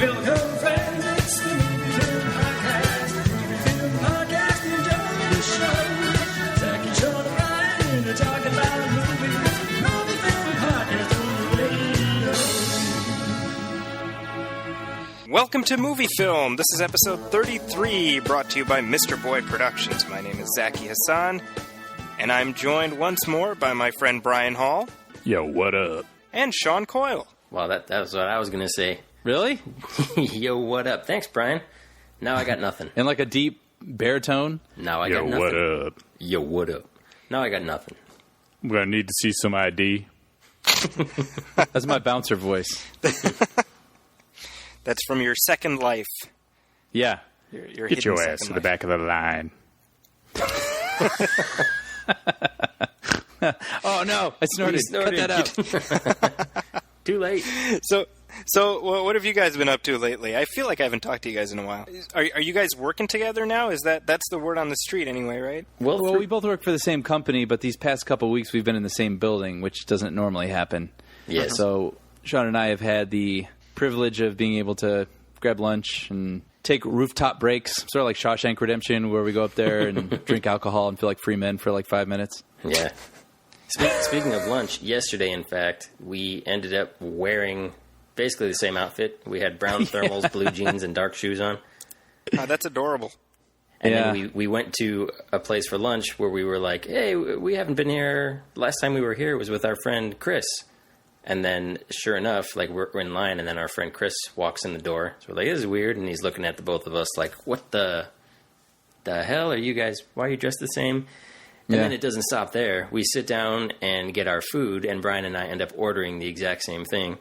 Welcome, friends, it's the Movie Film Podcast. Movie Film Podcast, enjoy the show. Zaki, Sean, and Ryan are talking about movies. Movie Film Podcast on the radio. Welcome to Movie Film. This is episode 33, brought to you by Mr. Boy Productions. My name is Zaki Hassan, and I'm joined once more by my friend Brian Hall. Yo, what up? And Sean Coyle. Well, that was what I was going to say. Really? Yo, what up? Thanks, Brian. Now I got nothing. In like a deep baritone? Now I got nothing. Yo, what up? Yo, what up? Now I got nothing. I'm going to need to see some ID. That's my bouncer voice. That's from your Second Life. Yeah. Your Get your hidden ass to Second the back of the line. Oh, no. I snorted. Cut that out. Too late. So what have you guys been up to lately? I feel like I haven't talked to you guys in a while. Are you guys working together now? That's the word on the street anyway, right? Well, we both work for the same company, but these past couple of weeks we've been in the same building, which doesn't normally happen. Yes. So Sean and I have had the privilege of being able to grab lunch and take rooftop breaks, sort of like Shawshank Redemption, where we go up there and drink alcohol and feel like free men for like 5 minutes. Yeah. Speaking of lunch, yesterday, in fact, we ended up wearing basically the same outfit. We had brown thermals, blue jeans, and dark shoes on. Oh, that's adorable. And then we went to a place for lunch where we were like, hey, we haven't been here. Last time we were here was with our friend Chris. And then, sure enough, like we're in line, and then our friend Chris walks in the door. So we're like, this is weird. And he's looking at the both of us like, what the hell are you guys? Why are you dressed the same? And then it doesn't stop there. We sit down and get our food, and Brian and I end up ordering the exact same thing.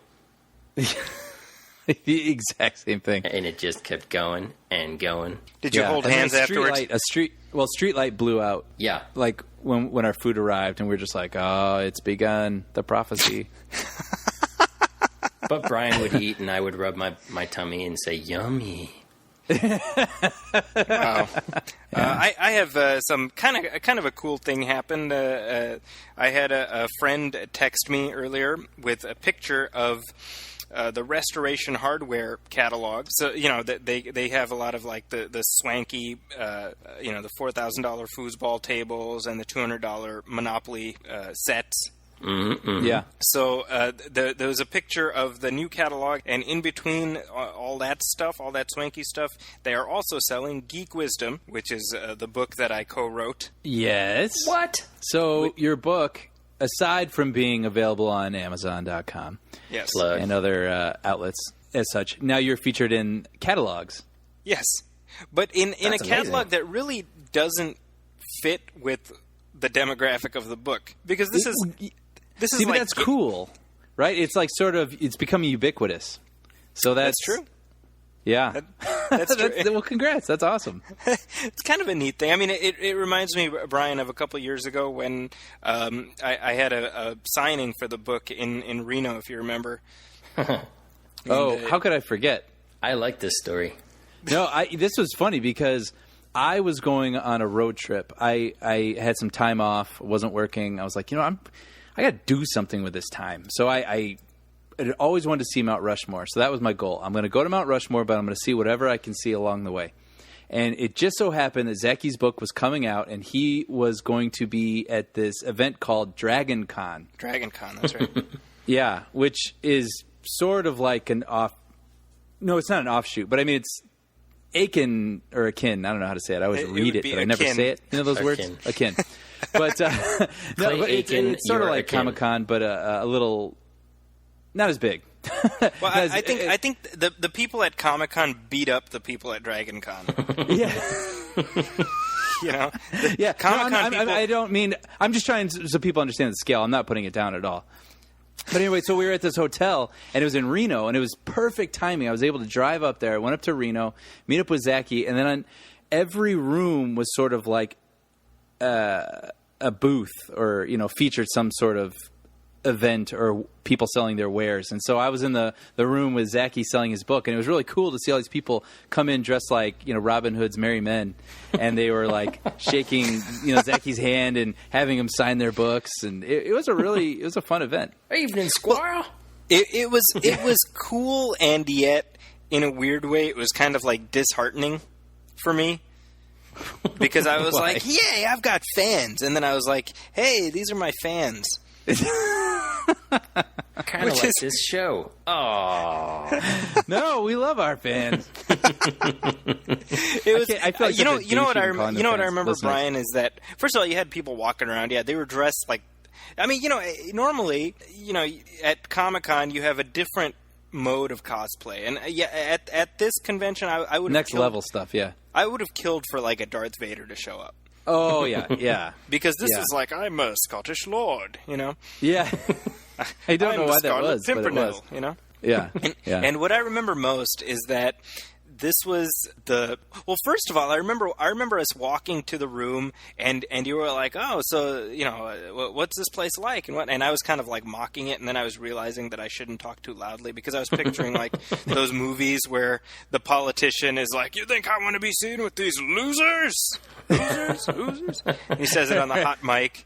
The exact same thing. And it just kept going and going. Did you hold hands afterwards? A street light blew out. Yeah. Like when our food arrived, and we were just like, oh, it's begun, the prophecy. But Brian would eat, and I would rub my tummy and say, yummy. Wow. I have some kind of a cool thing happened. I had a friend text me earlier with a picture of the Restoration Hardware catalog. So, you know, they have a lot of like the swanky, the $4,000 foosball tables and the $200 Monopoly sets. Mm-hmm. Yeah. So there was a picture of the new catalog, and in between all that stuff, all that swanky stuff, they are also selling Geek Wisdom, which is the book that I co-wrote. Yes. What? So your book, aside from being available on Amazon.com Yes. and other outlets as such, now you're featured in catalogs. Yes. But in a That's catalog amazing. that really doesn't fit with the demographic of the book. Because this is See, but like... that's cool, right? It's like it's becoming ubiquitous. So that's true. Yeah. That's true. Well, congrats. That's awesome. It's kind of a neat thing. I mean, it reminds me, Brian, of a couple of years ago when I had a signing for the book in Reno, if you remember. How could I forget? I like this story. No, this was funny because I was going on a road trip. I had some time off, wasn't working. I was like, I got to do something with this time. So I had always wanted to see Mount Rushmore. So that was my goal. I'm going to go to Mount Rushmore, but I'm going to see whatever I can see along the way. And it just so happened that Zaki's book was coming out, and he was going to be at this event called Dragon Con. Dragon Con, that's right. Yeah, which is sort of like an off... No, it's not an offshoot, but I mean, it's akin, or akin. I don't know how to say it. I always read it, but I never say it. You know those words? Akin. But, it's sort of like Comic-Con, but a little... Not as big. Well, I think the people at Comic-Con beat up the people at Dragon Con. Yeah. Yeah. Comic-Con people... I don't mean... I'm just trying so people understand the scale. I'm not putting it down at all. But anyway, so we were at this hotel, and it was in Reno, and it was perfect timing. I was able to drive up there. I went up to Reno, meet up with Zaki, and then every room was sort of like a booth or, featured some sort of event or people selling their wares. And so I was in the room with Zaki selling his book, and it was really cool to see all these people come in dressed like, Robin Hood's Merry Men, and they were like shaking, Zaki's hand and having him sign their books, and it was a fun event. Evening, squirrel. It was cool, and yet in a weird way, it was kind of like disheartening for me. Because I was like, yay, I've got fans. And then I was like, hey, these are my fans. Kind of like this show. Oh. No, we love our fans. It was, I feel like you know what I remember, listeners. Brian, is that first of all, you had people walking around. Yeah, they were dressed like. I mean, normally, at Comic-Con you have a different mode of cosplay, and at this convention, I would Next level stuff. Yeah, I would have killed for like a Darth Vader to show up. Oh yeah. Because this is like, I'm a Scottish lord, Yeah. I don't know why that was, but it Pimpernel, was. Yeah. And what I remember most is that this was first of all, I remember us walking to the room, and you were like, oh, so, what's this place like? And I was kind of like mocking it, and then I was realizing that I shouldn't talk too loudly, because I was picturing like those movies where the politician is like, you think I want to be seen with these losers? Losers? He says it on the hot mic.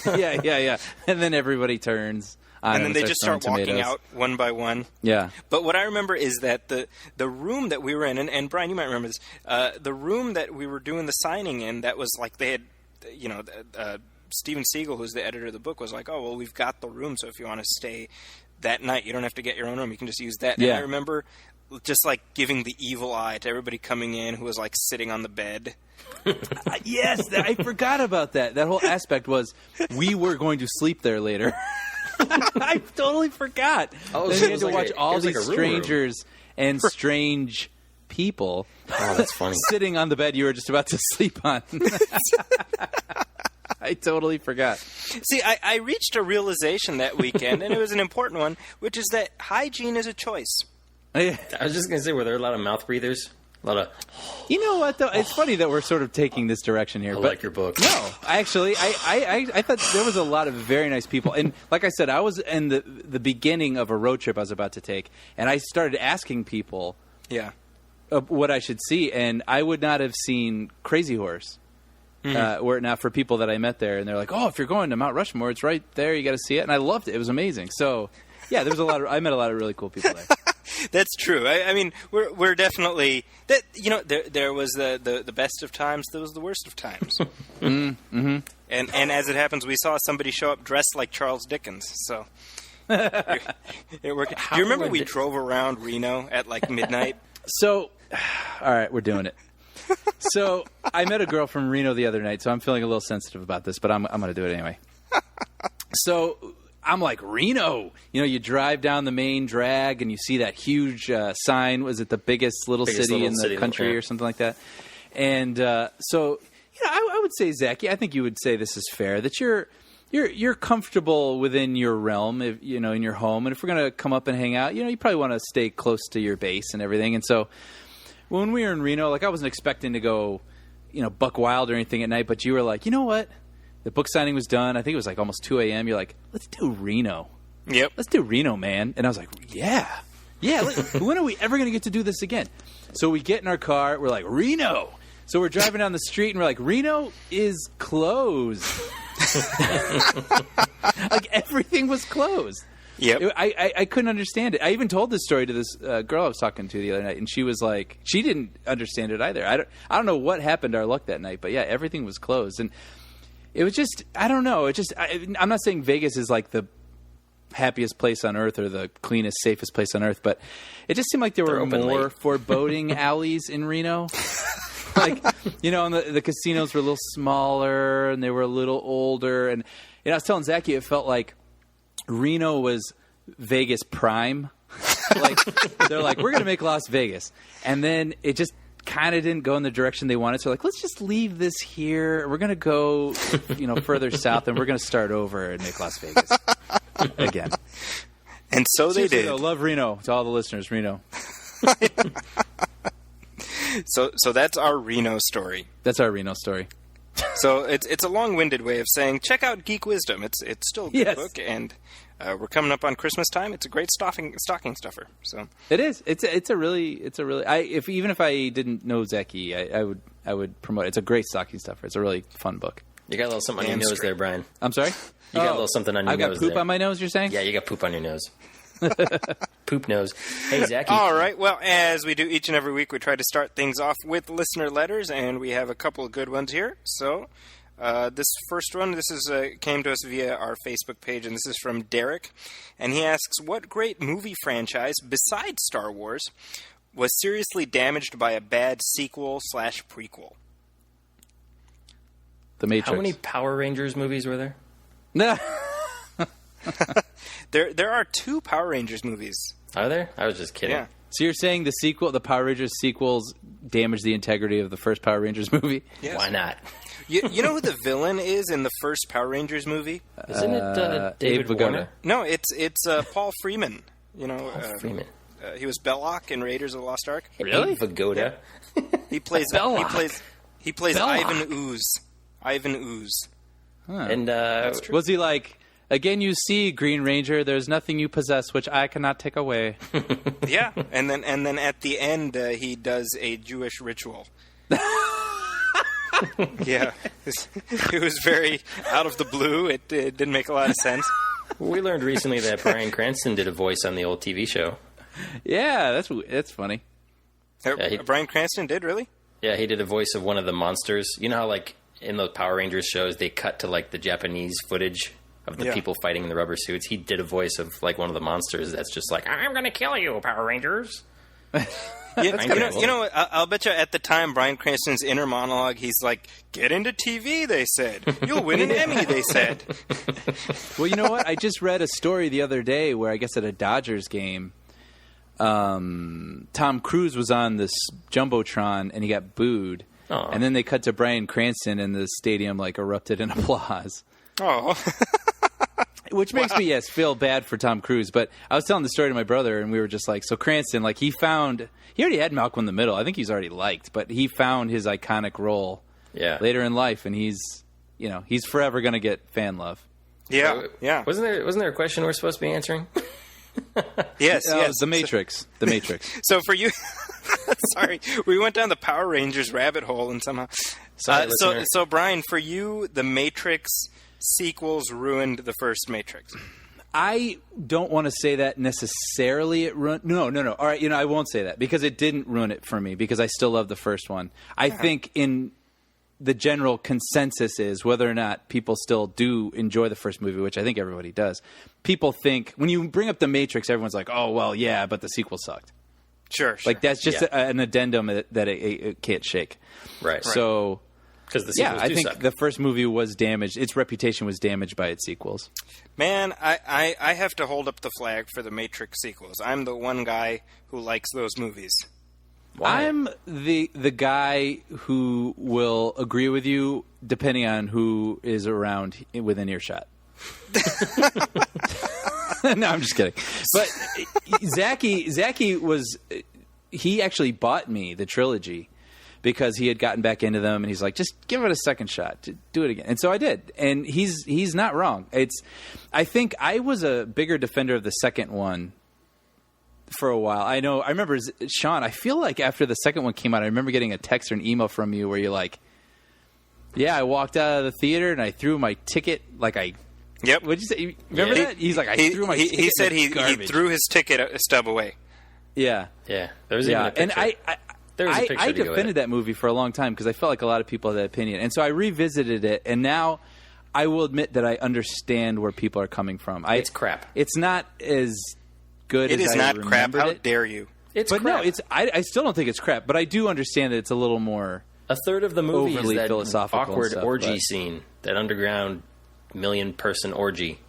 Yeah. And then everybody turns. And then they just start walking out one by one. Yeah. But what I remember is that the room that we were in, and Brian, you might remember this, the room that we were doing the signing in, that was like they had, Steven Seagal, who's the editor of the book, was like, oh, well, we've got the room, so if you want to stay that night, you don't have to get your own room. You can just use that. Yeah. And I remember just like giving the evil eye to everybody coming in who was like sitting on the bed. Yes, I forgot about that. That whole aspect was we were going to sleep there later. I totally forgot. Oh, then so you had to watch all these strangers and strange people. Oh, that's funny. Sitting on the bed you were just about to sleep on. I totally forgot. See, I reached a realization that weekend, and it was an important one, which is that hygiene is a choice. I was just going to say, were there a lot of mouth breathers? A lot of... You know what, though? It's funny that we're sort of taking this direction here. I but like your book. No, actually, I thought there was a lot of very nice people. And like I said, I was in the beginning of a road trip I was about to take, and I started asking people what I should see, and I would not have seen Crazy Horse were it not for people that I met there. And they're like, oh, if you're going to Mount Rushmore, it's right there. You got to see it. And I loved it. It was amazing. So, yeah, there was I met a lot of really cool people there. That's true. I mean, we're definitely that. There was the bbest of times. There was the worst of times. Mm-hmm. And as it happens, we saw somebody show up dressed like Charles Dickens. So it worked. Do you remember we drove around Reno at like midnight? So, all right, we're doing it. So I met a girl from Reno the other night. So I'm feeling a little sensitive about this, but I'm going to do it anyway. So. I'm like, Reno. You drive down the main drag and you see that huge sign. Was it the biggest little city in the country or something like that? And so, I would say, Zaki, I think you would say this is fair, that you're comfortable within your realm, in your home. And if we're going to come up and hang out, you probably want to stay close to your base and everything. And so when we were in Reno, like I wasn't expecting to go, buck wild or anything at night, but you were like, you know what? The book signing was done. I think it was like almost 2 a.m. You're like, let's do Reno. Yep. Let's do Reno, man. And I was like, yeah. When are we ever going to get to do this again? So we get in our car. We're like, Reno. So we're driving down the street, and we're like, Reno is closed. Like, everything was closed. Yep. I couldn't understand it. I even told this story to this girl I was talking to the other night, and she was like, she didn't understand it either. I don't know what happened to our luck that night, but yeah, everything was closed. And it was just, I don't know. I'm not saying Vegas is like the happiest place on earth or the cleanest, safest place on earth, but it just seemed like there were more foreboding alleys in Reno. Like, and the casinos were a little smaller and they were a little older. And I was telling Zaki, it felt like Reno was Vegas prime. Like, they're like, we're going to make Las Vegas. And then it just kind of didn't go in the direction they wanted. So like, let's just leave this here. We're going to go, further south, and we're going to start over and make Las Vegas again. And so seriously, they did. Though, love Reno. To all the listeners, Reno. So that's our Reno story. That's our Reno story. So it's a long-winded way of saying check out Geek Wisdom. It's still a good book, and we're coming up on Christmas time. It's a great stocking stuffer. So it is. It's a really. Even if I didn't know Zaki, I would promote it. It's a great stocking stuffer. It's a really fun book. You got a little something on your nose there, Brian. I'm sorry. You got a little something on your nose. I got poop there. on my nose. You're saying? Yeah, you got poop on your nose. Poop nose. Hey, Zaki. All right. Well, as we do each and every week, we try to start things off with listener letters, and we have a couple of good ones here. So, this first one, this is came to us via our Facebook page, and this is from Derek, and he asks, "What great movie franchise besides Star Wars was seriously damaged by a bad sequel/prequel?" The Matrix. How many Power Rangers movies were there? No. There are 2 Power Rangers movies. Are there? I was just kidding. Yeah. So you're saying the Power Rangers sequels damaged the integrity of the first Power Rangers movie? Yes. Why not? You know who the villain is in the first Power Rangers movie? Isn't it David Abe Warner? No, it's Paul Freeman. You know, Freeman. he was Belloc in Raiders of the Lost Ark. Really? Abe Vigoda. He plays Belloc. he plays Belloc. Ivan Ooze. Ivan Ooze. And Was he like, "Again you see, Green Ranger, there's nothing you possess which I cannot take away"? Yeah, and then at the end he does a Jewish ritual. Yeah, it was very out of the blue. It didn't make a lot of sense. we learned recently that Bryan Cranston did a voice on the old TV show. Yeah, that's funny. Yeah, Bryan Cranston did, really? Yeah, he did a voice of one of the monsters. You know how, like, in those Power Rangers shows, they cut to, like, the Japanese footage of the Yeah. people fighting in the rubber suits? He did a voice of, like, one of the monsters that's just like, "I'm gonna kill you, Power Rangers." You kinda cool. know, I'll bet you at the time, Bryan Cranston's inner monologue, he's like, "Get into TV," they said. "You'll win an Emmy," they said. Well, you know what? I just read a story the other day where I guess at a Dodgers game, Tom Cruise was on this Jumbotron and he got booed. Aw. And then they cut to Bryan Cranston and the stadium like erupted in applause. Oh. Which makes me, yes, feel bad for Tom Cruise. But I was telling the story to my brother, and we were just like, so Cranston, like, he already had Malcolm in the Middle. I think he's already liked, but he found his iconic role later in life, and he's forever going to get fan love. Yeah, yeah. Wasn't there a question we're supposed to be answering? Yes, yes. The Matrix. The Matrix. So for you, sorry, we went down the Power Rangers rabbit hole and somehow. Sorry, listener. So Brian, for you, the Matrix sequels ruined the first Matrix. I don't want to say that necessarily it ruined... No. All right, I won't say that because it didn't ruin it for me because I still love the first one. I think in the general consensus is whether or not people still do enjoy the first movie, which I think everybody does. People think... When you bring up The Matrix, everyone's like, oh, well, yeah, but the sequel sucked. Sure. Like, that's just an addendum that it can't shake. Right. So... Because the sequels I do think suck. the first movie was damaged. Its reputation was damaged by its sequels. Man, I have to hold up the flag for the Matrix sequels. I'm the one guy who likes those movies. Why? I'm the guy who will agree with you depending on who is around within earshot. No, I'm just kidding. But Zaki was... He actually bought me the trilogy because he had gotten back into them, and he's like, just give it a second shot. Do it again. And so I did. And he's not wrong. I think I was a bigger defender of the second one for a while. I remember, Sean, I feel like after the second one came out, I remember getting a text or an email from you where you're like, yeah, I walked out of the theater and I threw my ticket Yep. What'd you say? Remember that? He's like, I threw my ticket He said in the he garbage. threw his ticket stub away. Yeah. Yeah. There was even a And picture. There was a picture I to go with defended it. that movie for a long time because I felt like a lot of people had that opinion. And so I revisited it, and now I will admit that I understand where people are coming from. It's crap. It's not as good It as is I not crap. remembered How it. dare you? It's But crap. no, I still don't think it's crap, but I do understand that it's a little more... A third of the movie overly is that philosophical and awkward stuff, orgy but- scene, that underground million-person orgy.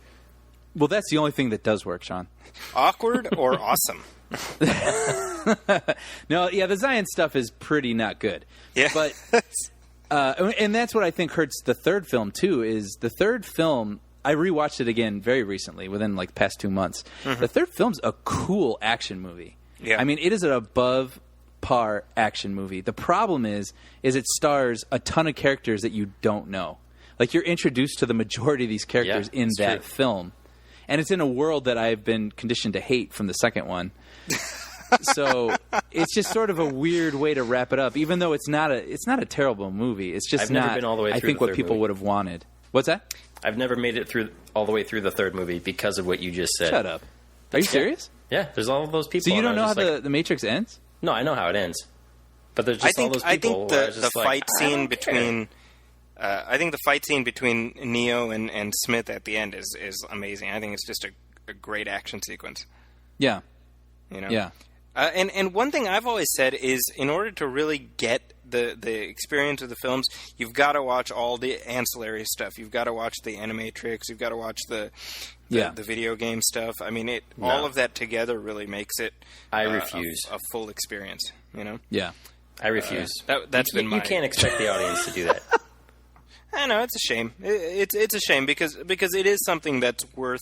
Well, that's the only thing that does work, Sean. Awkward or awesome? No, yeah, the Zion stuff is pretty not good. Yeah. But, and that's what I think hurts the third film, too, is the third film, I rewatched it again very recently, within like the past 2 months. Mm-hmm. The third film's a cool action movie. Yeah. I mean, it is an above par action movie. The problem is it stars a ton of characters that you don't know. Like, you're introduced to the majority of these characters in it's that true. film. And it's in a world that I've been conditioned to hate from the second one. So it's just sort of a weird way to wrap it up, even though it's not a terrible movie. It's just I've never not, been all the way I through think, the what third people movie. would have wanted. What's that? I've never made it all the way through the third movie because of what you just said. Shut up. Are you serious? Yeah, there's all of those people. So you don't know how like, the Matrix ends? No, I know how it ends. But there's just all those people. I think the fight scene between... I think the fight scene between Neo and Smith at the end is amazing. I think it's just a great action sequence. Yeah. You know? Yeah. And one thing I've always said is, in order to really get the experience of the films, you've got to watch all the ancillary stuff. You've got to watch the Animatrix. You've got to watch the video game stuff. I mean, all of that together really makes it. I refuse a full experience. You know. Yeah. I refuse. That's been my. You can't expect the audience to do that. I know, it's a shame. It's a shame because it is something that's worth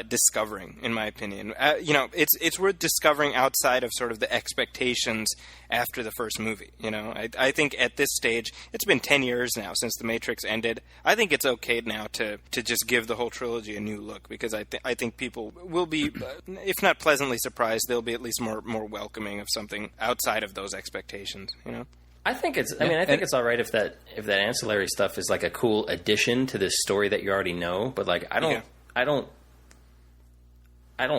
discovering, in my opinion. You know, it's worth discovering outside of sort of the expectations after the first movie. You know, I think at this stage, it's been 10 years now since The Matrix ended. I think it's okay now to just give the whole trilogy a new look, because I think people will be, if not pleasantly surprised, they'll be at least more welcoming of something outside of those expectations. You know. I think it's. I mean, I think it's all right if that ancillary stuff is like a cool addition to this story that you already know. But like, I don't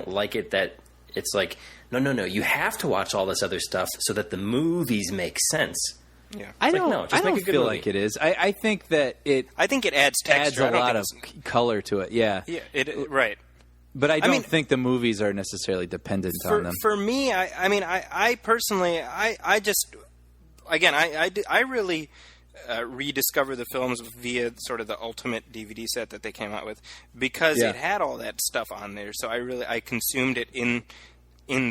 like it that it's like no. You have to watch all this other stuff so that the movies make sense. Yeah, I like, don't. no, just I make don't a good feel movie. like it is. I think that it. I think it adds texture. Adds a lot of color to it. Yeah. Yeah. Right. But I don't think the movies are necessarily dependent on them. For me, I personally, I just. Again, I really rediscovered the films via sort of the ultimate DVD set that they came out with, because it had all that stuff on there. So I consumed it in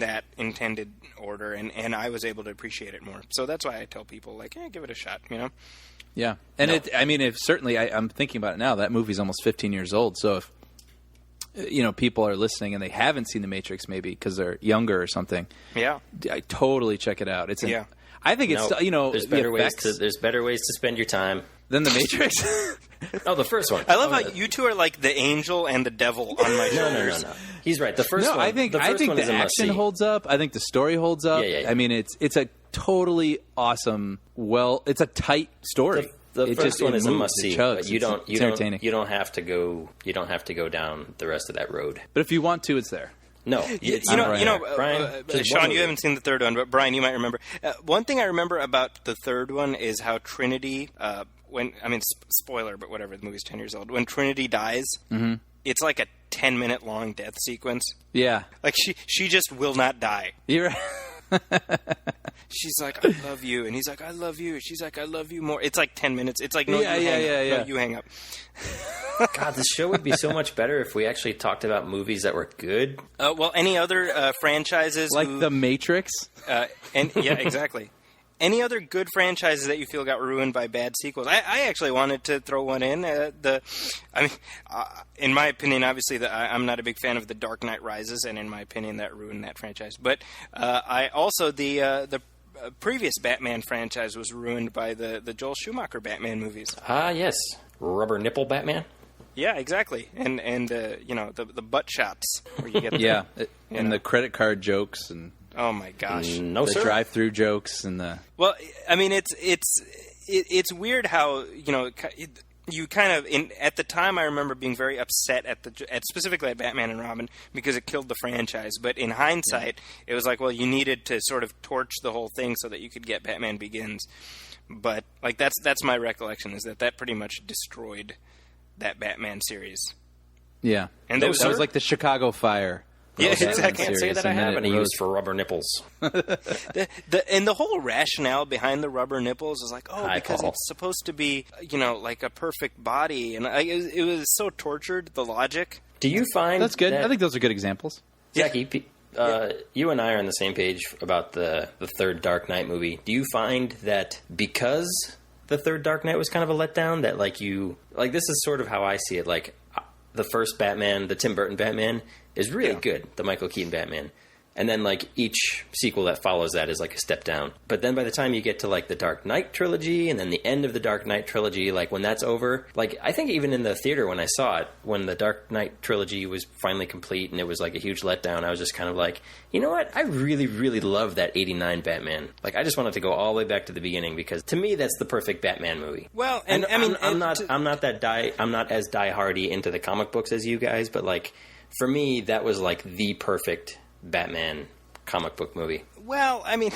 that intended order, and I was able to appreciate it more. So that's why I tell people, like, give it a shot, you know? Yeah. And if certainly, I'm thinking about it now, that movie's almost 15 years old. So if, you know, people are listening and they haven't seen The Matrix maybe because they're younger or something, I totally check it out. It's I think it's you know, there's better ways to spend your time than The Matrix. Oh, the first one. I love how you two are like the angel and the devil on my shoulders. No. He's right. The first one. I think the action holds up. I think the story holds up. Yeah. I mean, it's a totally awesome. It's a tight story. The first one is a must see. But you don't have to go. You don't have to go down the rest of that road. But if you want to, it's there. No, Brian, Sean, you haven't seen the third one, but Brian, you might remember. One thing I remember about the third one is how Trinity, spoiler, but whatever, the movie's 10 years old. When Trinity dies, it's like a 10-minute long death sequence. Yeah. Like, she just will not die. You're right. She's like, I love you. And he's like, I love you. She's like, I love you more. It's like 10 minutes. It's like, no, you hang up. God, this show would be so much better if we actually talked about movies that were good. Well, any other franchises? Like The Matrix? Yeah, exactly. Any other good franchises that you feel got ruined by bad sequels? I actually wanted to throw one in. In my opinion, obviously, I'm not a big fan of The Dark Knight Rises, and in my opinion, that ruined that franchise. But I also the previous Batman franchise was ruined by the Joel Schumacher Batman movies. Yes, rubber nipple Batman. Yeah, exactly, and the butt shots where you get the credit card jokes and. Oh my gosh! No, the drive-through jokes and the. Well, I mean, it's weird how you kind of at the time I remember being very upset at specifically at Batman and Robin because it killed the franchise. But in hindsight, it was like, well, you needed to sort of torch the whole thing so that you could get Batman Begins. But like that's my recollection, is that pretty much destroyed that Batman series. Yeah, and that was like the Chicago Fire. Yeah, exactly. I can't say that I have any use for rubber nipples. And the whole rationale behind the rubber nipples is like, because it's supposed to be, like a perfect body, and it was so tortured, the logic. Do you find that's good? I think those are good examples. Zaki, you and I are on the same page about the third Dark Knight movie. Do you find that because the third Dark Knight was kind of a letdown, that this is sort of how I see it, like the first Batman, the Tim Burton Batman, is really good, the Michael Keaton Batman. And then, like, each sequel that follows that is, like, a step down. But then by the time you get to, like, the Dark Knight trilogy and then the end of the Dark Knight trilogy, like, when that's over, like, I think even in the theater when I saw it, when the Dark Knight trilogy was finally complete and it was, like, a huge letdown, I was just kind of like, you know what? I really, really love that 89 Batman. Like, I just wanted to go all the way back to the beginning because, to me, that's the perfect Batman movie. Well, and I'm not as die-hardy into the comic books as you guys, but, like, For me, that was like the perfect Batman comic book movie. Well, I mean,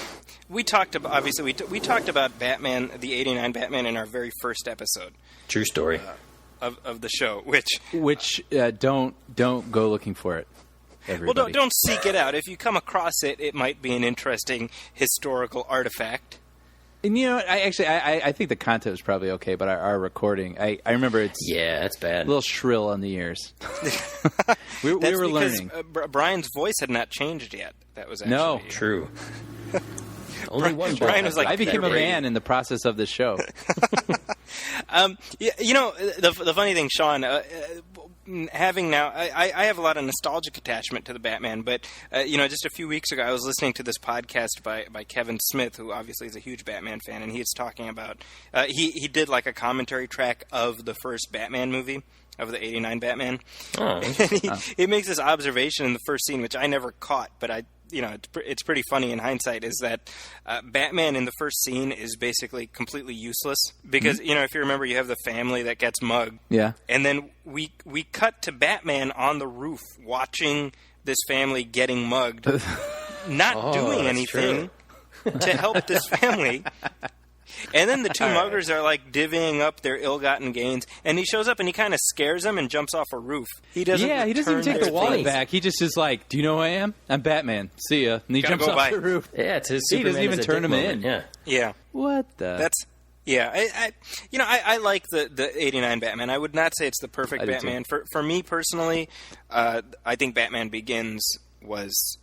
we talked about obviously we talked about Batman, the '89 Batman, in our very first episode True story. of the show, which don't go looking for it. Everybody. well, don't seek it out. If you come across it, it might be an interesting historical artifact. And I think the content was probably okay, but our recording, I remember it's That's bad. a little shrill on the ears. we were That's learning. Brian's voice had not changed yet. That was actually, No. True. Only one. Brian was like, I became a "Great." man in the process of the show. The funny thing, Sean, having now, I have a lot of nostalgic attachment to the Batman, but just a few weeks ago, I was listening to this podcast by Kevin Smith, who obviously is a huge Batman fan, and he was talking about he did like a commentary track of the first Batman movie. Of the '89 Batman, Oh. and he makes this observation in the first scene, which I never caught, but it's pretty funny in hindsight. Is that Batman in the first scene is basically completely useless because if you remember, you have the family that gets mugged, Yeah. and then we cut to Batman on the roof watching this family getting mugged, not doing that's anything to help this family. And then the two muggers are like divvying up their ill-gotten gains, and he shows up and he kind of scares them and jumps off a roof. He doesn't. Yeah, he doesn't even return take the their wallet things. back. He just is like, "Do you know who I am? I'm Batman. See ya." And he Gotta jumps go off by. the roof. Yeah, it's his He doesn't Superman even is a turn dick him moment. in. Yeah. Yeah, What the? that's. Yeah, I like the '89 Batman. I would not say it's the perfect I do Batman. For me personally, I think Batman Begins was.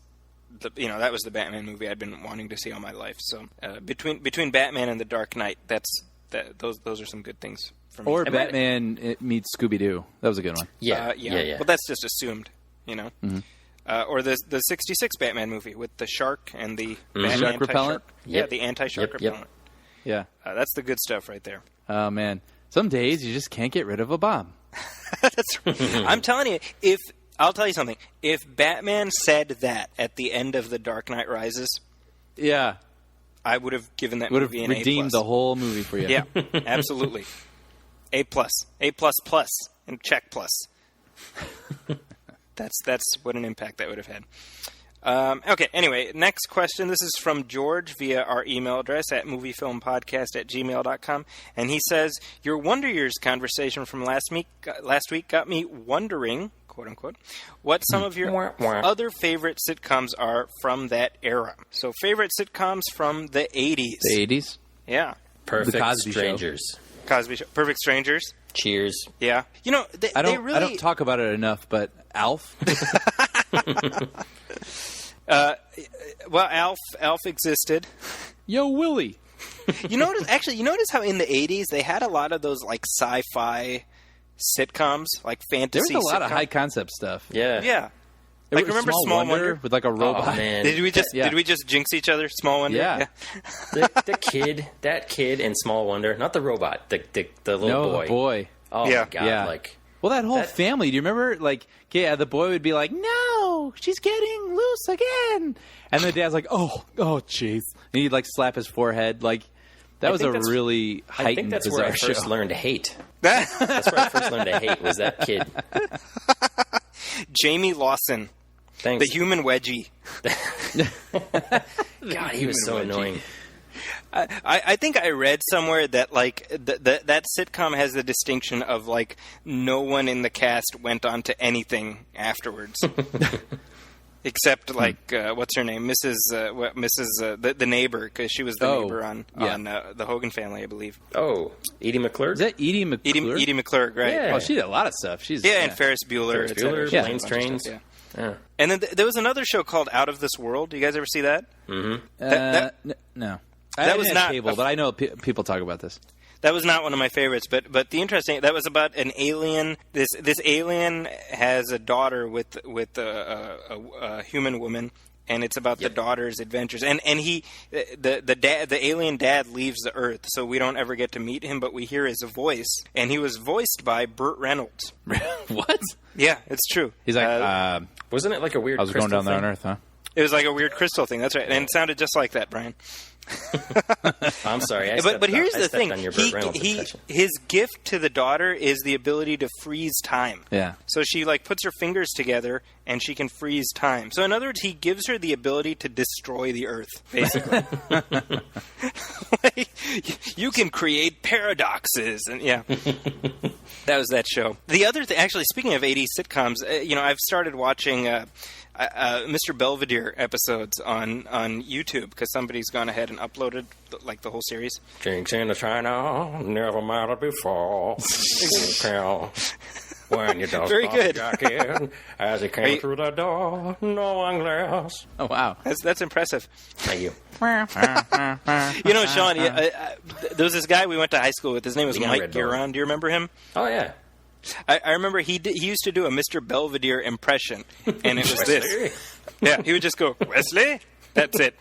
That was the Batman movie I'd been wanting to see all my life. So between Batman and The Dark Knight, those are some good things for me. Or Batman meets Scooby Doo. That was a good one. Yeah. But that's just assumed, or the '66 Batman movie with the shark and the Shark repellent? Yeah, the anti-shark Yep. repellent. Yeah. That's the good stuff right there. Oh man. Some days you just can't get rid of a bomb. I'm telling you, I'll tell you something. If Batman said that at the end of The Dark Knight Rises, Yeah. I would have given that Would have movie an redeemed A+. the whole movie for you. Yeah, absolutely. A+, and check plus. That's what an impact that would have had. Okay, anyway, next question. This is from George via our email address at moviefilmpodcast@gmail.com. And he says, your Wonder Years conversation from last week got me wondering, quote unquote, what some of your other favorite sitcoms are from that era. So favorite sitcoms from the 80s. The 80s? Yeah. Perfect The Cosby Show. Strangers. Cosby Show. Perfect Strangers. Cheers. Yeah. I they really... don't talk about it enough, but Alf? Well, Alf existed. Yo, Willie. You notice how in the 80s they had a lot of those like sci-fi sitcoms, like There fantasy was a lot of sitcoms. high concept stuff. Yeah. Yeah. Like remember Small Wonder? with like a robot? Oh, man. Did we just jinx each other? Small Wonder? Yeah. That kid in Small Wonder, not the robot, the little No, boy. the boy. Oh Yeah. my god! Yeah. Like Well, that whole family. Do you remember? Like, yeah, the boy would be like, "No, she's getting loose again," and the dad's like, "Oh, jeez," and he'd like slap his forehead. Like, that was a really I think heightened, that's where I bizarre first show. learned to hate. That's where I first learned to hate was that kid. Jamie Lawson, Thanks. the human wedgie. God, he was so annoying. I think I read somewhere that like that sitcom has the distinction of like no one in the cast went on to anything afterwards, except like what's her name, the neighbor, because she was the neighbor on the Hogan Family, I believe. Oh, Edie McClurg? Is that Edie McClurg? Edie McClurg, right? Yeah. Oh, she did a lot of stuff. She's Yeah, and Ferris Bueller, Ferris et cetera. Bueller, She did a Planes, bunch of Trains. stuff, yeah. Yeah. And then there was another show called Out of This World. Do you guys ever see that? Mm-hmm. No. That I was didn't not have cable, but I know people talk about this. That was not one of my favorites, but the interesting, that was about an alien. This alien has a daughter with a human woman, and it's about the daughter's adventures. And the alien dad leaves the Earth, so we don't ever get to meet him, but we hear his voice, and he was voiced by Burt Reynolds. What? Yeah, it's true. He's like, Wasn't it like a weird I was going crystal down there thing? on Earth, huh? It was like a weird crystal thing. That's right, and it sounded just like that, Brian. I'm sorry. But here's the thing: on your Burt Reynolds impression. his gift to the daughter is the ability to freeze time. Yeah. So she like puts her fingers together and she can freeze time. So in other words, he gives her the ability to destroy the Earth, basically. Like, you can create paradoxes, and yeah, that was that show. The other thing, actually, speaking of 80s sitcoms, I've started watching Mr. Belvedere episodes on YouTube because somebody's gone ahead and uploaded like the whole series. Jinx in the China, never mattered before. When you don't Very good. Jackie, as he came through the door, no one less. Oh, wow. That's impressive. Thank you. Sean, there was this guy we went to high school with. His name was Mike Gueron. Do you remember him? Oh, yeah. I remember he used to do a Mr. Belvedere impression, and it was this. Yeah, he would just go, Wesley? That's it.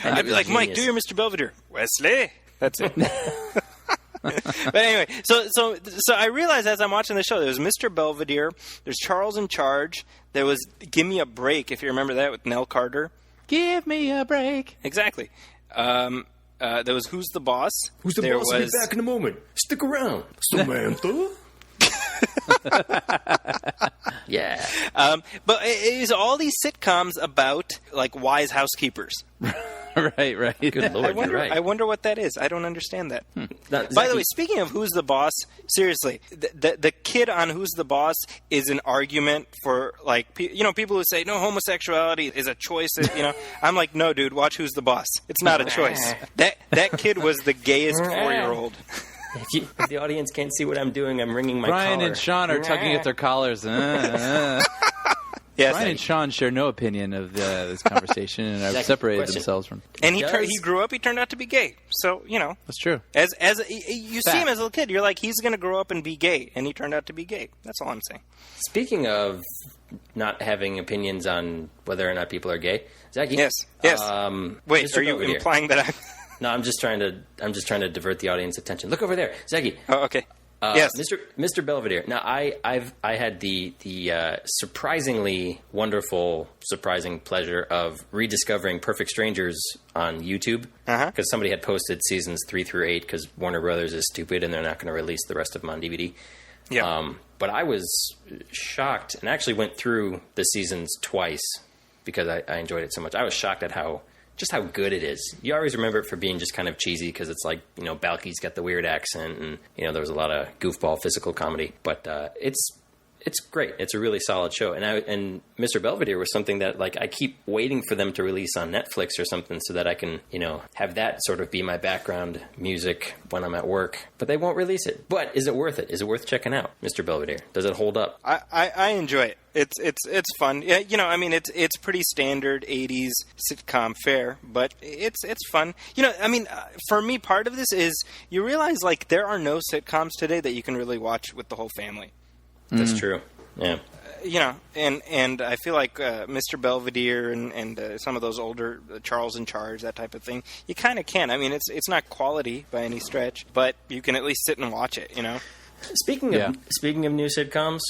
I'd be like, Mike, do your Mr. Belvedere. Wesley? That's it. But anyway, so I realized as I'm watching the show, there was Mr. Belvedere, there's Charles in Charge, there was Give Me a Break, if you remember that, with Nell Carter. Give me a break. Exactly. There was Who's the Boss? Who's the boss? I'll be back in a moment. Stick around, Samantha. Yeah. But it was all these sitcoms about, like, wise housekeepers. Right. Good Lord, you're right. I wonder what that is. I don't understand that. Now, By the way, speaking of Who's the Boss, seriously, the kid on Who's the Boss is an argument for, like, people who say, no, homosexuality is a choice. I'm like, no, dude, watch Who's the Boss. It's not a choice. That kid was the gayest 4-year-old. If the audience can't see what I'm doing, I'm wringing my Brian collar. and Sean are tugging at their collars. Yes, Brian and Sean share no opinion of this conversation and have separated themselves from. And he grew up. He turned out to be gay. So That's true. As you see him as a little kid, you're like, he's going to grow up and be gay, and he turned out to be gay. That's all I'm saying. Speaking of not having opinions on whether or not people are gay, Zaki. Yes. Wait, Are you implying that I'm? No, I'm just trying to divert the audience attention. Look over there, Zaki. Oh, okay. Yes, Mr. Belvedere. Now, I had the surprisingly wonderful, surprising pleasure of rediscovering Perfect Strangers on YouTube because somebody had posted seasons 3 through 8 because Warner Brothers is stupid and they're not going to release the rest of them on DVD. Yeah. But I was shocked and actually went through the seasons twice because I enjoyed it so much. I was shocked at how good it is. You always remember it for being just kind of cheesy because it's like, Balky's got the weird accent and, there was a lot of goofball physical comedy. But it's great. It's a really solid show. And Mr. Belvedere was something that, like, I keep waiting for them to release on Netflix or something so that I can, have that sort of be my background music when I'm at work. But they won't release it. But is it worth it? Is it worth checking out, Mr. Belvedere? Does it hold up? I enjoy it. It's fun. Yeah, it's pretty standard 80s sitcom fare, but it's fun. For me, part of this is you realize, like, there are no sitcoms today that you can really watch with the whole family. That's true. Yeah. And I feel like Mr. Belvedere and some of those older Charles in Charge, that type of thing, you kind of can. I mean, it's not quality by any stretch, but you can at least sit and watch it. Speaking of new sitcoms,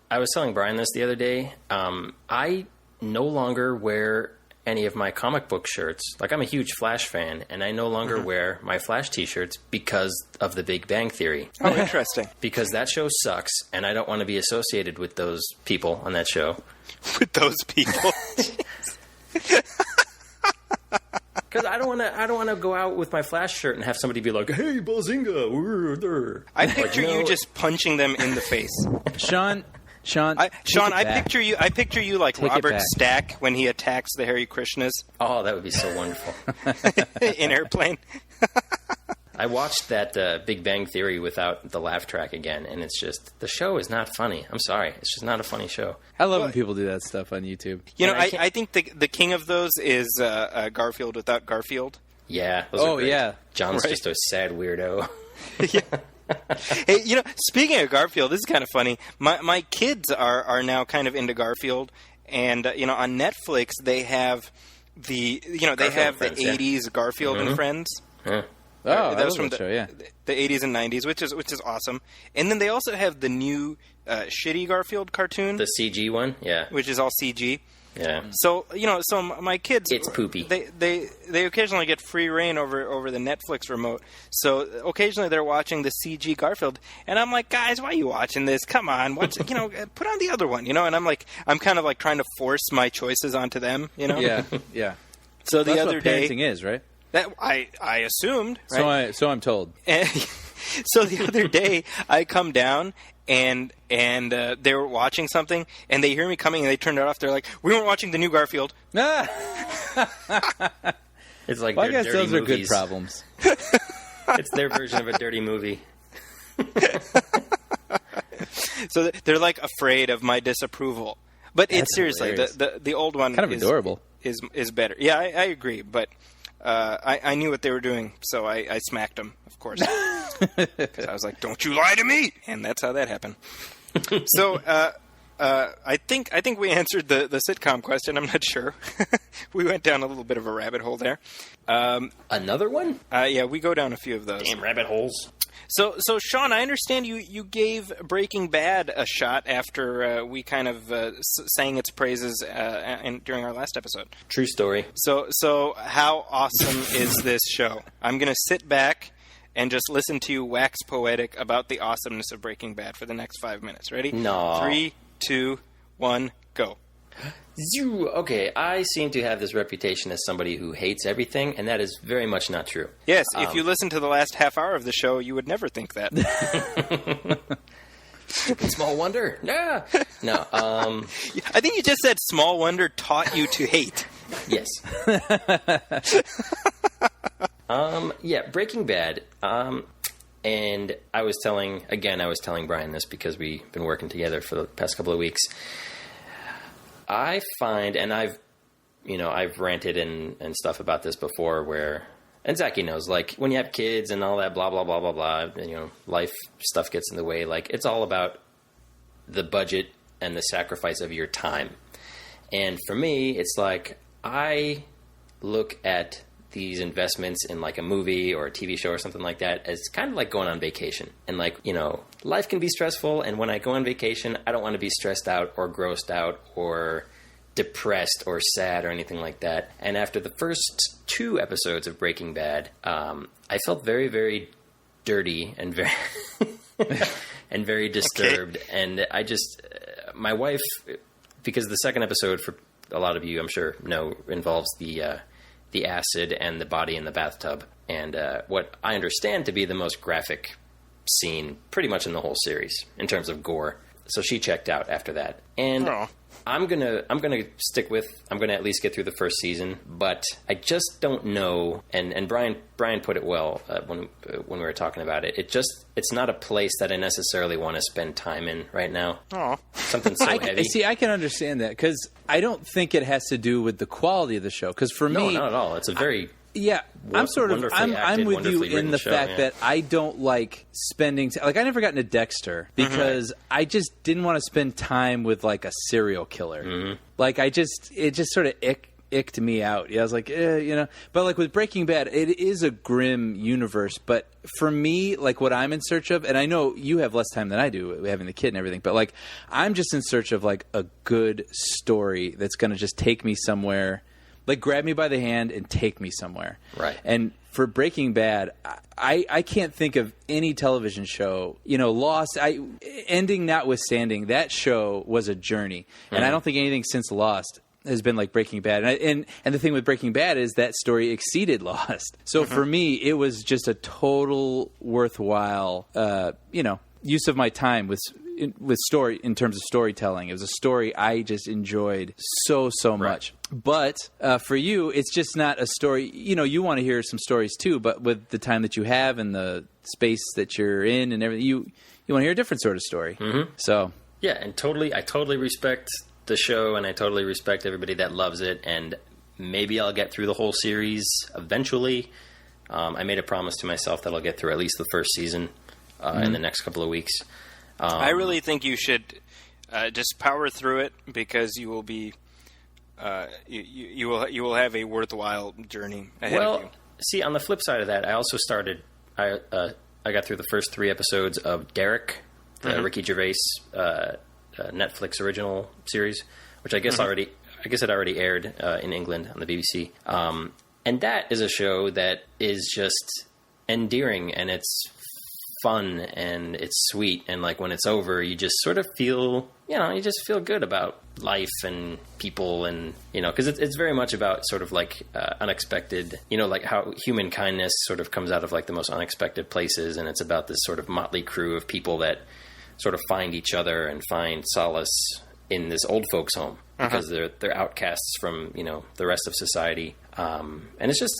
I was telling Brian this the other day. I no longer wear any of my comic book shirts. Like, I'm a huge Flash fan, and I no longer wear my Flash t-shirts because of The Big Bang Theory. Oh, interesting. Because that show sucks, and I don't want to be associated with those people on that show. With those people? Because I don't want to go out with my Flash shirt and have somebody be like, "Hey, Bazinga, we're there." I picture you just punching them in the face. Sean, I picture you like Take Robert Stack when he attacks the Hare Krishnas. Oh, that would be so wonderful. In Airplane. I watched that Big Bang Theory without the laugh track again, and it's just, the show is not funny. I'm sorry. It's just not a funny show. I love when people do that stuff on YouTube. I think the king of those is Garfield without Garfield. Yeah. Those are great. Yeah. John's just a sad weirdo. Yeah. Hey, speaking of Garfield, this is kind of funny. My kids are now kind of into Garfield, and on Netflix they have the 80s Garfield and Friends. Yeah. Oh, that was from the show, yeah. The 80s and 90s, which is awesome. And then they also have the new shitty Garfield cartoon, The CG one, yeah, which is all CG. Yeah. So so my kids, It's poopy. They occasionally get free reign over the Netflix remote. So occasionally they're watching the CG Garfield, and I'm like, guys, why are you watching this? Come on, watch put on the other one, And I'm kind of like trying to force my choices onto them, Yeah, yeah. So the That's other what day, parenting is, right? that I assumed, right? So I'm told. And so the other day, I come down and they were watching something, and they hear me coming, and they turned it off. They're like, "We weren't watching the new Garfield." Ah! It's like Well, I their guess dirty those are good movies. problems. It's their version of a dirty movie. So they're like afraid of my disapproval. But it's That's seriously hilarious. the old one Kind of is adorable. is better. Yeah, I agree, but. I knew what they were doing, so I smacked them, of course. 'Cause I was like, "Don't you lie to me!" And that's how that happened. So I think we answered the sitcom question. I'm not sure. We went down a little bit of a rabbit hole there. Another one? Yeah, we go down a few of those. Damn rabbit holes. So Sean, I understand you gave Breaking Bad a shot after we kind of sang its praises during our last episode. True story. So how awesome is this show? I'm going to sit back and just listen to you wax poetic about the awesomeness of Breaking Bad for the next 5 minutes. Ready? No. 3, 2, 1, go. Okay, I seem to have this reputation as somebody who hates everything, and that is very much not true. Yes, if you listen to the last half hour of the show, you would never think that. Small wonder. Nah. No. I think you just said Small Wonder taught you to hate. Yes. Yeah, Breaking Bad. And I was telling Brian this because we've been working together for the past couple of weeks. I find, and I've ranted and stuff about this before, and Zaki knows, like, when you have kids and all that blah, blah, blah, blah, blah, and, life stuff gets in the way. Like, it's all about the budget and the sacrifice of your time. And for me, it's like, I look at these investments in like a movie or a TV show or something like that as kind of like going on vacation. And like, life can be stressful. And when I go on vacation, I don't want to be stressed out or grossed out or depressed or sad or anything like that. And after the first 2 episodes of Breaking Bad, I felt very, very dirty and very and very disturbed. Okay. And I just, my wife, because the second episode, for a lot of you, I'm sure, know, involves the acid and the body in the bathtub, and what I understand to be the most graphic scene pretty much in the whole series in terms of gore. So she checked out after that. And I'm gonna at least get through the first season, but I just don't know. And Brian put it well when we were talking about it. It's not a place that I necessarily want to spend time in right now. Something so heavy. See, I can understand that because I don't think it has to do with the quality of the show. Because for me, no, not at all. It's a very I'm with you in the fact that I don't like spending I never got into Dexter because I just didn't want to spend time with like a serial killer. Mm-hmm. Like it just sort of icked me out. Yeah, I was like, But like with Breaking Bad, it is a grim universe. But for me, like what I'm in search of, and I know you have less time than I do, having the kid and everything. But like I'm just in search of like a good story that's going to just take me somewhere. Like, grab me by the hand and take me somewhere. Right. And for Breaking Bad, I can't think of any television show, Lost, ending notwithstanding, that show was a journey. Mm-hmm. And I don't think anything since Lost has been like Breaking Bad. And the thing with Breaking Bad is that story exceeded Lost. So for me, it was just a total worthwhile, use of my time with story in terms of storytelling. It was a story I just enjoyed so much. But for you, it's just not a story. You want to hear some stories too, but with the time that you have and the space that you're in and everything, you want to hear a different sort of story. Mm-hmm. So yeah, and I totally respect the show, and I totally respect everybody that loves it. And maybe I'll get through the whole series eventually. I made a promise to myself that I'll get through at least the first season in the next couple of weeks. I really think you should just power through it because you will be you will have a worthwhile journey ahead of you. See, on the flip side of that, I also started. I got through the first 3 episodes of Derek, the Ricky Gervais Netflix original series, which I guess I I guess it already aired in England on the BBC. And that is a show that is just endearing, and it's fun, and it's sweet, and like when it's over, you just sort of feel, you just feel good about life and people, and because it's very much about sort of like unexpected, like how human kindness sort of comes out of like the most unexpected places, and it's about this sort of motley crew of people that sort of find each other and find solace in this old folks home because they're outcasts from the rest of society, and it's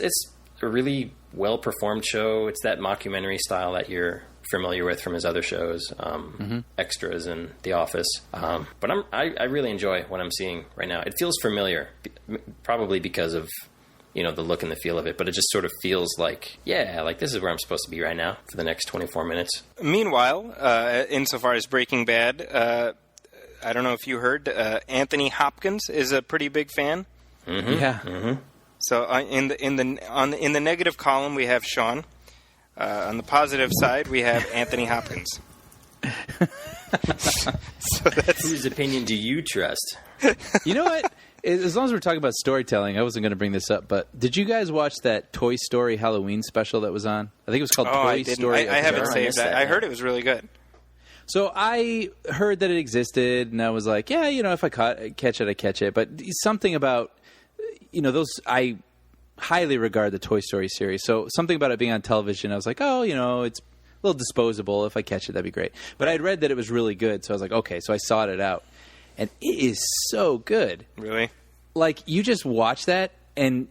a really well performed show. It's that mockumentary style that you're familiar with from his other shows, Extras and The Office. But I really enjoy what I'm seeing right now. It feels familiar, probably because of the look and the feel of it. But it just sort of feels like this is where I'm supposed to be right now for the next 24 minutes. Meanwhile, insofar as Breaking Bad, I don't know if you heard, Anthony Hopkins is a pretty big fan. Mm-hmm. Yeah. Mm-hmm. So in the negative column we have Sean. On the positive side we have Anthony Hopkins. So whose opinion do you trust? You know what? As long as we're talking about storytelling, I wasn't going to bring this up, but did you guys watch that Toy Story Halloween special that was on? I think it was called Toy Story. I haven't saved that. I heard it was really good. So I heard that it existed, and I was like, if I catch it, I catch it. But something about those, I highly regard the Toy Story series. So something about it being on television, I was like, it's a little disposable. If I catch it, that'd be great. But I'd read that it was really good, so I was like, okay. So I sought it out, and it is so good. Really? Like, you just watch that, and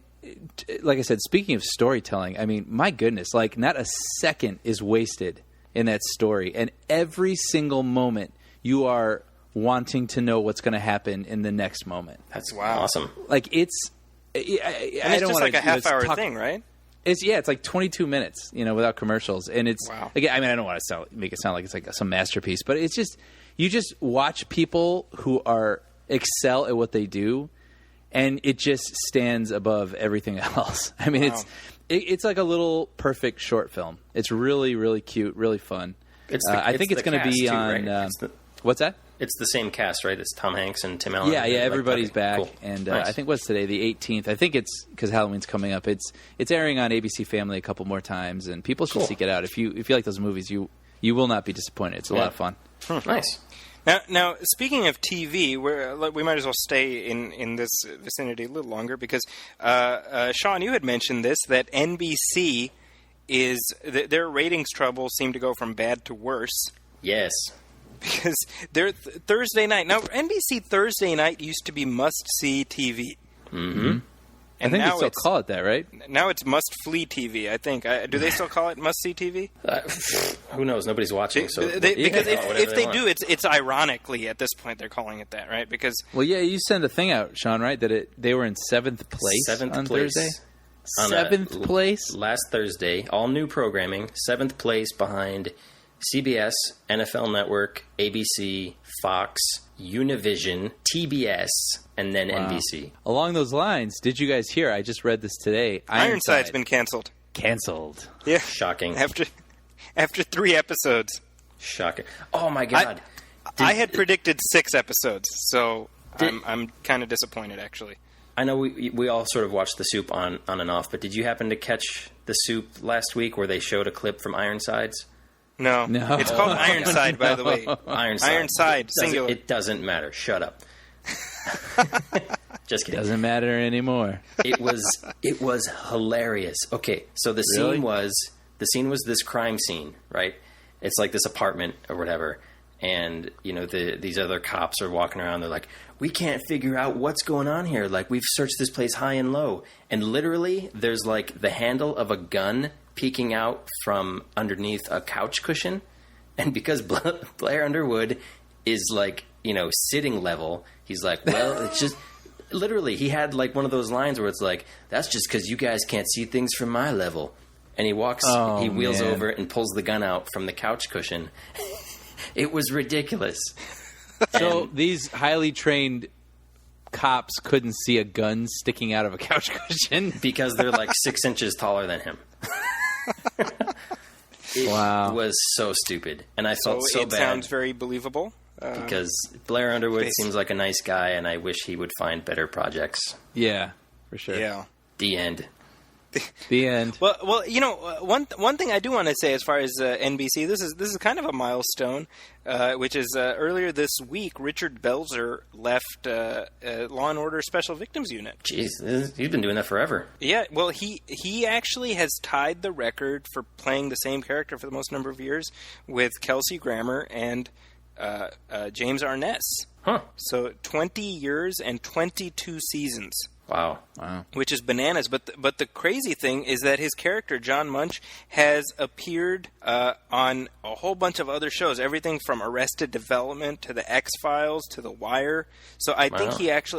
like I said, speaking of storytelling, I mean, my goodness, like not a second is wasted in that story, and every single moment you are wanting to know what's going to happen in the next moment. That's awesome. Like it's just like a half-hour thing, right? It's like 22 minutes, without commercials, and it's again. I mean, I don't want to make it sound like it's like some masterpiece, but it's just you just watch people who excel at what they do, and it just stands above everything else. I mean, it's like a little perfect short film. It's really, really cute, really fun. I think it's going to be on. Right? What's that? It's the same cast, right? It's Tom Hanks and Tim Allen. Yeah, everybody's back. Cool. And nice. I think what's today, the 18th. I think it's because Halloween's coming up. It's airing on ABC Family a couple more times, and people should seek it out. If you like those movies, you will not be disappointed. It's a lot of fun. Nice. Now, speaking of TV, we might as well stay in this vicinity a little longer because, Sean, you had mentioned this, that NBC their ratings troubles seem to go from bad to worse. Yes. Because their Thursday night... Now, NBC Thursday night used to be must-see TV. Mm-hmm. I think they still call it that, right? Now it's must-flee TV, I think. Do they still call it must-see TV? Who knows? Nobody's watching. So because if they do, it's ironically at this point they're calling it that, right? Because you sent a thing out, Sean, right? That they were in 7th place on Thursday? 7th place? Last Thursday, all new programming, 7th place behind CBS, NFL Network, ABC, Fox, Univision, TBS, and then NBC. Along those lines, did you guys hear? I just read this today. Ironside's been canceled. Canceled. Yeah. Shocking. After 3 episodes. Shocking. Oh, my God. I had predicted 6 episodes, so I'm kind of disappointed, actually. I know we all sort of watched The Soup on and off, but did you happen to catch The Soup last week where they showed a clip from Ironsides? No. It's called Ironside, by the way. Ironside, singular. It doesn't matter. Shut up. Just kidding. Doesn't matter anymore. It was hilarious. Okay, so the scene was this crime scene, right? It's like this apartment or whatever, and these other cops are walking around. They're like, we can't figure out what's going on here. Like, we've searched this place high and low, and literally there's like the handle of a gun peeking out from underneath a couch cushion, and because Blair Underwood is like sitting level, he's like, well, it's just literally he had like one of those lines where it's like, that's just because you guys can't see things from my level, and he wheels over and pulls the gun out from the couch cushion. It was ridiculous. So these highly trained cops couldn't see a gun sticking out of a couch cushion because they're like 6 inches taller than him. It was so stupid, and I felt so bad. It sounds very believable. because Blair Underwood seems like a nice guy, and I wish he would find better projects. Yeah, for sure. Yeah. The end. The end. Well, one thing I do want to say as far as NBC, this is kind of a milestone, which is earlier this week, Richard Belzer left Law and Order Special Victims Unit. Jeez, he's been doing that forever. Yeah, well, he actually has tied the record for playing the same character for the most number of years with Kelsey Grammer and James Arness. Huh. So 20 years and 22 seasons. Wow. Which is bananas. But the crazy thing is that his character, John Munch, has appeared on a whole bunch of other shows. Everything from Arrested Development to The X-Files to The Wire. So I think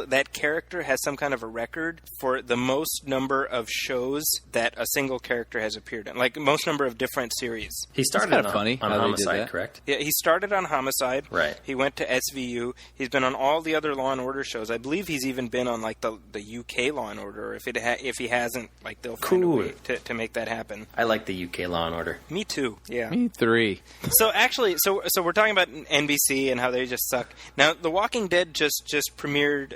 that character has some kind of a record for the most number of shows that a single character has appeared in. Like, most number of different series. He started funny on Homicide, correct? Yeah, he started on Homicide. Right. He went to SVU. He's been on all the other Law and Order shows. I believe he's even been on like the UK Law and Order. If he hasn't, like, they'll find a way to make that happen. I like the UK Law and Order. Me too. Yeah. Me 3. So actually, so we're talking about NBC and how they just suck. Now, The Walking Dead just premiered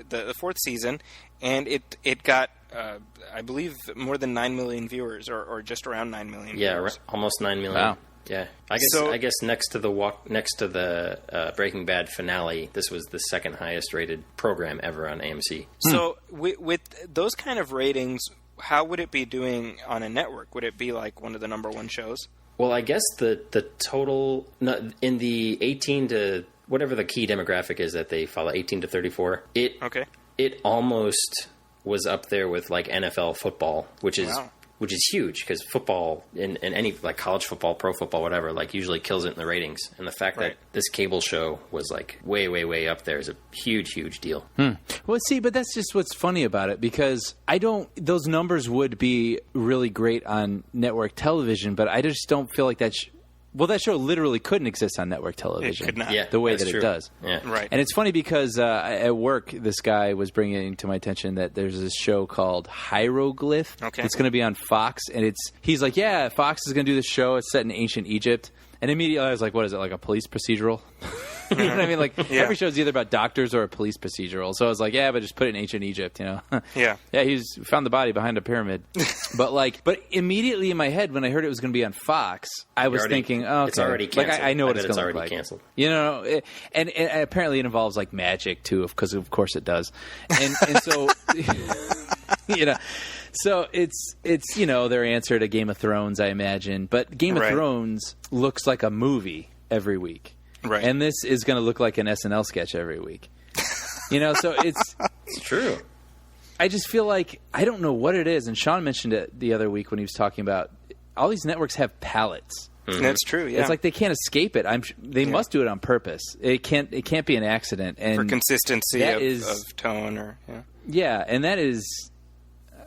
the 4th season, and it got I believe more than 9 million viewers, or just around 9 million. Yeah, viewers. Almost 9 million. Wow. Yeah, I guess next to the Breaking Bad finale, this was the second highest rated program ever on AMC. So with those kind of ratings, how would it be doing on a network? Would it be like one of the number one shows? Well, I guess the total in the 18 to whatever the key demographic is that they follow, 18 to 34. It almost was up there with like NFL football, which is huge, because football in any, like, college football, pro football, whatever, like, usually kills it in the ratings. And the fact that this cable show was like way, way, way up there is a huge, huge deal. Well, see, but that's just what's funny about it, because those numbers would be really great on network television, but I just don't feel like that show literally couldn't exist on network television. It could not. Yeah, the way that true. it does. Yeah. Right. And it's funny because at work, this guy was bringing to my attention that there's this show called Hieroglyph. Okay. It's going to be on Fox, and he's like, yeah, Fox is going to do this show. It's set in ancient Egypt. And immediately I was like, what is it, like a police procedural? You know what I mean? Like, every show's either about doctors or a police procedural. So I was like, yeah, but just put it in ancient Egypt, you know? Yeah. Yeah, he found the body behind a pyramid. But immediately in my head, when I heard it was going to be on Fox, I was thinking, oh, okay. It's already canceled. Like, I know what it's going to look already like. canceled. You know, and apparently it involves, like, magic, too, because of course it does. And so, you know... So it's their answer to Game of Thrones, I imagine. But Game of Thrones looks like a movie every week. Right. And this is going to look like an SNL sketch every week. So it's true. I just feel like I don't know what it is. And Sean mentioned it the other week when he was talking about all these networks have palettes. Mm-hmm. That's true. Yeah. It's like they can't escape it. They must do it on purpose. It can't be an accident. And for consistency of tone, or yeah, and that is.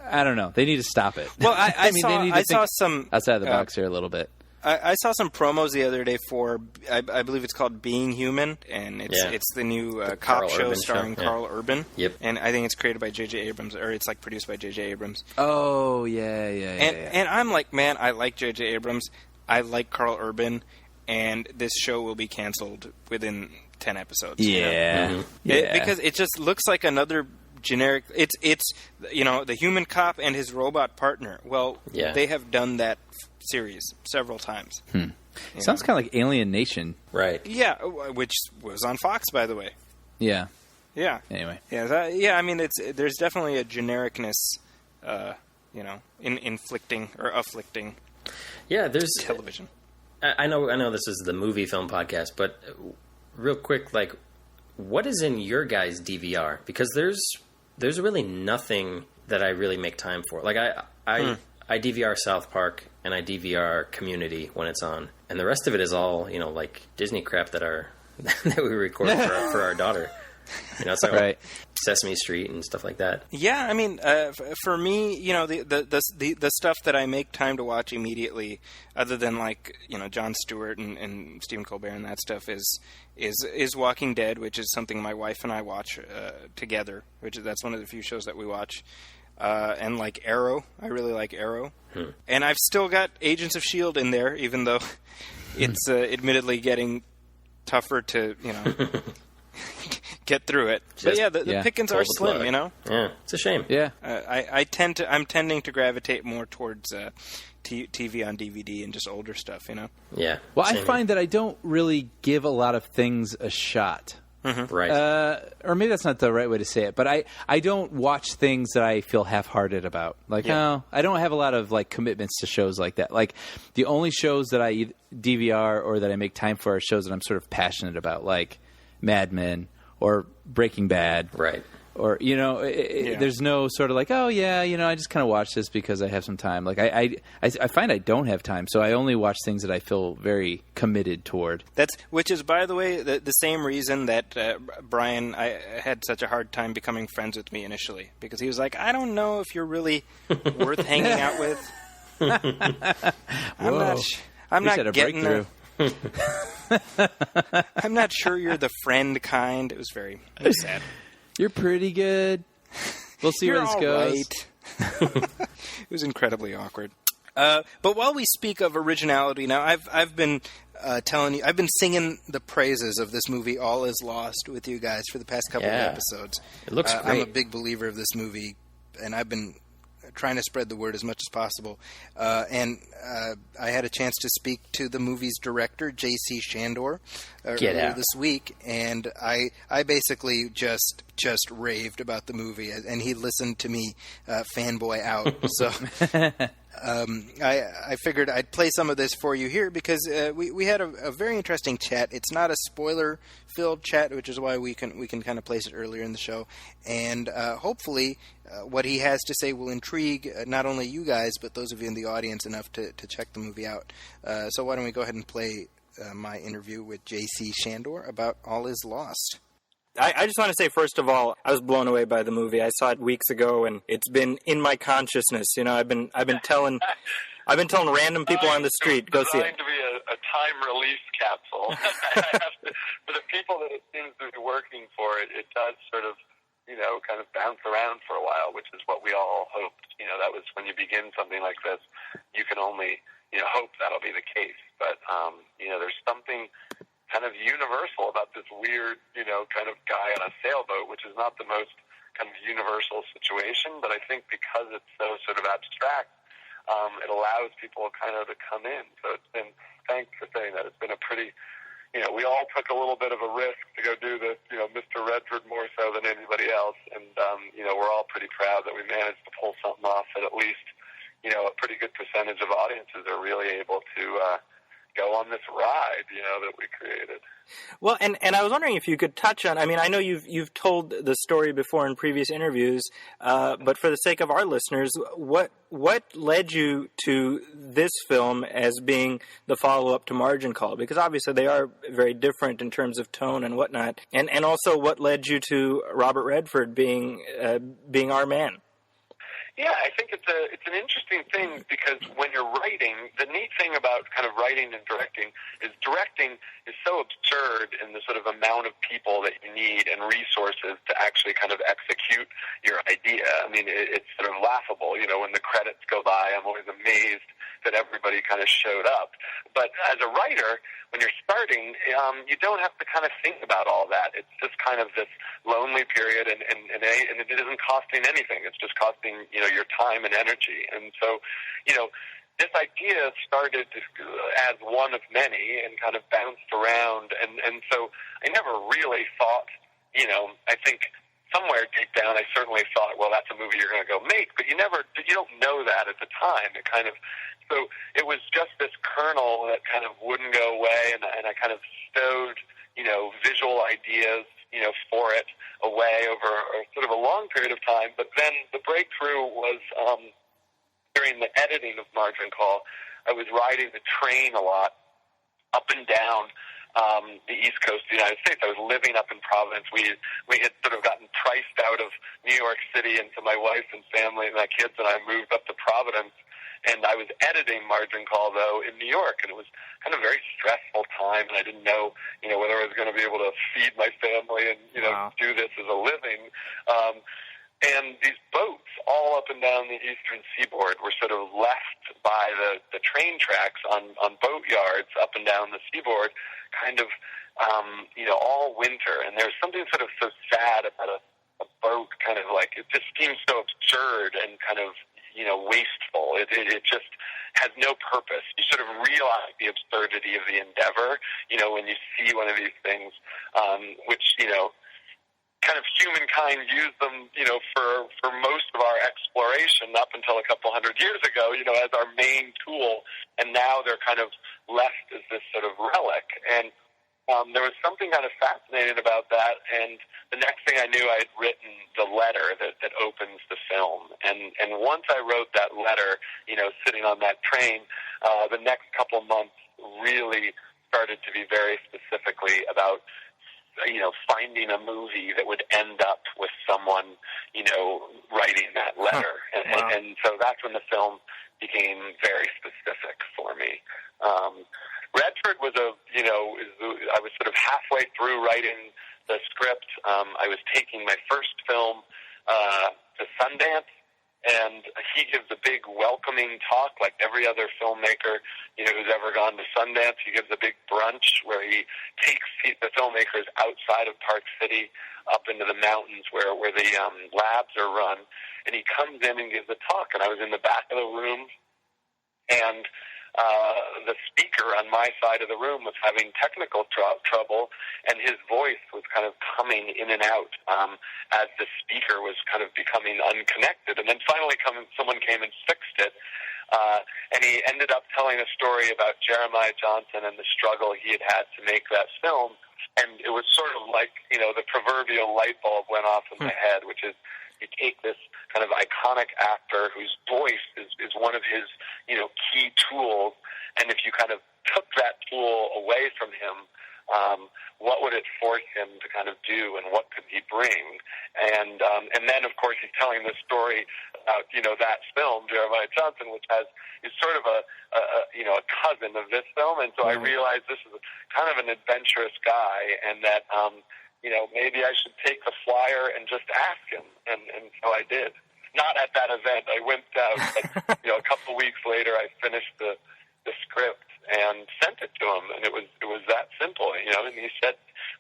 I don't know. They need to stop it. Well, I saw some outside the box here a little bit. I saw some promos the other day for I believe it's called Being Human, and it's the new cop show starring Carl Urban. Yep. And I think it's created by J.J. Abrams, or it's like produced by J.J. Abrams. Oh yeah. And I'm like, man, I like J.J. Abrams. I like Carl Urban, and this show will be canceled within 10 episodes. Yeah. You know? Yeah. Because it just looks like another generic. It's the human cop and his robot partner. Well, they have done that series several times. Sounds kind of like Alien Nation, right? Yeah, which was on Fox, by the way. Yeah. Anyway. I mean, there's definitely a genericness, in inflicting or afflicting. Yeah, there's television. I know this is the movie film podcast, but real quick, like, what is in your guys' DVR? Because there's really nothing that I really make time for. Like, I DVR South Park and I DVR Community when it's on, and the rest of it is all like Disney crap that we record for our daughter. It's like Sesame Street and stuff like that. Yeah, I mean, for me, the stuff that I make time to watch immediately, other than like Jon Stewart and Stephen Colbert and that stuff, is Walking Dead, which is something my wife and I watch together. That's one of the few shows that we watch. And like Arrow, I really like Arrow, and I've still got Agents of S.H.I.E.L.D. in there, even though it's admittedly getting tougher to get through it. But yeah, the pickings are slim. Yeah, it's a shame. Yeah, I'm tending to gravitate more towards TV on DVD and just older stuff. Yeah. Well, I find that I don't really give a lot of things a shot. Right. Or maybe that's not the right way to say it, but I don't watch things that I feel half-hearted about. Like, I don't have a lot of commitments to shows like that. Like, the only shows that I DVR or that I make time for are shows that I'm sort of passionate about, like Mad Men or Breaking Bad. Right. Or, there's no sort of I just kind of watch this because I have some time. Like, I find I don't have time, so I only watch things that I feel very committed toward. Which is, by the way, the same reason that Brian had such a hard time becoming friends with me initially. Because he was like, I don't know if you're really worth hanging out with. I'm not getting I'm not sure you're the friend kind. It was very sad. You're pretty good. We'll see where this goes. Right. It was incredibly awkward. But while we speak of originality, now I've been telling you, I've been singing the praises of this movie, All Is Lost, with you guys for the past couple of episodes. It looks great. I'm a big believer of this movie, and I've been trying to spread the word as much as possible. And I had a chance to speak to the movie's director, J.C. Shandor, earlier this week, and I basically just raved about the movie, and he listened to me fanboy out. So I figured I'd play some of this for you here because we had a very interesting chat. It's not a spoiler-filled chat, which is why we can kind of place it earlier in the show, and hopefully what he has to say will intrigue not only you guys but those of you in the audience enough to check the movie out. So why don't we go ahead and play my interview with J.C. Shandor about All Is Lost. I just want to say, first of all, I was blown away by the movie. I saw it weeks ago, and it's been in my consciousness. I've been telling random people on the street, go see it. It's designed to be a time release capsule. For the people that it seems to be working for, it does sort of, kind of bounce around for a while, which is what we all hoped. That was when you begin something like this, you can only, hope that'll be the case. But, there's something kind of universal about this weird, kind of guy on a sailboat, which is not the most kind of universal situation, but I think because it's so sort of abstract, it allows people kind of to come in. So it's been, thanks for saying that, it's been a pretty, we all took a little bit of a risk to go do this, Mr. Redford more so than anybody else, and, we're all pretty proud that we managed to pull something off that at least, a pretty good percentage of audiences are really able to, go on this ride, that we created. Well, and I was wondering if you could touch on, I know you've told the story before in previous interviews, but for the sake of our listeners, what led you to this film as being the follow-up to Margin Call? Because obviously they are very different in terms of tone and whatnot. And also what led you to Robert Redford being our man? Yeah, I think it's an interesting thing because when you're writing, the neat thing about kind of writing and directing is so absurd in the sort of amount of people that you need and resources to actually kind of execute your idea. It's sort of laughable, when the credits go by, I'm always amazed that everybody kind of showed up. But as a writer, when you're starting, you don't have to kind of think about all that. It's just kind of this lonely period, and it isn't costing anything. It's just costing, your time and energy. And so, this idea started as one of many and kind of bounced around. And so I never really thought, I think somewhere deep down I certainly thought, well, that's a movie you're going to go make. But you don't know that at the time. So it was just this kernel that kind of wouldn't go away, and I kind of stowed, visual ideas, for it away over sort of a long period of time. But then the breakthrough was during the editing of Margin Call. I was riding the train a lot up and down the East Coast of the United States. I was living up in Providence. We had sort of gotten priced out of New York City, and so my wife and family and my kids and I moved up to Providence. And I was editing Margin Call, though, in New York, and it was kind of a very stressful time, and I didn't know, whether I was going to be able to feed my family and, do this as a living. And these boats all up and down the eastern seaboard were sort of left by the train tracks on boat yards up and down the seaboard, kind of all winter. And there's something sort of so sad about a boat, kind of like, it just seems so absurd and kind of, wasteful. It just has no purpose. You sort of realize the absurdity of the endeavor, when you see one of these things, which, kind of humankind used them, for most of our exploration up until a couple hundred years ago, as our main tool, and now they're kind of left as this sort of relic. And there was something kind of fascinating about that, and the next thing I knew, I had written the letter that opens the film. And once I wrote that letter, sitting on that train, the next couple months really started to be very specifically about finding a movie that would end up with someone, writing that letter. And so that's when the film became very specific for me. Redford was I was sort of halfway through writing the script. I was taking my first film to Sundance, and he gives a big welcoming talk like every other filmmaker, who's ever gone to Sundance. He gives a big brunch where he takes the filmmakers outside of Park City up into the mountains where the labs are run, and he comes in and gives a talk, and I was in the back of the room, and the speaker on my side of the room was having technical trouble, and his voice was kind of coming in and out as the speaker was kind of becoming unconnected. And then finally someone came and fixed it, and he ended up telling a story about Jeremiah Johnson and the struggle he had to make that film. And it was sort of like, the proverbial light bulb went off in my head, which is, you take this kind of iconic actor whose voice is one of his, key tools, and if you kind of took that tool away from him, what would it force him to kind of do, and what could he bring? And then, of course, he's telling this story about, that film, Jeremiah Johnson, which is sort of a cousin of this film, and so I realized this is kind of an adventurous guy, and that, maybe I should take the flyer and just ask him, and so I did. Not at that event. I went out, but, a couple weeks later, I finished the script and sent it to him, and it was that simple, and he said,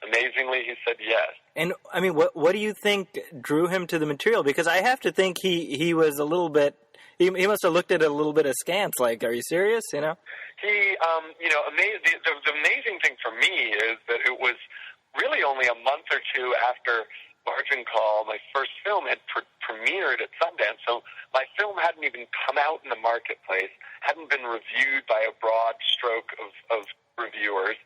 amazingly, he said yes. And, I mean, what do you think drew him to the material? Because I have to think he was a little bit, he must have looked at it a little bit askance, like, are you serious, He, the amazing thing for me is that it was really only a month or two after Margin Call, my first film, had premiered at Sundance. So my film hadn't even come out in the marketplace, hadn't been reviewed by a broad stroke of reviewers.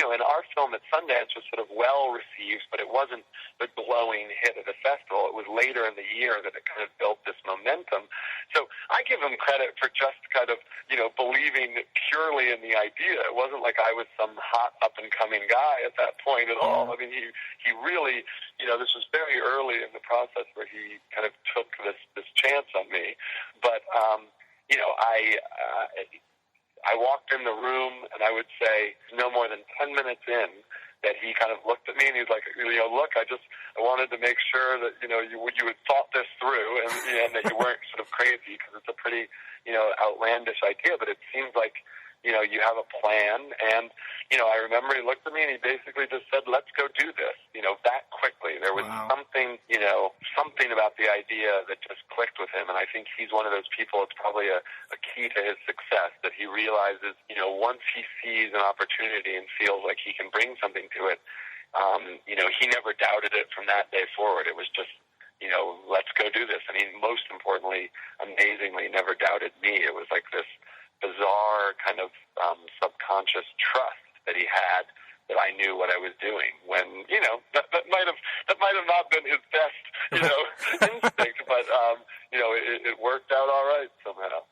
And our film at Sundance was sort of well received, but it wasn't the glowing hit of the festival. It was later in the year that it kind of built this momentum. So I give him credit for just kind of, believing purely in the idea. It wasn't like I was some hot up-and-coming guy at that point at all. I mean, he really, this was very early in the process where he kind of took this chance on me. But, I walked in the room, and I would say no more than 10 minutes in that he kind of looked at me, and he's like, look, I wanted to make sure that, you had thought this through and that you weren't sort of crazy, because it's a pretty, outlandish idea, but it seems like, you have a plan. And, I remember he looked at me and he basically just said, let's go do this, that quickly. There was something, something about the idea that just clicked with him. And I think he's one of those people, it's probably a key to his success, that he realizes, once he sees an opportunity and feels like he can bring something to it, he never doubted it from that day forward. It was just, let's go do this. I mean, most importantly, amazingly, never doubted me. It was like this bizarre kind of subconscious trust that he had that I knew what I was doing. When that might have not been his best instinct, but it worked out all right somehow.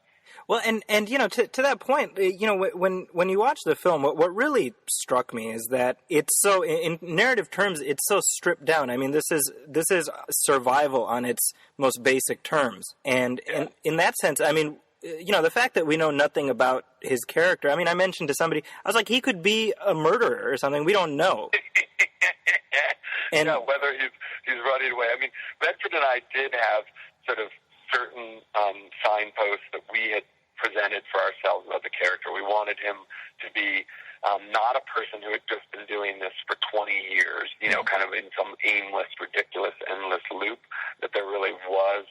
Well, and to that point, when you watch the film, what really struck me is that it's so, in narrative terms, it's so stripped down. I mean, this is survival on its most basic terms, and in that sense, I mean, the fact that we know nothing about his character. I mean, I mentioned to somebody, I was like, he could be a murderer or something. We don't know. And whether he's running away. I mean, Redford and I did have sort of certain signposts that we had presented for ourselves about the character. We wanted him to be not a person who had just been doing this for 20 years, you know, kind of in some aimless, ridiculous, endless loop, that there really was,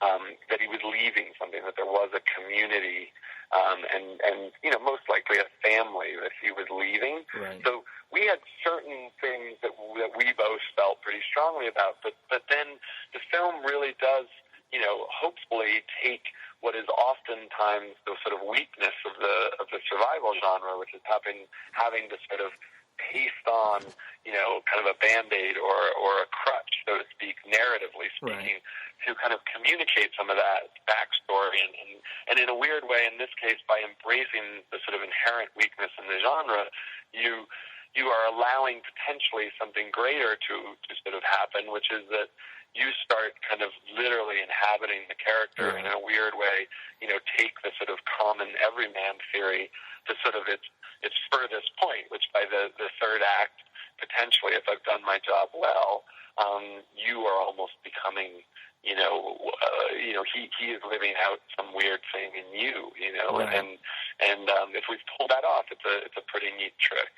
that he was leaving something, that there was a community, and you know, most likely a family that he was leaving. Right. So we had certain things that we both felt pretty strongly about, but then the film really does, you know, hopefully take what is oftentimes the sort of weakness of the survival genre, which is having to sort of paste on, you know, kind of a Band-Aid or a crutch, so to speak, narratively speaking, right, to kind of communicate some of that backstory and in a weird way, in this case, by embracing the sort of inherent weakness in the genre, you are allowing potentially something greater to sort of happen, which is that you start kind of literally inhabiting the character in a weird way, you know, take the sort of common everyman theory to sort of its furthest point, which by the third act, potentially, if I've done my job well, you are almost becoming, he is living out some weird thing in you, you know, and if we've pulled that off, it's a pretty neat trick.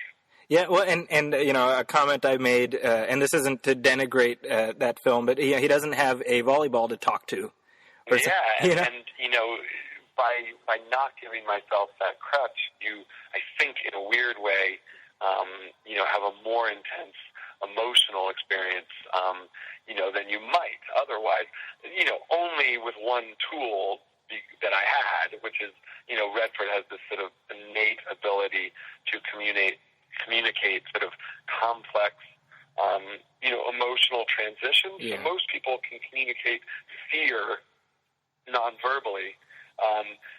Yeah, well, and you know, a comment I made, and this isn't to denigrate that film, but he doesn't have a volleyball to talk to. And you know, by not giving myself that crutch, I think, in a weird way, you know, have a more intense emotional experience, you know, than you might otherwise. You know, only with one tool that I had, which is, you know, Redford has this sort of innate ability to communicate sort of complex, you know, emotional transitions. Yeah. So most people can communicate fear non-verbally.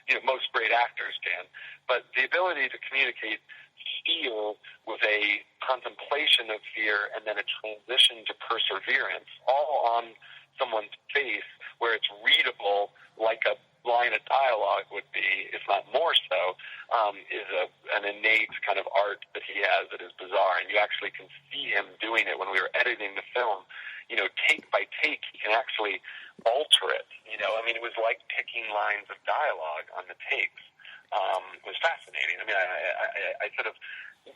You know, most great actors can. But the ability to communicate fear with a contemplation of fear and then a transition to perseverance, all on someone's face where it's readable like a line of dialogue would be, if not more so, is an innate kind of art that he has that is bizarre. And you actually can see him doing it when we were editing the film. You know, take by take, he can actually alter it. You know, I mean, it was like picking lines of dialogue on the takes. It was fascinating. I mean, I sort of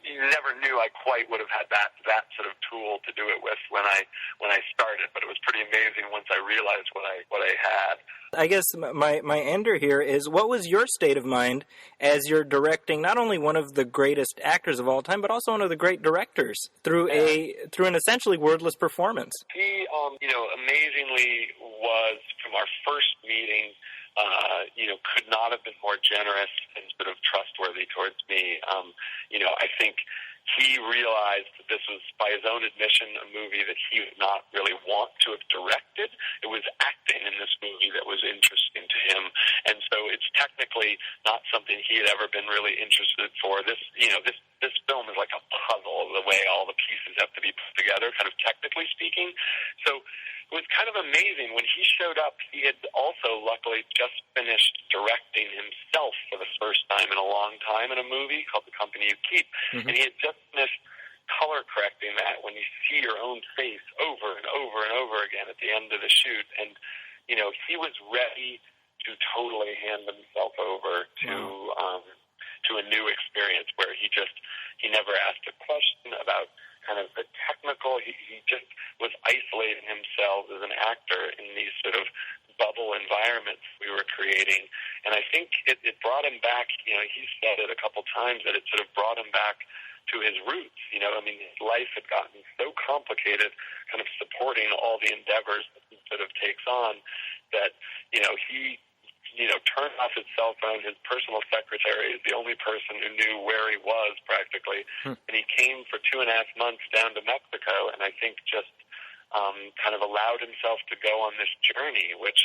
never knew I quite would have had that sort of tool to do it with when I started, but it was pretty amazing once I realized what I had. I guess my ender here is, what was your state of mind as you're directing not only one of the greatest actors of all time, but also one of the great directors through an essentially wordless performance? He, you know, amazingly was, from our first meeting, you know, could not have been more generous and sort of trustworthy towards me. You know, I think he realized that this was, by his own admission, a movie that he would not really want to have directed. It was acting in this movie that was interesting to him, and so it's technically not something he had ever been really interested for. This, you know, this film is like a puzzle, the way all the pieces have to be put together, kind of technically speaking. So it was kind of amazing. When he showed up, he had also luckily just finished directing himself for the first time in a long time in a movie called The Company You Keep. Mm-hmm. And he had just finished color correcting that when you see your own face over and over and over again at the end of the shoot. And, you know, he was ready to totally hand himself over to a new experience where he never asked a question about kind of the technical. He just was isolating himself as an actor in these sort of bubble environments we were creating. And I think it brought him back, you know, he said it a couple times, that it sort of brought him back to his roots. You know, I mean, his life had gotten so complicated, kind of supporting all the endeavors that he sort of takes on, that, you know, he, you know, turned off his cell phone. His personal secretary is the only person who knew where he was, practically. And he came for 2.5 months down to Mexico, and I think just kind of allowed himself to go on this journey, which,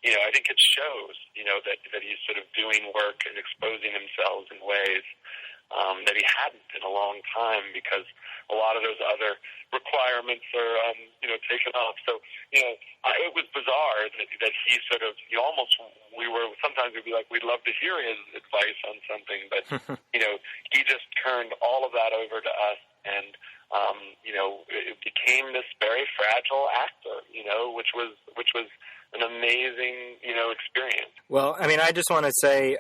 you know, I think it shows, you know, that he's sort of doing work and exposing himself in ways that he hadn't in a long time, because a lot of those other requirements are, you know, taken off. So, you know, it was bizarre that he sort of, you know, sometimes we'd be like, we'd love to hear his advice on something, but, you know, he just turned all of that over to us, and, you know, it became this very fragile actor, you know, which was an amazing, experience. Well, I mean, I just want to say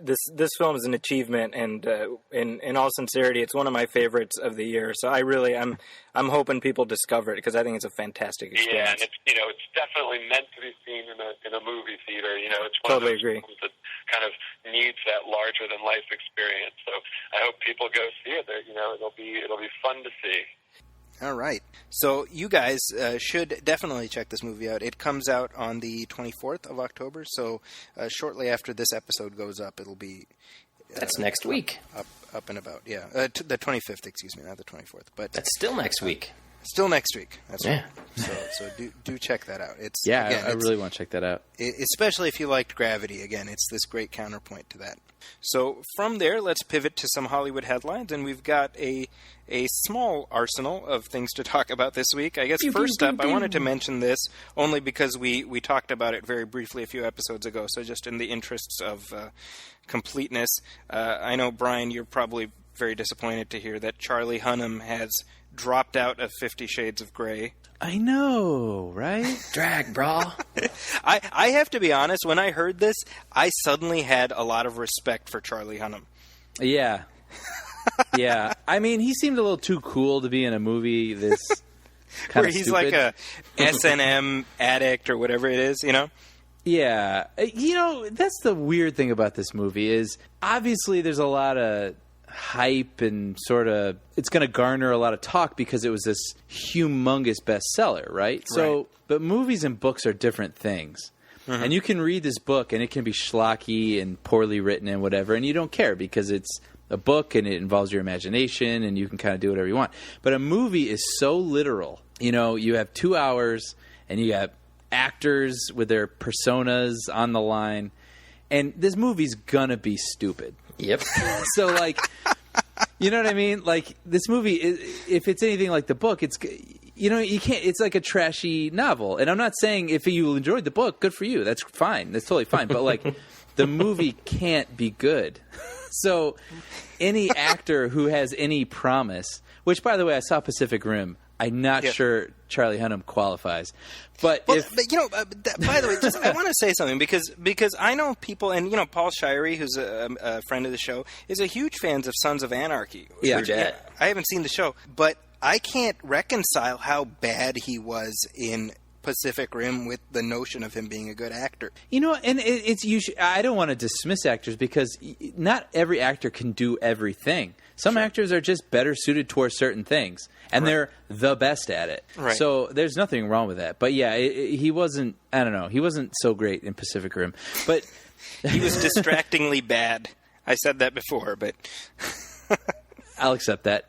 this film is an achievement, and in all sincerity, it's one of my favorites of the year. So I'm hoping people discover it because I think it's a fantastic experience. Yeah, and it's definitely meant to be seen in a movie theater. It's one Totally of those agree. films that kind of needs that larger than life experience. So I hope people go see it. It'll be fun to see. All right. So you guys should definitely check this movie out. It comes out on the 24th of October, so shortly after this episode goes up, it'll be... That's next week. Up and about, yeah. The 25th, excuse me, not the 24th. But That's still next week. Still next week. That's Yeah. right. So do check that out. It's Yeah, again, I really want to check that out. especially if you liked Gravity. Again, it's this great counterpoint to that. So from there, let's pivot to some Hollywood headlines, and we've got a small arsenal of things to talk about this week. I guess first up, I wanted to mention this only because we talked about it very briefly a few episodes ago, so just in the interests of completeness. I know, Brian, you're probably very disappointed to hear that Charlie Hunnam has dropped out of 50 Shades of Grey. I know, right? Drag, brah. I have to be honest, when I heard this, I suddenly had a lot of respect for Charlie Hunnam. Yeah. Yeah. I mean, he seemed a little too cool to be in a movie this kind Where of he's stupid. like a S&M addict or whatever it is, Yeah. That's the weird thing about this movie is obviously there's a lot of hype and sort of it's going to garner a lot of talk because it was this humongous bestseller, right? So, but movies and books are different things. Mm-hmm. And you can read this book and it can be schlocky and poorly written and whatever, and you don't care because it's a book and it involves your imagination and you can kind of do whatever you want. But a movie is so literal. You have 2 hours and you have actors with their personas on the line, and this movie's gonna be stupid. Yep. So, you know what I mean? Like, this movie, if it's anything like the book, it's, you can't, it's like a trashy novel. And I'm not saying if you enjoyed the book, good for you. That's fine. That's totally fine. But, the movie can't be good. So, any actor who has any promise, which, by the way, I saw Pacific Rim. I'm not sure Charlie Hunnam qualifies. But by the way, I want to say something because I know people, and Paul Shirey, who's a friend of the show, is a huge fan of Sons of Anarchy. Yeah. I haven't seen the show, but I can't reconcile how bad he was in Pacific Rim with the notion of him being a good actor. And it's usually, I don't want to dismiss actors because not every actor can do everything. Some actors are just better suited towards certain things, and they're the best at it. Right. So there's nothing wrong with that. But yeah, he wasn't. I don't know. He wasn't so great in Pacific Rim, but He was distractingly bad. I said that before, but I'll accept that.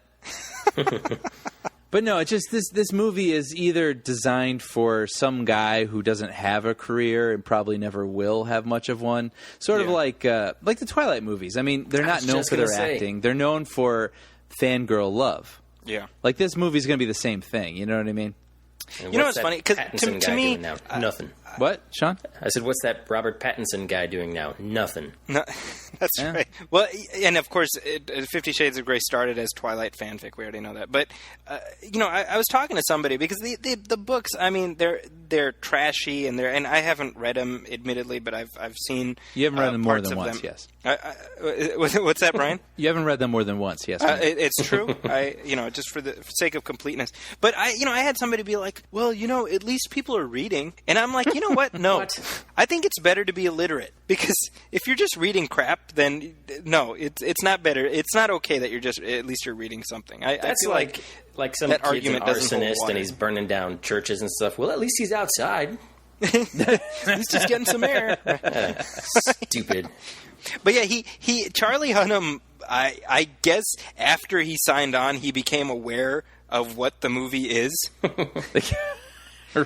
But no, it's just this movie is either designed for some guy who doesn't have a career and probably never will have much of one. Sort of like the Twilight movies. I mean, they're not known for their acting. They're known for fangirl love. yeah. Like, this movie's going to be the same thing. You know what I mean? And You know what's what's funny? that 'Cause Pattinson to guy me, doing now? Nothing. What, Sean? I said, what's that Robert Pattinson guy doing now? Nothing. No, that's Yeah. right. Well, and of course, 50 Shades of Grey started as Twilight fanfic. We already know that. But I was talking to somebody because the books, I mean, they're trashy and I haven't read them, admittedly, but I've seen. You haven't read them more parts than of once, them. yes. What's that, Brian? You haven't read them more than once, yes. It's true. Just for the sake of completeness. But I had somebody be like, well, at least people are reading. And I'm like, you know what? No. I think it's better to be illiterate. Because if you're just reading crap, then no, it's not better. It's not okay that at least you're reading something. I feel like some that kid's argument an doesn't hold arsonist water. and he's burning down churches and stuff. Well, at least he's outside. he's just getting some air. Stupid. But yeah, Charlie Hunnam, I guess after he signed on, he became aware of what the movie is.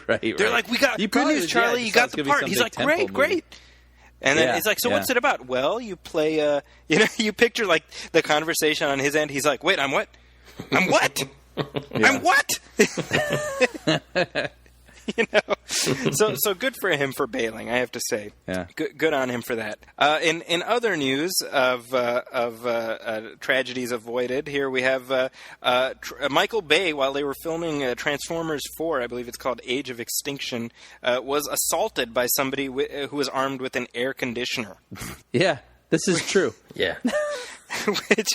Right. They're like, we got good news, Charlie. You got the part. He's like, great. And then it's like, so what's it about? Well, you play, you picture like the conversation on his end. He's like, wait, I'm what? I'm what? I'm what? So good for him for bailing, I have to say. Yeah. Good on him for that. In other news of tragedies avoided, here we have Michael Bay, while they were filming Transformers 4, I believe it's called Age of Extinction, was assaulted by somebody who was armed with an air conditioner. Yeah, this is true. Yeah. Which...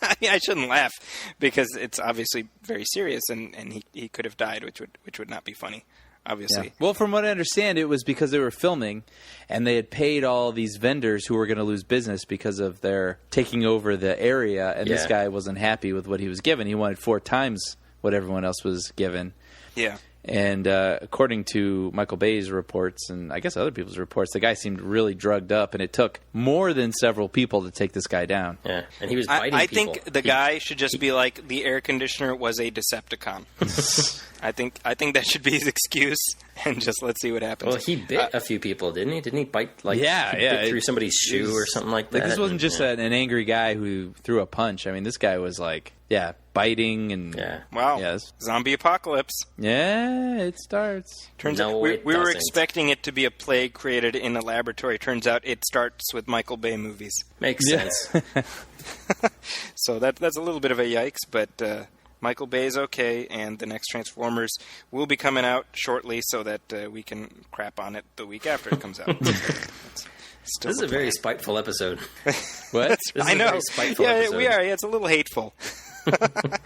I mean, I shouldn't laugh because it's obviously very serious, and he could have died, which would not be funny, obviously. Yeah. Well, from what I understand, it was because they were filming, and they had paid all these vendors who were going to lose business because of their taking over the area, and this guy wasn't happy with what he was given. He wanted 4 times what everyone else was given. Yeah. And according to Michael Bay's reports, and I guess other people's reports, the guy seemed really drugged up, and it took more than several people to take this guy down. Yeah, and he was biting I people. think the guy should just be like, the air conditioner was a Decepticon. I think that should be his excuse, and just let's see what happens. Well, he bit a few people, didn't he? Didn't he bite, he yeah, bit through somebody's shoe or something like that? Like, this wasn't just an angry guy who threw a punch. I mean, this guy was like, biting and... Yeah. Wow. Yes. Zombie apocalypse. Yeah, it starts. Turns No, out we it were doesn't. expecting it to be a plague created in a laboratory. Turns out it starts with Michael Bay movies. Makes sense. So that's a little bit of a yikes, but Michael Bay is okay, and the next Transformers will be coming out shortly so that we can crap on it the week after it comes out. Still This is the a very plan. spiteful episode. What? This is I a know. very spiteful Yeah, episode. we are. Yeah, it's a little hateful.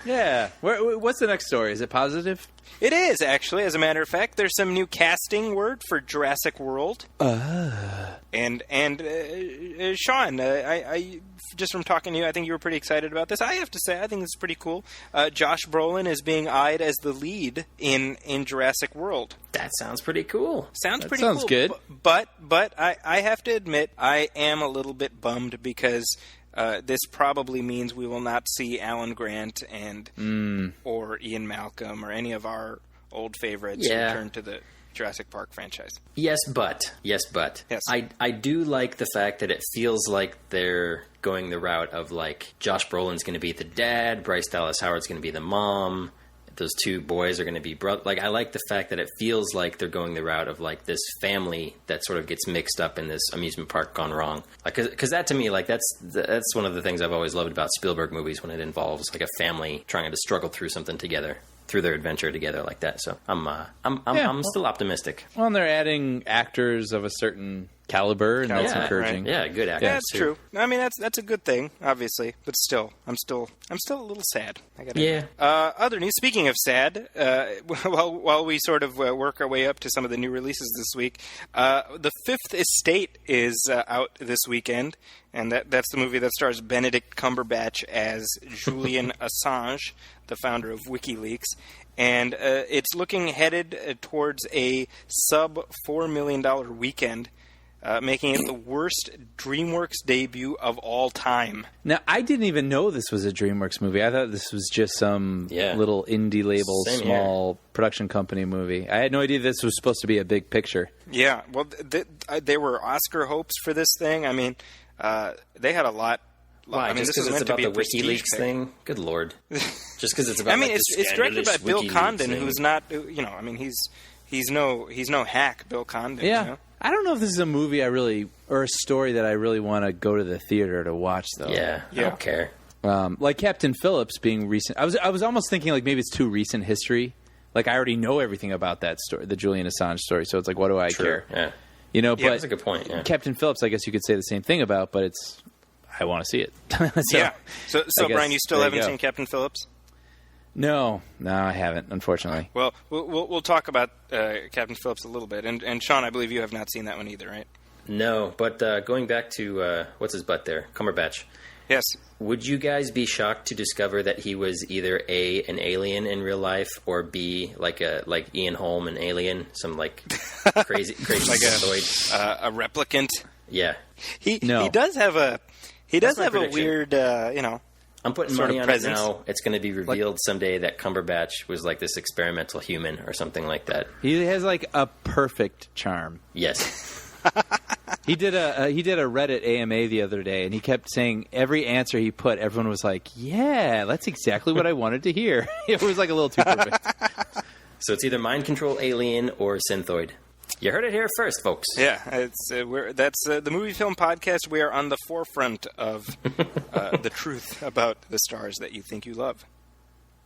Yeah. What's the next story? Is it positive? It is, actually. As a matter of fact, there's some new casting word for Jurassic World. And Sean, I just from talking to you, I think you were pretty excited about this. I have to say, I think this is pretty cool. Josh Brolin is being eyed as the lead in Jurassic World. That sounds pretty cool. Sounds pretty sounds cool. good. But I have to admit, I am a little bit bummed because this probably means we will not see Alan Grant and or Ian Malcolm or any of our old favorites return to the Jurassic Park franchise. Yes, but. Yes. I do like the fact that it feels like they're going the route of, like, Josh Brolin's going to be the dad, Bryce Dallas Howard's going to be the mom, those 2 boys are going to be brothers. Like, I like the fact that it feels like they're going the route of, like, this family that sort of gets mixed up in this amusement park gone wrong. Like, because that to me, like, that's one of the things I've always loved about Spielberg movies, when it involves, like, a family trying to struggle through something together, through their adventure together like that. So I'm still optimistic. Well, and they're adding actors of a certain caliber, and that's encouraging. Right. Yeah, good actors. Yeah, that's true. I mean, that's a good thing, obviously, but still, I'm still a little sad. Other news. Speaking of sad, while we sort of work our way up to some of the new releases this week, The Fifth Estate is out this weekend, and that's the movie that stars Benedict Cumberbatch as Julian Assange, the founder of WikiLeaks. And it's looking headed towards a sub-$4 million weekend, making it the worst DreamWorks debut of all time. Now, I didn't even know this was a DreamWorks movie. I thought this was just some little indie label, small production company movie. I had no idea this was supposed to be a big picture. Yeah, well, there were Oscar hopes for this thing. I mean, they had a lot. Why? I mean, just this because was it's meant to about be the a prestige WikiLeaks pick. thing? Good Lord. Just because it's about I mean, like, it's directed by Bill WikiLeaks Condon, thing. who's not. I mean, he's no hack, Bill Condon. Yeah. You know? I don't know if this is a movie or a story that I really want to go to the theater to watch, though. Yeah, I don't care. Like Captain Phillips being recent. I was almost thinking, like, maybe it's too recent history. Like, I already know everything about that story, the Julian Assange story, so it's like, what do I care? Yeah. You know, but that's a good point, yeah. Captain Phillips, I guess you could say the same thing about, but I want to see it. So I guess Brian, you still there haven't you go. seen Captain Phillips? No, I haven't, unfortunately. Well, we'll talk about Captain Phillips a little bit, and Sean, I believe you have not seen that one either, right? No, but going back to what's his butt there, Cumberbatch. Yes. Would you guys be shocked to discover that he was either A, an alien in real life, or B, like Ian Holm, an alien, some like crazy Like factoid? a replicant. Yeah, He does have a my prediction. weird I'm putting sort money of on presence. it now. It's going to be revealed someday that Cumberbatch was like this experimental human or something like that. He has like a perfect charm. Yes. He did a Reddit AMA the other day, and he kept saying every answer he put, everyone was like, "Yeah, that's exactly what I wanted to hear." It was like a little too perfect. So it's either mind control alien or synthoid. You heard it here first, folks. Yeah, that's the Movie Film Podcast. We are on the forefront of the truth about the stars that you think you love,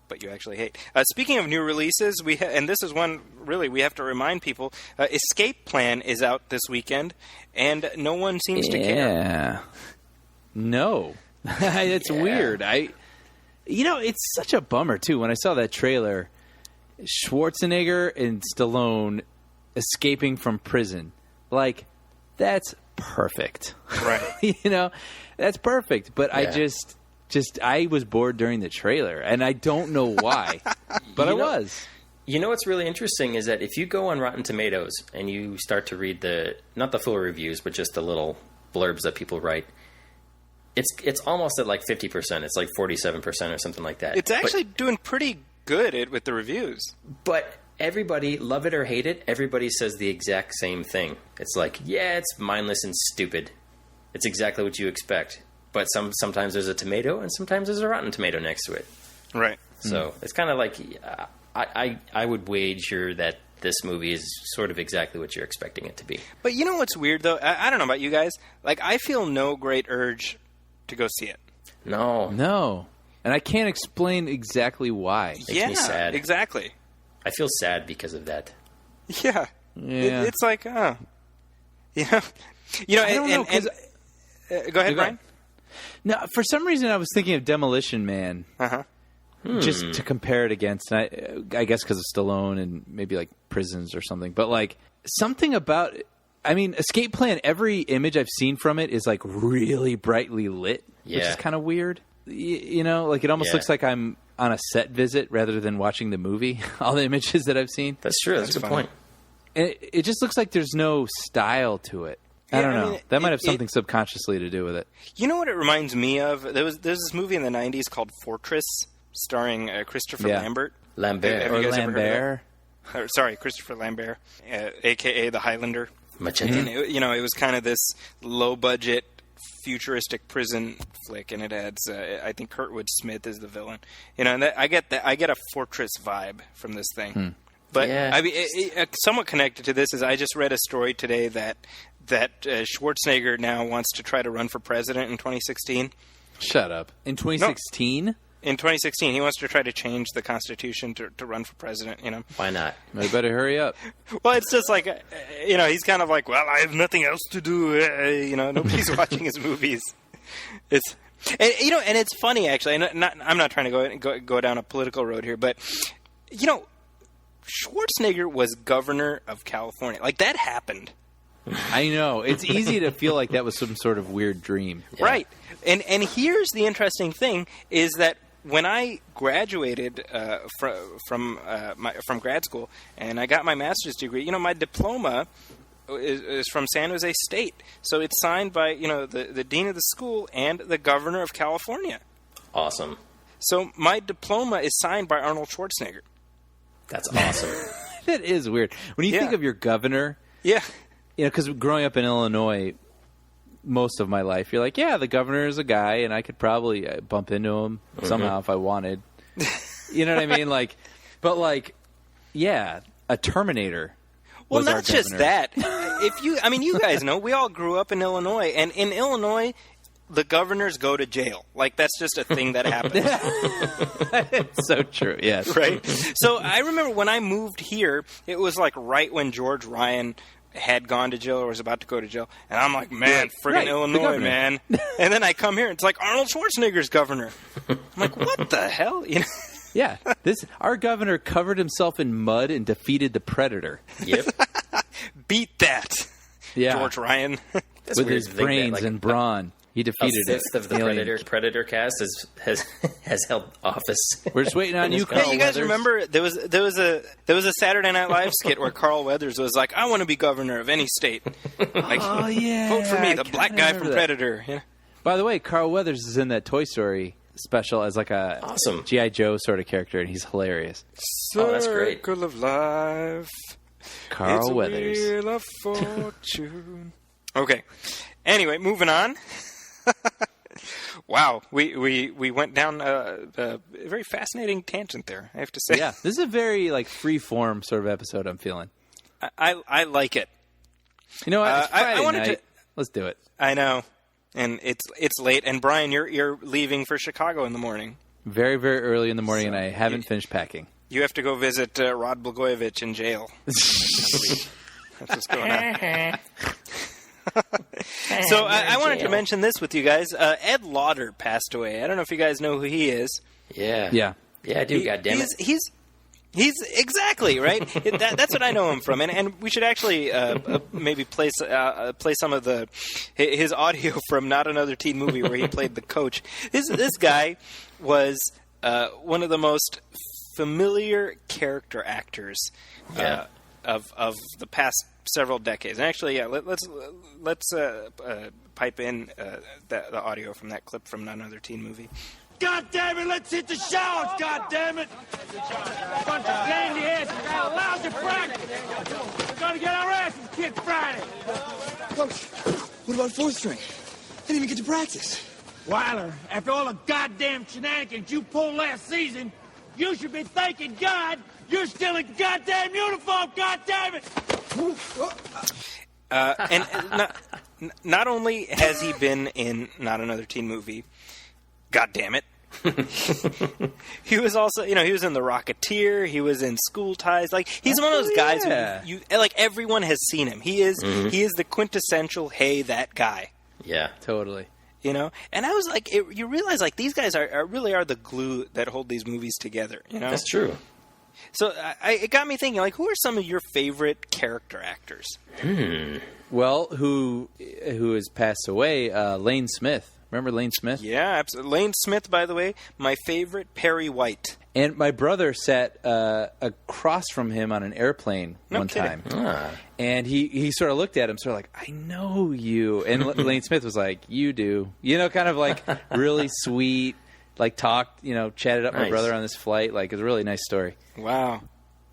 but you actually hate. Speaking of new releases, and this is one really we have to remind people. Escape Plan is out this weekend, and no one seems to care. Yeah. No. It's weird. It's such a bummer, too. When I saw that trailer, Schwarzenegger and Stallone escaping from prison. Like, that's perfect. Right. That's perfect. But I I was bored during the trailer, and I don't know why, but I was. You know what's really interesting is that if you go on Rotten Tomatoes and you start to read not the full reviews, but just the little blurbs that people write, it's almost at like 50%. It's like 47% or something like that. It's actually doing pretty good with the reviews. But everybody, love it or hate it, everybody says the exact same thing. It's like, yeah, it's mindless and stupid. It's exactly what you expect. But sometimes there's a tomato, and sometimes there's a rotten tomato next to it. Right. So it's kind of like, I would wager that this movie is sort of exactly what you're expecting it to be. But you know what's weird, though? I don't know about you guys. Like, I feel no great urge to go see it. No. And I can't explain exactly why. Makes me sad. Exactly. I feel sad because of that. Yeah. It's like, oh. I don't know, go ahead, Brian. No, for some reason I was thinking of Demolition Man. Uh-huh. Just to compare it against, I guess because of Stallone and maybe like prisons or something. But like something about, Escape Plan, every image I've seen from it is like really brightly lit, which is kind of weird. Like it almost looks like I'm on a set visit rather than watching the movie, all the images that I've seen. That's true. That's a good point. And it just looks like there's no style to it. I don't know. That might have something subconsciously to do with it. You know what it reminds me of? There's this movie in the 90s called Fortress, starring Christopher Lambert. Christopher Lambert, a.k.a. the Highlander. And it was kind of this low-budget, futuristic prison flick, and it adds, I think Kurtwood Smith is the villain. And I get a Fortress vibe from this thing. But somewhat connected to this is I just read a story today that Schwarzenegger now wants to try to run for president in 2016. Shut up. In 2016? No. In 2016, he wants to try to change the Constitution to run for president, Why not? I better hurry up. Well, it's just like, he's kind of like, well, I have nothing else to do. Nobody's watching his movies. And it's funny, actually. I'm not trying to go down a political road here, but, Schwarzenegger was governor of California. Like, that happened. I know. It's easy to feel like that was some sort of weird dream. Yeah. Right. And here's the interesting thing is that when I graduated from grad school and I got my master's degree, my diploma is from San Jose State. So it's signed by, the dean of the school and the governor of California. Awesome. So my diploma is signed by Arnold Schwarzenegger. That's awesome. That is weird. When you think of your governor... Yeah. Because growing up in Illinois most of my life, you're like, yeah, the governor is a guy, and I could probably bump into him somehow if I wanted. You know what I mean? A Terminator. Well, not just that. You guys know, we all grew up in Illinois, and in Illinois, the governors go to jail. Like, that's just a thing that happens. It's so true, yes. Right? So I remember when I moved here, it was like right when George Ryan had gone to jail or was about to go to jail. And I'm like, man, friggin' Illinois, man. And then I come here, and it's like Arnold Schwarzenegger's governor. I'm like, what the hell? Yeah, our governor covered himself in mud and defeated the Predator. Yep. Beat that, George Ryan. With his brains and brawn. He defeated it. Fifth of the Predator cast has held office. We're just waiting on you, Carl. Yeah, you guys remember there was a Saturday Night Live skit where Carl Weathers was like, "I want to be governor of any state." Like, oh yeah, vote for me, the black guy from Predator. Yeah. By the way, Carl Weathers is in that Toy Story special as like a awesome G.I. Joe sort of character, and he's hilarious. Oh, that's great. Circle of life. Carl Weathers. It's a wheel of fortune. Okay. Anyway, moving on. Wow, we went down a very fascinating tangent there, I have to say. Yeah, this is a very like free form sort of episode I'm feeling. I like it. You know what? It's Friday I wanted night. to. Let's do it. I know, and it's late. And Brian, you're leaving for Chicago in the morning. Very, very early in the morning, and I haven't finished packing. You have to go visit Rod Blagojevich in jail. That's what's going on. So I wanted to mention this with you guys. Ed Lauder passed away. I don't know if you guys know who he is. Yeah, I do. God damn it. He's exactly right. That's what I know him from, and we should actually maybe play some of his audio from Not Another Teen Movie where he played the coach. This guy was one of the most familiar character actors of the past several decades. And actually, let's pipe in the audio from that clip from Not Another Teen Movie. God damn it, let's hit the showers, god damn it! Bunch of candy ass got a lousy practice! We're gonna get our asses kicked Friday! Coach, what about fourth string? Didn't even get to practice. Weiler, after all the goddamn shenanigans you pulled last season, you should be thanking God you're still in goddamn uniform, god damn it! And not only has he been in Not Another Teen Movie, god damn it, he was also, he was in The Rocketeer, he was in School Ties. Like, he's one of those guys who like, everyone has seen him. He is the quintessential, hey, that guy. Yeah. Totally. And I was like, you realize, like, these guys really are the glue that hold these movies together, That's true. So it got me thinking, like, who are some of your favorite character actors? Well, who has passed away? Lane Smith. Remember Lane Smith? Yeah, absolutely. Lane Smith, by the way, my favorite, Perry White. And my brother sat across from him on an airplane one time. And he sort of looked at him, sort of like, I know you. And Lane Smith was like, you do. Kind of like really sweet, like talked, chatted up my brother on this flight. Like, it's a really nice story. Wow.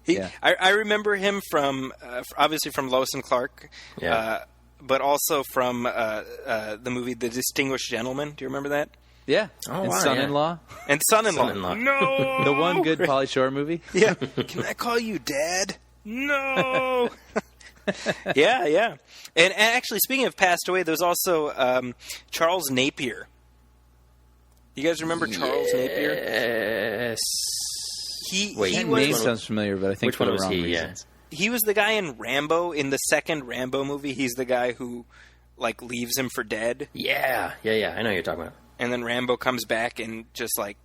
Yeah. I remember him from, obviously from Lois and Clark. Yeah. But also from the movie The Distinguished Gentleman. Do you remember that? Yeah. Oh, and wow, Son-in-Law. And Son-in-Law. Son-in-law. No! The one good Pauly Shore movie. Yeah. Can I call you Dad? No! Yeah. And actually, speaking of passed away, there's also Charles Napier. You guys remember Charles Napier? Yes. He That was name sounds familiar, but I think Which for one the was wrong he? reasons. He was the guy in Rambo, in the second Rambo movie. He's the guy who, like, leaves him for dead. Yeah. I know what you're talking about. And then Rambo comes back and just, like,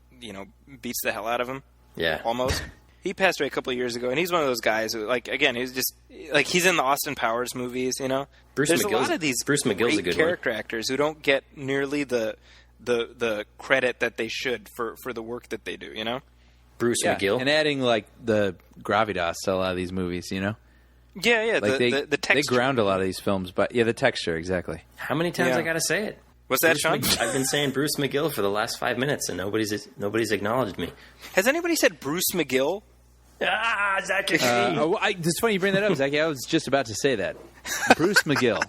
beats the hell out of him. Yeah. Almost. He passed away a couple of years ago, and he's one of those guys who, like, again, he's just, like, he's in the Austin Powers movies, Bruce There's McGill's, a lot of these Bruce McGill's great a good character actors who don't get nearly the credit that they should for the work that they do, Bruce McGill. And adding, like, the gravitas to a lot of these movies, Yeah, Like the texture. they ground a lot of these films, but the texture, exactly. How many times Yeah. I gotta say it? What's that, Sean? I've been saying Bruce McGill for the last 5 minutes, and nobody's acknowledged me. Has anybody said Bruce McGill? Zaki. It's funny you bring that up, Zaki. I was just about to say that. Bruce McGill.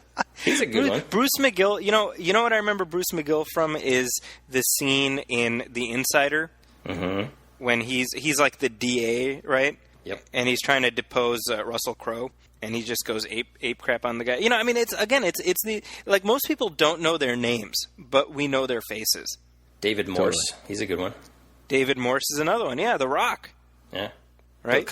He's a good one. Bruce McGill, you know what I remember Bruce McGill from is the scene in The Insider when he's like the DA, right? Yep. And he's trying to depose Russell Crowe, and he just goes ape crap on the guy. It's the, like, most people don't know their names, but we know their faces. David Morse. He's a good one. David Morse is another one. Yeah, The Rock. Yeah. Right.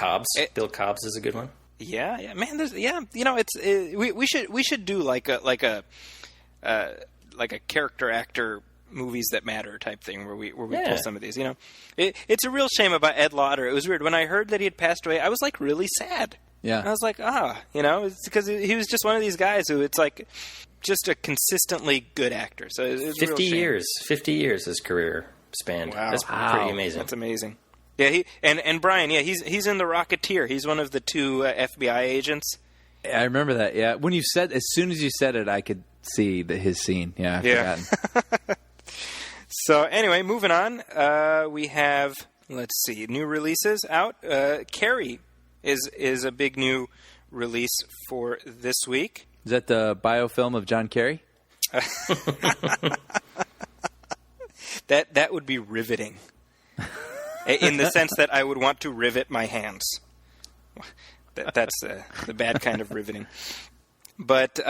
Bill Cobbs is a good one. Yeah, man. We should do like a character actor movies that matter type thing where we pull some of these. It's a real shame about Ed Lauder. It was weird when I heard that he had passed away. I was like really sad. Yeah, and I was like, it's because he was just one of these guys who it's like just a consistently good actor. So it's 50 years. 50 years his career spanned. Wow. That's pretty amazing. That's amazing. Yeah, he and Brian. Yeah, he's in The Rocketeer. He's one of the two FBI agents. I remember that. Yeah, when as soon as you said it, I could see his scene. Yeah, I've forgotten. So anyway, moving on. We have, let's see, new releases out. Carrie is a big new release for this week. Is that the biofilm of John Kerry? That would be riveting. In the sense that I would want to rivet my hands. That's the bad kind of riveting. But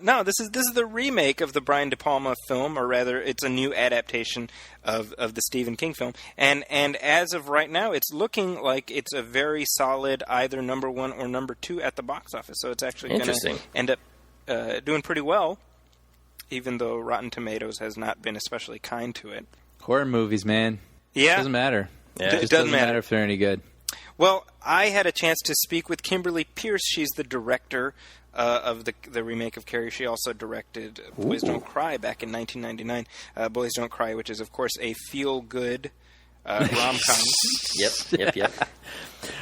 no, this is the remake of the Brian De Palma film, or rather, it's a new adaptation of the Stephen King film. And as of right now, it's looking like it's a very solid either number 1 or number 2 at the box office. So it's actually going to end up doing pretty well, even though Rotten Tomatoes has not been especially kind to it. Horror movies, man. Yeah, doesn't matter. Yeah. It just doesn't matter if they're any good. Well, I had a chance to speak with Kimberly Pierce. She's the director of the remake of Carrie. She also directed Boys Don't Cry back in 1999. Boys Don't Cry, which is, of course, a feel-good rom-com. Yep.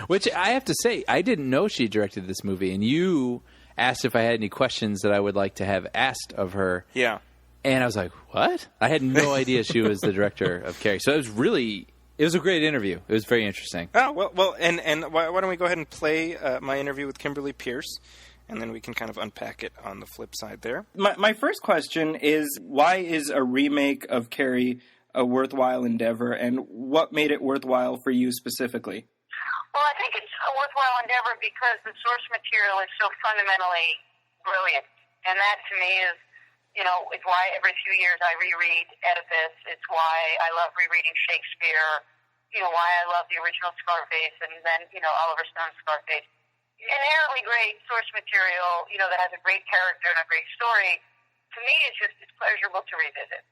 Which I have to say, I didn't know she directed this movie, and you asked if I had any questions that I would like to have asked of her. Yeah. And I was like, what? I had no idea she was the director of Carrie. So it was a great interview. It was very interesting. Oh, well, and why don't we go ahead and play my interview with Kimberly Pierce, and then we can kind of unpack it on the flip side there. My first question is, why is a remake of Carrie a worthwhile endeavor, and what made it worthwhile for you specifically? Well, I think it's a worthwhile endeavor because the source material is so fundamentally brilliant, and that to me is, it's why every few years I reread Oedipus. It's why I love rereading Shakespeare. Why I love the original Scarface, and then Oliver Stone's Scarface. Inherently great source material, that has a great character and a great story. To me, it's pleasurable to revisit.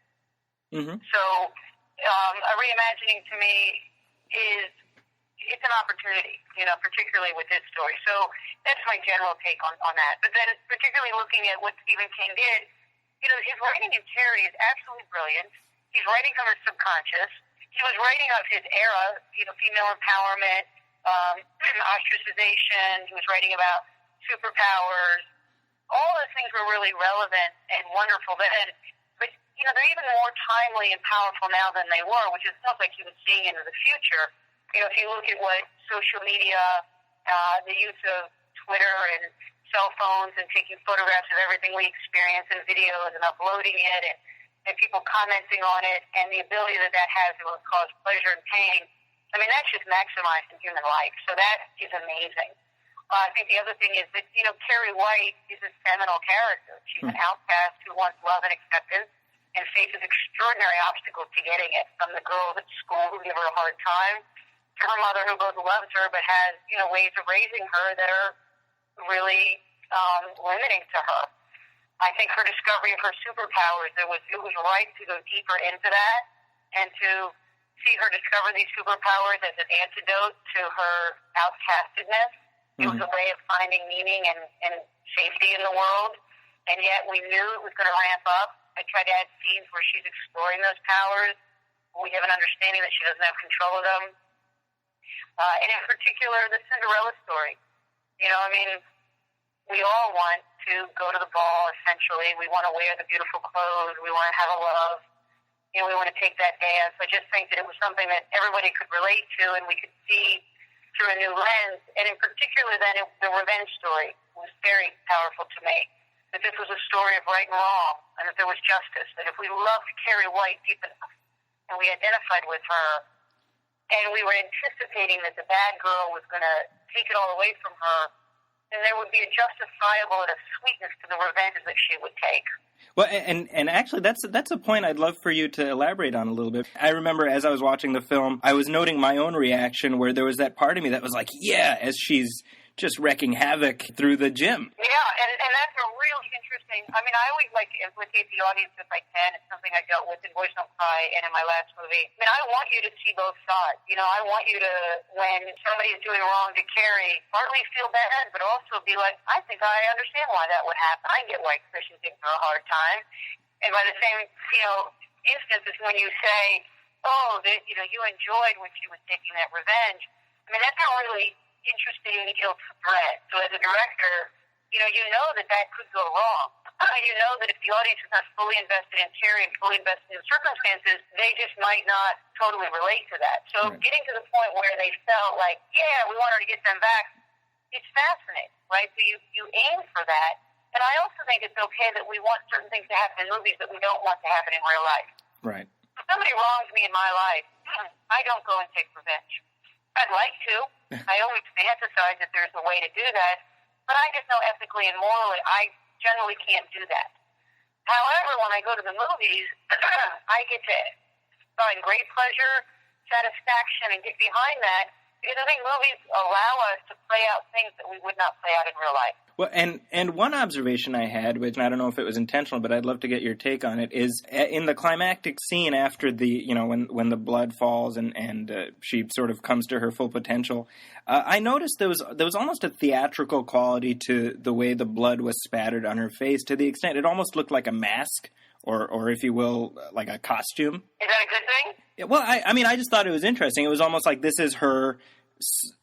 Mm-hmm. So, a reimagining to me it's an opportunity, particularly with this story. So that's my general take on that. But then, particularly looking at what Stephen King did, his writing in Carrie is absolutely brilliant. He's writing from his subconscious. He was writing of his era, female empowerment, ostracization. He was writing about superpowers. All those things were really relevant and wonderful then. But, they're even more timely and powerful now than they were, which is almost like he was seeing into the future. If you look at what social media, the use of Twitter and cell phones and taking photographs of everything we experience and videos and uploading it and people commenting on it, and the ability that has to cause pleasure and pain, that's just maximized in human life. So that is amazing. I think the other thing is that, Carrie White is a seminal character. She's an outcast who wants love and acceptance and faces extraordinary obstacles to getting it, from the girls at school who give her a hard time to her mother who both loves her but has, ways of raising her that are really limiting to her. I think her discovery of her superpowers, it was right to go deeper into that and to see her discover these superpowers as an antidote to her outcastedness. It was a way of finding meaning and safety in the world, and yet we knew it was going to ramp up. I tried to add scenes where she's exploring those powers. We have an understanding that she doesn't have control of them. And in particular, the Cinderella story. We all want to go to the ball, essentially. We want to wear the beautiful clothes. We want to have a love. We want to take that dance. I just think that it was something that everybody could relate to and we could see through a new lens. And in particular, then, the revenge story was very powerful to me. That this was a story of right and wrong, and that there was justice. That if we loved Carrie White deep enough, and we identified with her, and we were anticipating that the bad girl was going to take it all away from her, then there would be a justifiable and a sweetness to the revenge that she would take. Well, and actually, that's a point I'd love for you to elaborate on a little bit. I remember as I was watching the film, I was noting my own reaction where there was that part of me that was like, yeah, as she's just wrecking havoc through the gym. Yeah, and that's a really interesting... I always like to implicate the audience if I can. It's something I dealt with in Boys Don't Cry and in my last movie. I want you to see both sides. I want you to, when somebody is doing wrong to Carrie, partly feel bad, but also be like, I think I understand why that would happen. I get why Christian gives her a hard time. And by the same, instances when you say, oh, that, you enjoyed when she was taking that revenge, that's not really interesting guilt thread. So as a director, you know that could go wrong. You know that if the audience is not fully invested in Carrie and fully invested in the circumstances, they just might not totally relate to that. So getting to the point where they felt like, yeah, we want her to get them back, it's fascinating, right? So you aim for that. And I also think it's okay that we want certain things to happen in movies that we don't want to happen in real life. Right. if somebody wrongs me in my life, I don't go and take revenge. I'd like to. I always fantasize that there's a way to do that, but I just know ethically and morally I generally can't do that. However, when I go to the movies, I get to find great pleasure, satisfaction, and get behind that, because I think movies allow us to play out things that we would not play out in real life. Well, and one observation I had, which I don't know if it was intentional, but I'd love to get your take on it, is in the climactic scene after the, when the blood falls and she sort of comes to her full potential, I noticed there was almost a theatrical quality to the way the blood was spattered on her face, to the extent it almost looked like a mask, or if you will, like a costume. Is that a good thing? Yeah, well, I mean, I just thought it was interesting. It was almost like this is her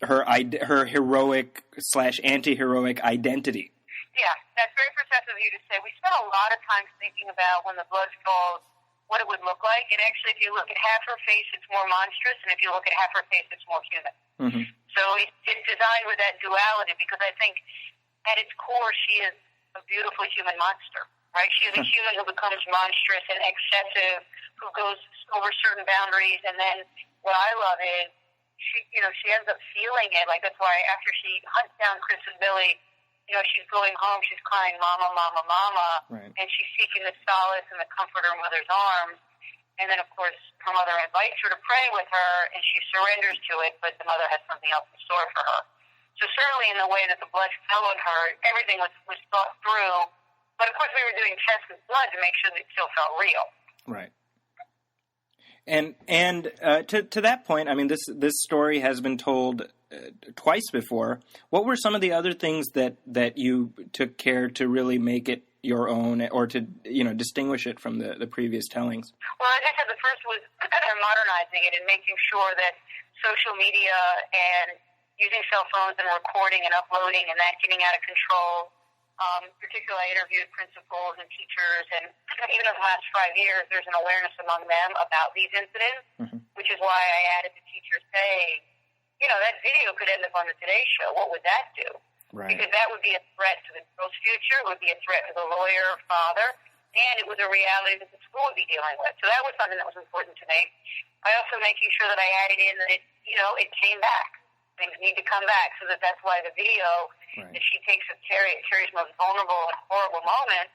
heroic / anti-heroic identity. Yeah, that's very perceptive of you to say. We spent a lot of time thinking about when the blood falls, what it would look like. And actually, if you look at half her face, it's more monstrous, and if you look at half her face, it's more human. Mm-hmm. So it's designed with that duality, because I think at its core, she is a beautiful human monster, right? She is a human who becomes monstrous and excessive, who goes over certain boundaries, and then what I love is she ends up feeling it. Like, that's why after she hunts down Chris and Billy, she's going home, she's crying, "Mama, Mama, Mama," right. And she's seeking the solace and the comfort of her mother's arms. And then, of course, her mother invites her to pray with her, and she surrenders to it, but the mother has something else in store for her. So certainly in the way that the blood fell on her, everything was thought through. But, of course, we were doing tests with blood to make sure that it still felt real. Right. And to that point, I mean, this story has been told twice before. What were some of the other things that you took care to really make it your own, or to distinguish it from the previous tellings? Well, as I said, the first was modernizing it and making sure that social media and using cell phones and recording and uploading and that getting out of control. Particularly, I interviewed principals and teachers, and even in the last 5 years, there's an awareness among them about these incidents, mm-hmm. which is why I added the teachers saying, that video could end up on the Today Show. What would that do? Right. Because that would be a threat to the girl's future, it would be a threat to the lawyer, father, and it was a reality that the school would be dealing with. So that was something that was important to me. I also making sure that I added in that it came back. Things need to come back, so that's why the video right. that she takes of Terry's most vulnerable and horrible moment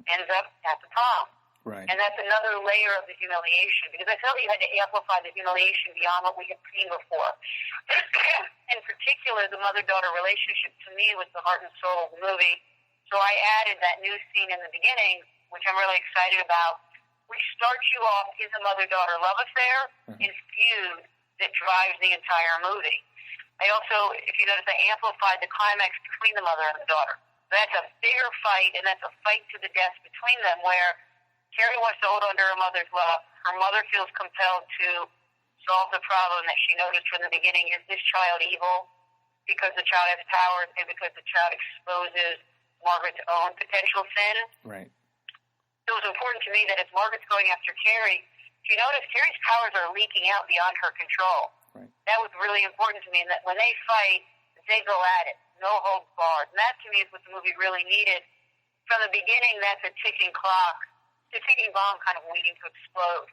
ends up at the prom. Right. And that's another layer of the humiliation, because I felt you had to amplify the humiliation beyond what we had seen before. In particular, the mother-daughter relationship, to me, was the heart and soul of the movie. So I added that new scene in the beginning, which I'm really excited about, which starts you off as a mother-daughter love affair and feud that drives the entire movie. I also, if you notice, I amplified the climax between the mother and the daughter. That's a bigger fight, and that's a fight to the death between them, where Terry wants to hold on to her mother's love. Her mother feels compelled to solve the problem that she noticed from the beginning. Is this child evil because the child has powers and because the child exposes Margaret's own potential sin? Right. It was important to me that as Margaret's going after Terry, if you notice, Terry's powers are leaking out beyond her control. Right. That was really important to me, and that when they fight, they go at it, no holds barred. And that, to me, is what the movie really needed. From the beginning, that's a ticking clock, the ticking bomb kind of waiting to explode.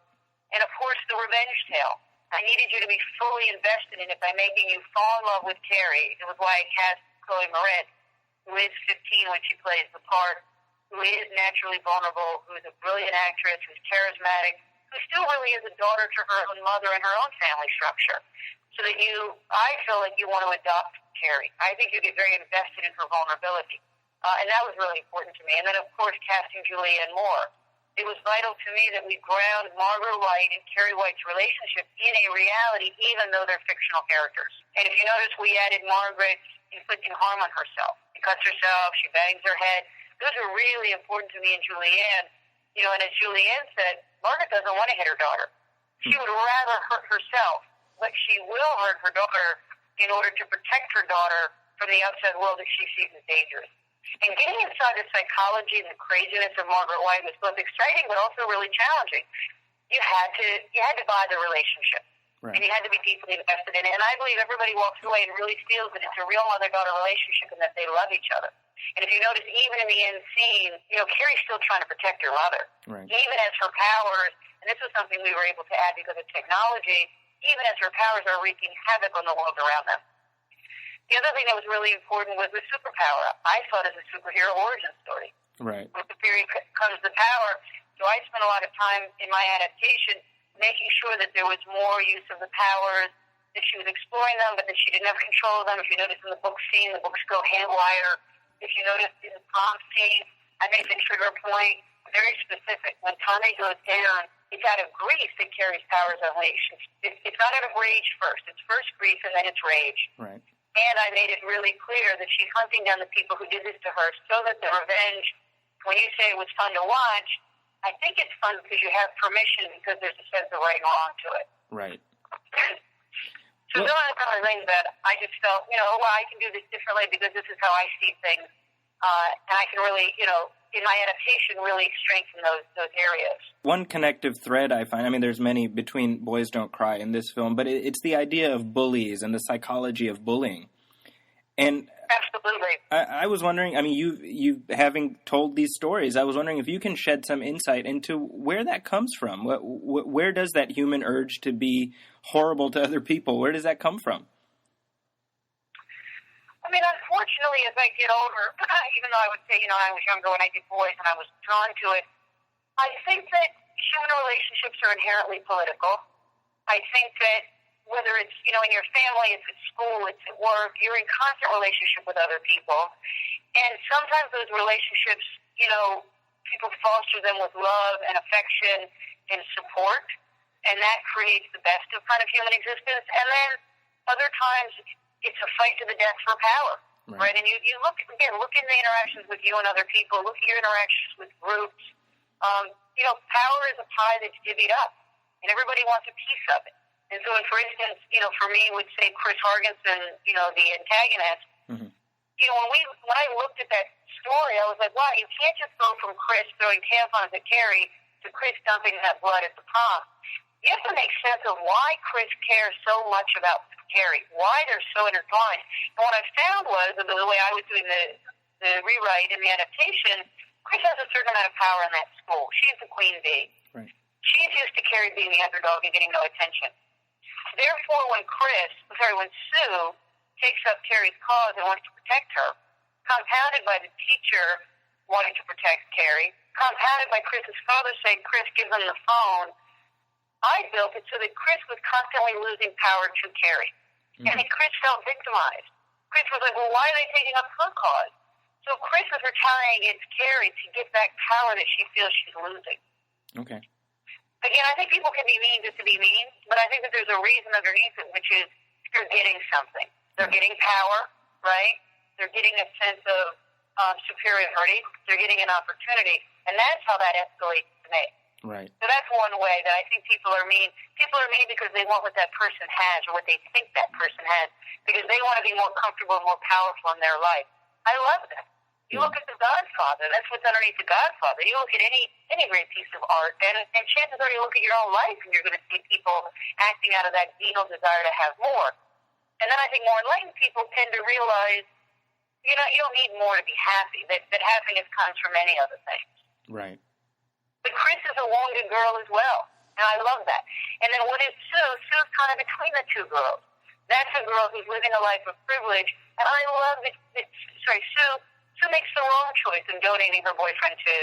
And, of course, the revenge tale. I needed you to be fully invested in it by making you fall in love with Terry. It was why I cast Chloe Moretz, who is 15 when she plays the part, who is naturally vulnerable, who is a brilliant actress, who's charismatic, who still really is a daughter to her own mother and her own family structure. So that I feel like you want to adopt Terry. I think you get very invested in her vulnerability. And that was really important to me. And then, of course, casting Julianne Moore. It was vital to me that we ground Margaret White and Terry White's relationship in a reality, even though they're fictional characters. And if you notice, we added Margaret inflicting harm on herself. She cuts herself, she bangs her head. Those are really important to me and Julianne. And as Julianne said, Margaret doesn't want to hit her daughter. She would rather hurt herself, but she will hurt her daughter in order to protect her daughter from the outside world that she sees as dangerous. And getting inside the psychology and the craziness of Margaret White was both exciting but also really challenging. You had to buy the relationship. Right. And you had to be deeply invested in it. And I believe everybody walks away and really feels that it's a real mother-daughter relationship and that they love each other. And if you notice, even in the end scene, Carrie's still trying to protect her mother. Right. Even as her powers and And this was something we were able to add because of technology, even as her powers are wreaking havoc on the world around them. The other thing that was really important was the superpower. I saw it as a superhero origin story. Right. With the theory comes the power. So I spent a lot of time in my adaptation making sure that there was more use of the powers, that she was exploring them, but that she didn't have control of them. If you notice in the book scene, the books go haywire. If you notice in the prom scene, I make the trigger point very specific. When Tommy goes down, it's out of grief that Carrie's powers unleashed. It's not out of rage first. It's first grief and then it's rage. Right. And I made it really clear that she's hunting down the people who did this to her so that the revenge, when you say it was fun to watch, I think it's fun because you have permission because there's a sense of right and wrong to it. Right. So those are the kind of things that I just felt, well, I can do this differently because this is how I see things. And I can really, in my adaptation, really strengthen those areas. One connective thread I find, there's many between Boys Don't Cry in this film, but it's the idea of bullies and the psychology of bullying. And absolutely. I was wondering, you having told these stories, I was wondering if you can shed some insight into where that comes from. Where does that human urge to be horrible to other people, where does that come from? Unfortunately, as I get older, even though I would say, I was younger when I did Boys and I was drawn to it, I think that human relationships are inherently political. I think that whether it's, in your family, it's at school, it's at work, you're in constant relationship with other people. And sometimes those relationships, people foster them with love and affection and support, and that creates the best of kind of human existence. And then other times it's a fight to the death for power, right? And you look in the interactions with you and other people, look at your interactions with groups. Power is a pie that's divvied up, and everybody wants a piece of it. And so, for instance, for me, would say Chris Hargensen, the antagonist. Mm-hmm. When I looked at that story, I was like, wow, you can't just go from Chris throwing tampons at Carrie to Chris dumping that blood at the prom. You have to make sense of why Chris cares so much about Carrie, why they're so intertwined. And what I found was, the way I was doing the rewrite and the adaptation, Chris has a certain amount of power in that school. She's the queen bee. Right. She's used to Carrie being the underdog and getting no attention. Therefore, when Sue takes up Carrie's cause and wants to protect her, compounded by the teacher wanting to protect Carrie, compounded by Chris's father saying, Chris, give them the phone, I built it so that Chris was constantly losing power to Carrie. Mm-hmm. And Chris felt victimized. Chris was like, well, why are they taking up her cause? So Chris is retaliating against Carrie to get back power that she feels she's losing. Okay. Again, I think people can be mean just to be mean, but I think that there's a reason underneath it, which is they're getting something. They're getting power, right? They're getting a sense of superiority. They're getting an opportunity, and that's how that escalates to me. Right. So that's one way that I think people are mean. People are mean because they want what that person has or what they think that person has, because they want to be more comfortable and more powerful in their life. I love that. You look at The Godfather, that's what's underneath The Godfather. You look at any great piece of art, and chances are you look at your own life and you're going to see people acting out of that venal desire to have more. And then I think more enlightened people tend to realize, you don't need more to be happy, that happiness comes from many other things. Right. But Chris is a wounded girl as well, and I love that. And then what is Sue? Sue's kind of between the two girls. That's a girl who's living a life of privilege, and I love that Sue makes the wrong choice in donating her boyfriend to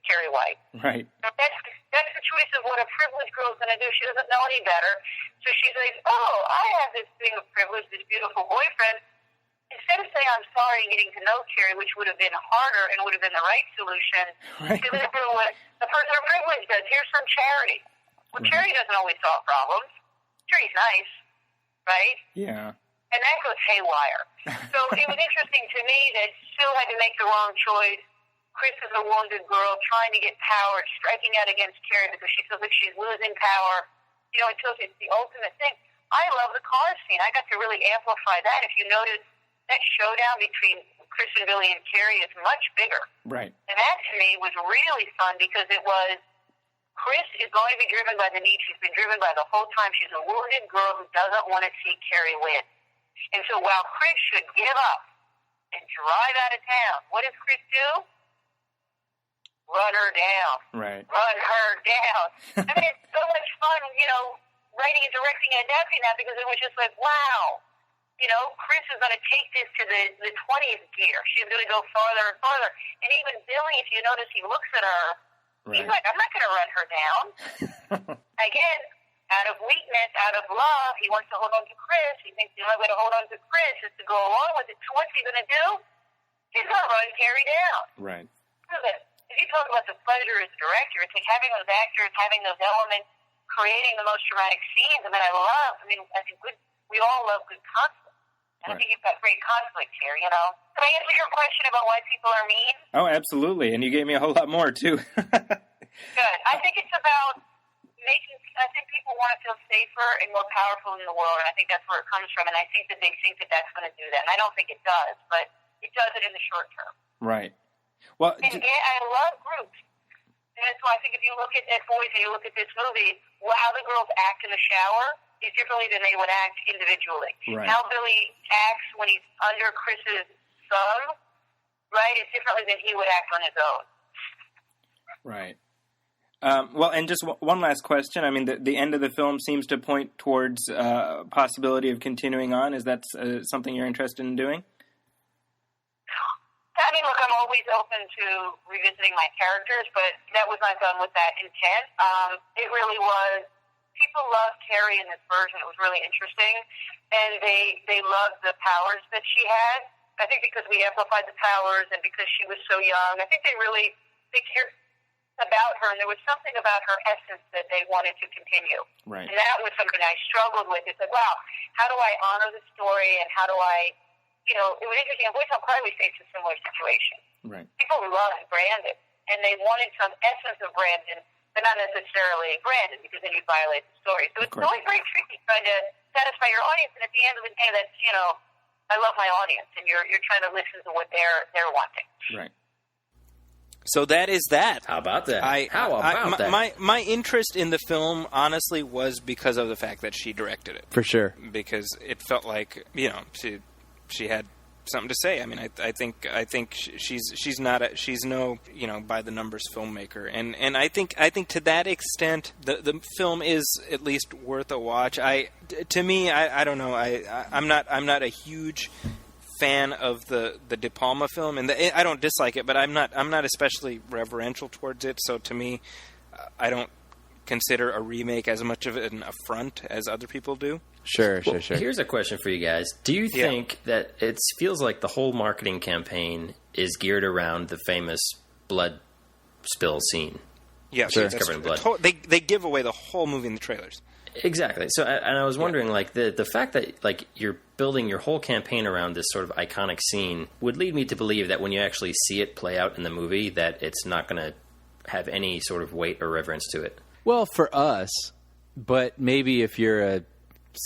Carrie White. Right. That's the choice of what a privileged girl's going to do. She doesn't know any better. So she's like, oh, I have this thing of privilege, this beautiful boyfriend. Instead of saying I'm sorry and getting to know Carrie, which would have been harder and would have been the right solution, she would do what the person of privilege does. Here's some charity. Well, charity doesn't always solve problems. Charity's nice, right? Yeah. And that goes haywire. So it was interesting to me that Sue had to make the wrong choice. Chris is a wounded girl trying to get power, striking out against Carrie because she feels like she's losing power. Until it's the ultimate thing. I love the car scene. I got to really amplify that. If you notice, that showdown between Chris and Billy and Carrie is much bigger. Right. And that, to me, was really fun because it was Chris is going to be driven by the need. She's been driven by the whole time. She's a wounded girl who doesn't want to see Carrie win. And so while Chris should give up and drive out of town, what does Chris do? run her down. Right. Run her down. I mean, it's so much fun, writing and directing and adapting that, because it was just like, wow. Chris is going to take this to the 20th gear. She's going to go farther and farther. And even Billy, if you notice, he looks at her. Right. He's like, I'm not going to run her down. Again, out of weakness, out of love, he wants to hold on to Chris. He thinks the only way to hold on to Chris is to go along with it. So what's he going to do? He's going to run Carrie down. Right. If you talk about the pleasure as a director, it's like having those actors, having those elements, creating the most dramatic scenes. I think we all love good conflict. And I think you've got great conflict here, Can I answer your question about why people are mean? Oh, absolutely. And you gave me a whole lot more, too. Good. I think it's about I think people want to feel safer and more powerful in the world, and I think that's where it comes from. And I think that they think that that's going to do that. And I don't think it does, but it does it in the short term. Right. Well, I love groups. And so I think if you look at boys and you look at this movie, how the girls act in the shower is differently than they would act individually. Right. How Billy acts when he's under Chris's thumb, right, is differently than he would act on his own. Right. And just one last question. I mean, the end of the film seems to point towards possibility of continuing on. Is that something you're interested in doing? Look, I'm always open to revisiting my characters, but that was not done with that intent. It really was. People loved Carrie in this version. It was really interesting, and they loved the powers that she had. I think because we amplified the powers and because she was so young, I think they cared about her, and there was something about her essence that they wanted to continue. Right. And that was something I struggled with. It's like, wow, how do I honor the story, and how do I, it was interesting. Voice on Crime, we faced a similar situation. Right. People loved Brandon, and they wanted some essence of Brandon, but not necessarily Brandon, because then you violate the story. So it's always very tricky trying to satisfy your audience, and at the end of the day, that's, I love my audience, and you're trying to listen to what they're wanting. Right. So that is that. How about that? That? My interest in the film, honestly, was because of the fact that she directed it. For sure. Because it felt like, she had something to say. I mean, I think she's no by the numbers filmmaker, and I think to that extent the film is at least worth a watch. I don't know. I'm not a huge fan of the De Palma film, and I don't dislike it, but I'm not especially reverential towards it. So to me, I don't consider a remake as much of an affront as other people do. Sure. Here's a question for you guys. Do you think that it feels like the whole marketing campaign is geared around the famous blood spill scene? Yeah, sure. It's covered in blood. They give away the whole movie in the trailers. Exactly. So, and I was wondering, the fact that you're building your whole campaign around this sort of iconic scene would lead me to believe that when you actually see it play out in the movie, that it's not going to have any sort of weight or reverence to it. Well, for us, but maybe if you're a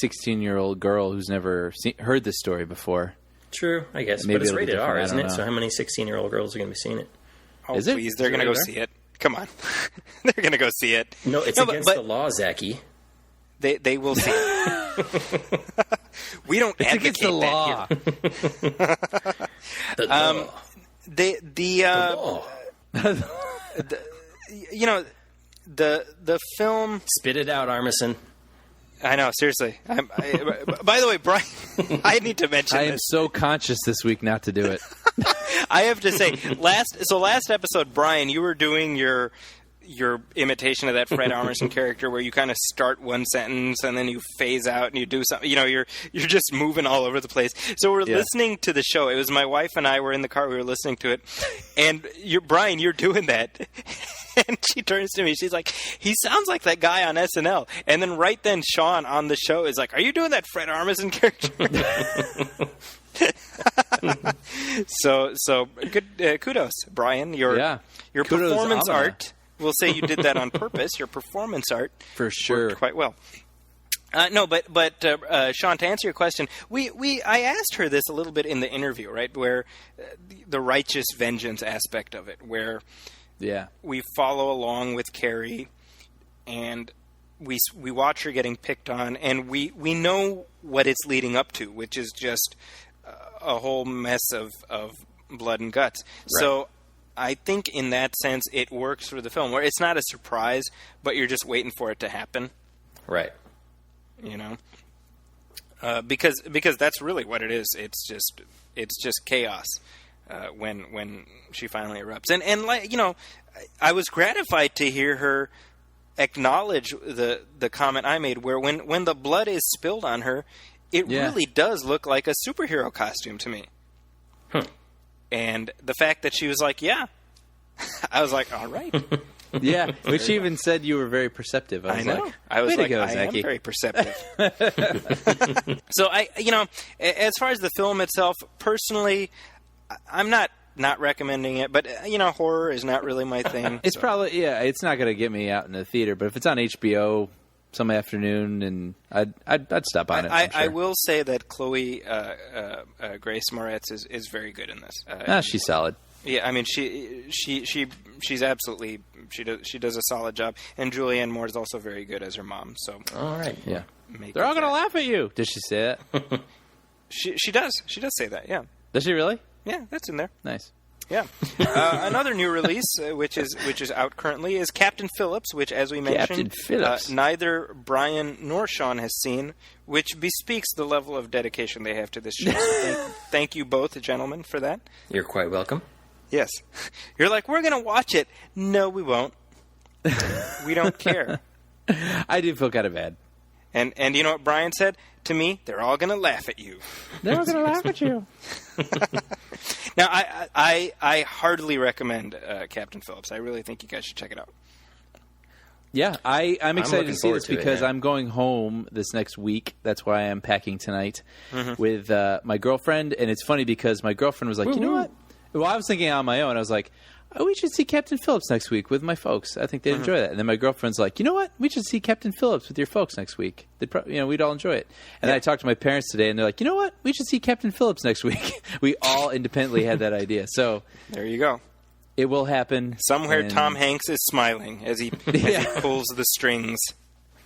16-year-old girl who's never heard this story before. True, I guess. But it's rated R, isn't it? So how many 16-year-old girls are going to be seeing it? Oh, is please, they're going to go see it. Come on. They're going to go see it. No, it's against the law, Zaki. They will see it. We don't advocate the law. The law. The film. Spit it out, Armisen. I know, seriously. By the way, Brian, I need to mention this. I am so conscious this week not to do it. I have to say, last episode, Brian, you were doing your imitation of that Fred Armisen character, where you kind of start one sentence and then you phase out and you do something. You're just moving all over the place. So we're listening to the show. It was my wife and I were in the car. We were listening to it, and Brian, you're doing that. And she turns to me. She's like, "He sounds like that guy on SNL." And then right then, Sean on the show is like, "Are you doing that Fred Armisen character?" So good. Kudos, Brian. Your performance art. We'll say you did that on purpose. Your performance art for sure worked quite well. But Sean, to answer your question, I asked her this a little bit in the interview, right, where the righteous vengeance aspect of it, where we follow along with Carrie, and we watch her getting picked on, and we know what it's leading up to, which is just a whole mess of blood and guts. Right. So I think in that sense it works for the film, where it's not a surprise, but you're just waiting for it to happen. Right. You know, because that's really what it is. It's just chaos when she finally erupts, and like, you know, I was gratified to hear her acknowledge the comment I made, where when the blood is spilled on her, it really does look like a superhero costume to me. And the fact that she was like, yeah, I was like, all right. Yeah, but she even said you were very perceptive. I know. Like, I was like, go, I Zaki. am very perceptive. So you know, as far as the film itself, personally, I'm not recommending it, but you know, horror is not really my thing. It's probably, it's not going to get me out in the theater, but if it's on HBO some afternoon, and I'd stop on it. I will say that Chloe Grace Moretz is very good in this. She's solid. Yeah, I mean she's absolutely she does a solid job, and Julianne Moore is also very good as her mom. So all right, yeah, they're all gonna laugh at you. Does she say that? she does say that. Yeah. Does she really? Yeah, that's in there. Nice. Yeah. Another new release, which is out currently, is Captain Phillips, which, as we mentioned, neither Brian nor Sean has seen, which bespeaks the level of dedication they have to this show. So thank you both, gentlemen, for that. You're quite welcome. Yes. You're like, we're going to watch it. No, we won't. We don't care. I do feel kind of bad. And you know what Brian said? To me, they're all going to laugh at you. They're all going to laugh at you. Now, I heartily recommend Captain Phillips. I really think you guys should check it out. Yeah, I'm excited to see this because yeah. I'm going home this next week. That's why I'm packing tonight with my girlfriend. And it's funny because my girlfriend was like, you know what? Well, I was thinking on my own. I was like, we should see Captain Phillips next week with my folks. I think they'd enjoy that. And then my girlfriend's like, you know what? We should see Captain Phillips with your folks next week. We'd all enjoy it. And then I talked to my parents today, and they're like, you know what? We should see Captain Phillips next week. We all independently had that idea. So there you go. It will happen. Somewhere Tom Hanks is smiling as he pulls the strings.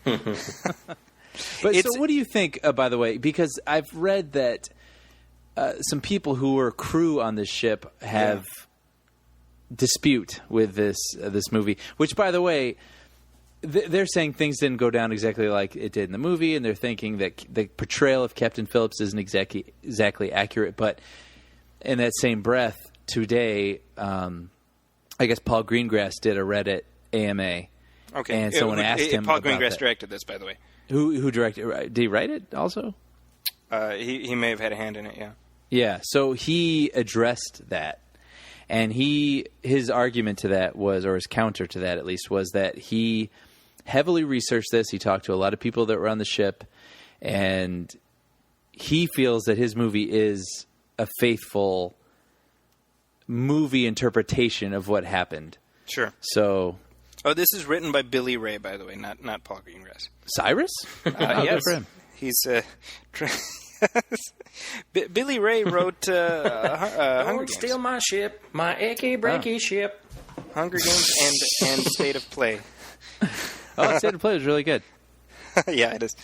But so what do you think, by the way? Because I've read that some people who were crew on this ship have dispute with this movie, which, by the way, they're saying things didn't go down exactly like it did in the movie, and they're thinking that the portrayal of Captain Phillips isn't exactly accurate. But in that same breath, today, I guess Paul Greengrass did a Reddit AMA. Okay, and someone asked him. Paul about Greengrass that. directed this, by the way. Who directed? Did he write it also? He may have had a hand in it. Yeah. Yeah. So he addressed that. And his argument to that was, or his counter to that at least, was that he heavily researched this. He talked to a lot of people that were on the ship, and he feels that his movie is a faithful movie interpretation of what happened. Sure. So, this is written by Billy Ray, by the way, not Paul Greengrass. Cyrus? Yes. Good for him. He's Billy Ray wrote Hunger Don't Games. steal my ship, my achy breaky ship. Hunger Games and State of Play. State of Play was really good. Yeah, it is.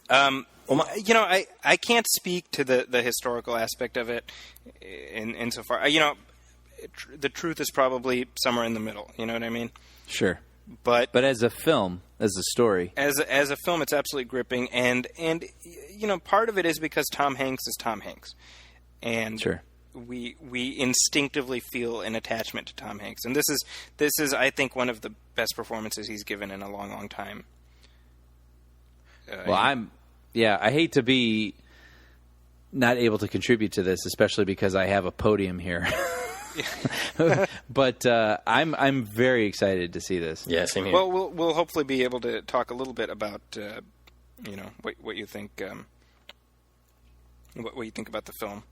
You know, I can't speak to the historical aspect of it insofar. You know, the truth is probably somewhere in the middle. You know what I mean? Sure. But as a film, as a story, as a film, it's absolutely gripping, and you know, part of it is because Tom Hanks is Tom Hanks, and sure. we instinctivally feel an attachment to Tom Hanks, and this is I think one of the best performances he's given in a long time. I hate to be not able to contribute to this, especially because I have a podium here. But I'm very excited to see this. Yeah, same here. Well, we'll hopefully be able to talk a little bit about you know, what you think what you think about the film.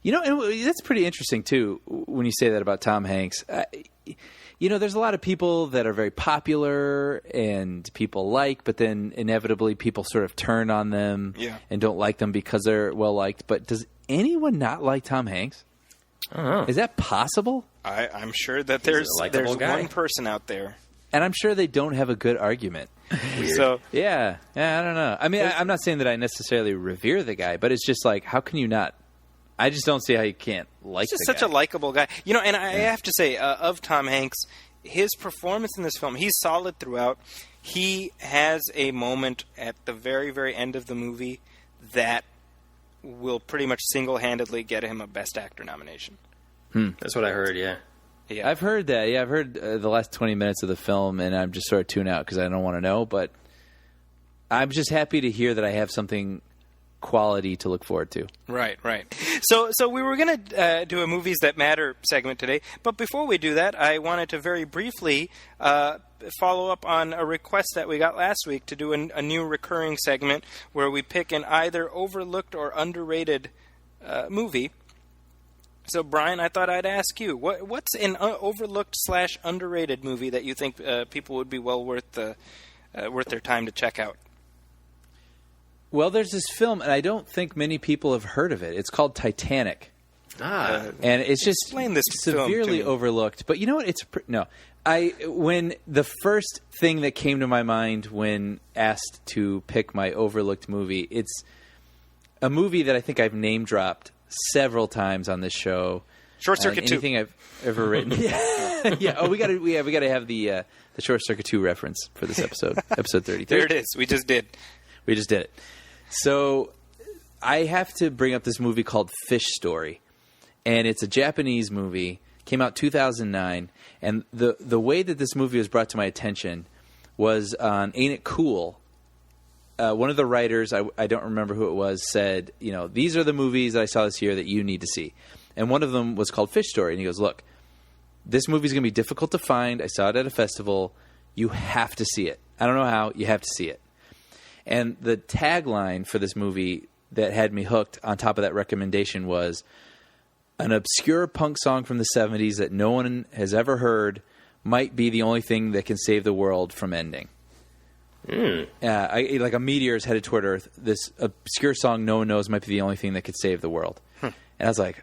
You know, and that's pretty interesting too when you say that about Tom Hanks. You know, there's a lot of people that are very popular and people like, but then inevitably people sort of turn on them and don't like them because they're well liked. But does anyone not like Tom Hanks? I don't know. Is that possible? I'm sure that there's one person out there. And I'm sure they don't have a good argument. Weird. So yeah, I don't know. I mean, I'm not saying that I necessarily revere the guy, but it's just like, how can you not I just don't see how you can't like He's just the such guy. a likable guy. You know, and I have to say, of Tom Hanks, his performance in this film, he's solid throughout. He has a moment at the very, very end of the movie that will pretty much single-handedly get him a Best Actor nomination. That's what I heard, yeah. Yeah. I've heard that. Yeah, I've heard the last 20 minutes of the film, and I'm just sort of tuned out because I don't want to know. But I'm just happy to hear that I have something quality to look forward to. Right. So we were going to do a Movies That Matter segment today, but before we do that, I wanted to very briefly follow up on a request that we got last week to do a new recurring segment where we pick an either overlooked or underrated movie. So, Brian, I thought I'd ask you, what's an overlooked/underrated movie that you think people would be well worth their time to check out? Well, there's this film, and I don't think many people have heard of it. It's called Titanic. And it's just Explain this film to severely me. overlooked. But you know what? When the first thing that came to my mind when asked to pick my overlooked movie, it's a movie that I think I've name dropped several times on this show. Short Circuit 2. Anything I've ever written. Yeah. Oh, we got to have the Short Circuit 2 reference for this episode, episode 33. There it is. We just did. We just did it. So I have to bring up this movie called Fish Story, and it's a Japanese movie. Came out 2009, and the way that this movie was brought to my attention was on Ain't It Cool? One of the writers, I don't remember who it was, said, these are the movies that I saw this year that you need to see. And one of them was called Fish Story, and he goes, look, this movie's going to be difficult to find. I saw it at a festival. You have to see it. I don't know how. You have to see it. And the tagline for this movie that had me hooked on top of that recommendation was an obscure punk song from the 70s that no one has ever heard might be the only thing that can save the world from ending. Like a meteor is headed toward Earth. This obscure song no one knows might be the only thing that could save the world. And I was like,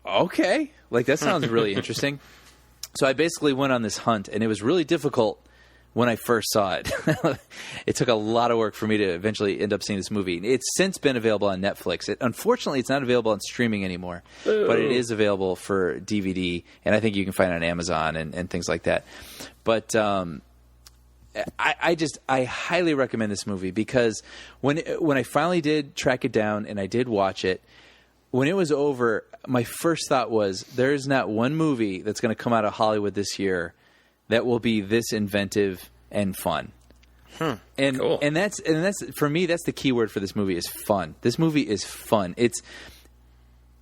okay. Like, that sounds really interesting. So I basically went on this hunt, and it was really difficult when I first saw it. It took a lot of work for me to eventually end up seeing this movie. It's since been available on Netflix. Unfortunately, it's not available on streaming anymore, but it is available for DVD, and I think you can find it on Amazon and things like that. But I highly recommend this movie because when I finally did track it down and I did watch it, when it was over, my first thought was, there's not one movie that's going to come out of Hollywood this year that will be this inventive and fun. And cool. and that's for me, that's the key word for this movie is fun. This movie is fun.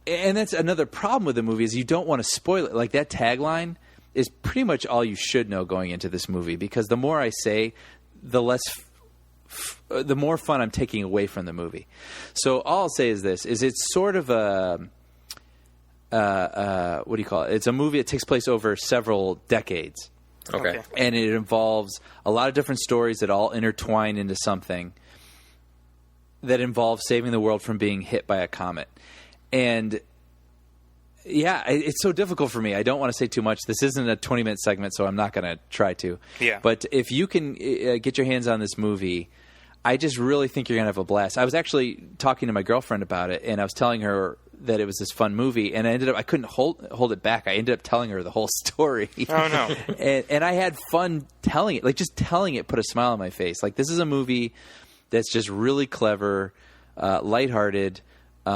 And that's another problem with the movie is you don't want to spoil it. Like, that tagline is pretty much all you should know going into this movie, because the more I say, the more fun I'm taking away from the movie. So all I'll say is this: it's sort of a what do you call it? It's a movie that takes place over several decades. Okay. And it involves a lot of different stories that all intertwine into something that involves saving the world from being hit by a comet. And yeah, it's so difficult for me. I don't want to say too much. This isn't a 20-minute segment, so I'm not going to try to. Yeah. But if you can get your hands on this movie, I just really think you're going to have a blast. I was actually talking to my girlfriend about it, and I was telling her that it was this fun movie, and I couldn't hold it back. I ended up telling her the whole story. Oh, no. and I had fun telling it. Like, just telling it put a smile on my face. Like, this is a movie that's just really clever, lighthearted.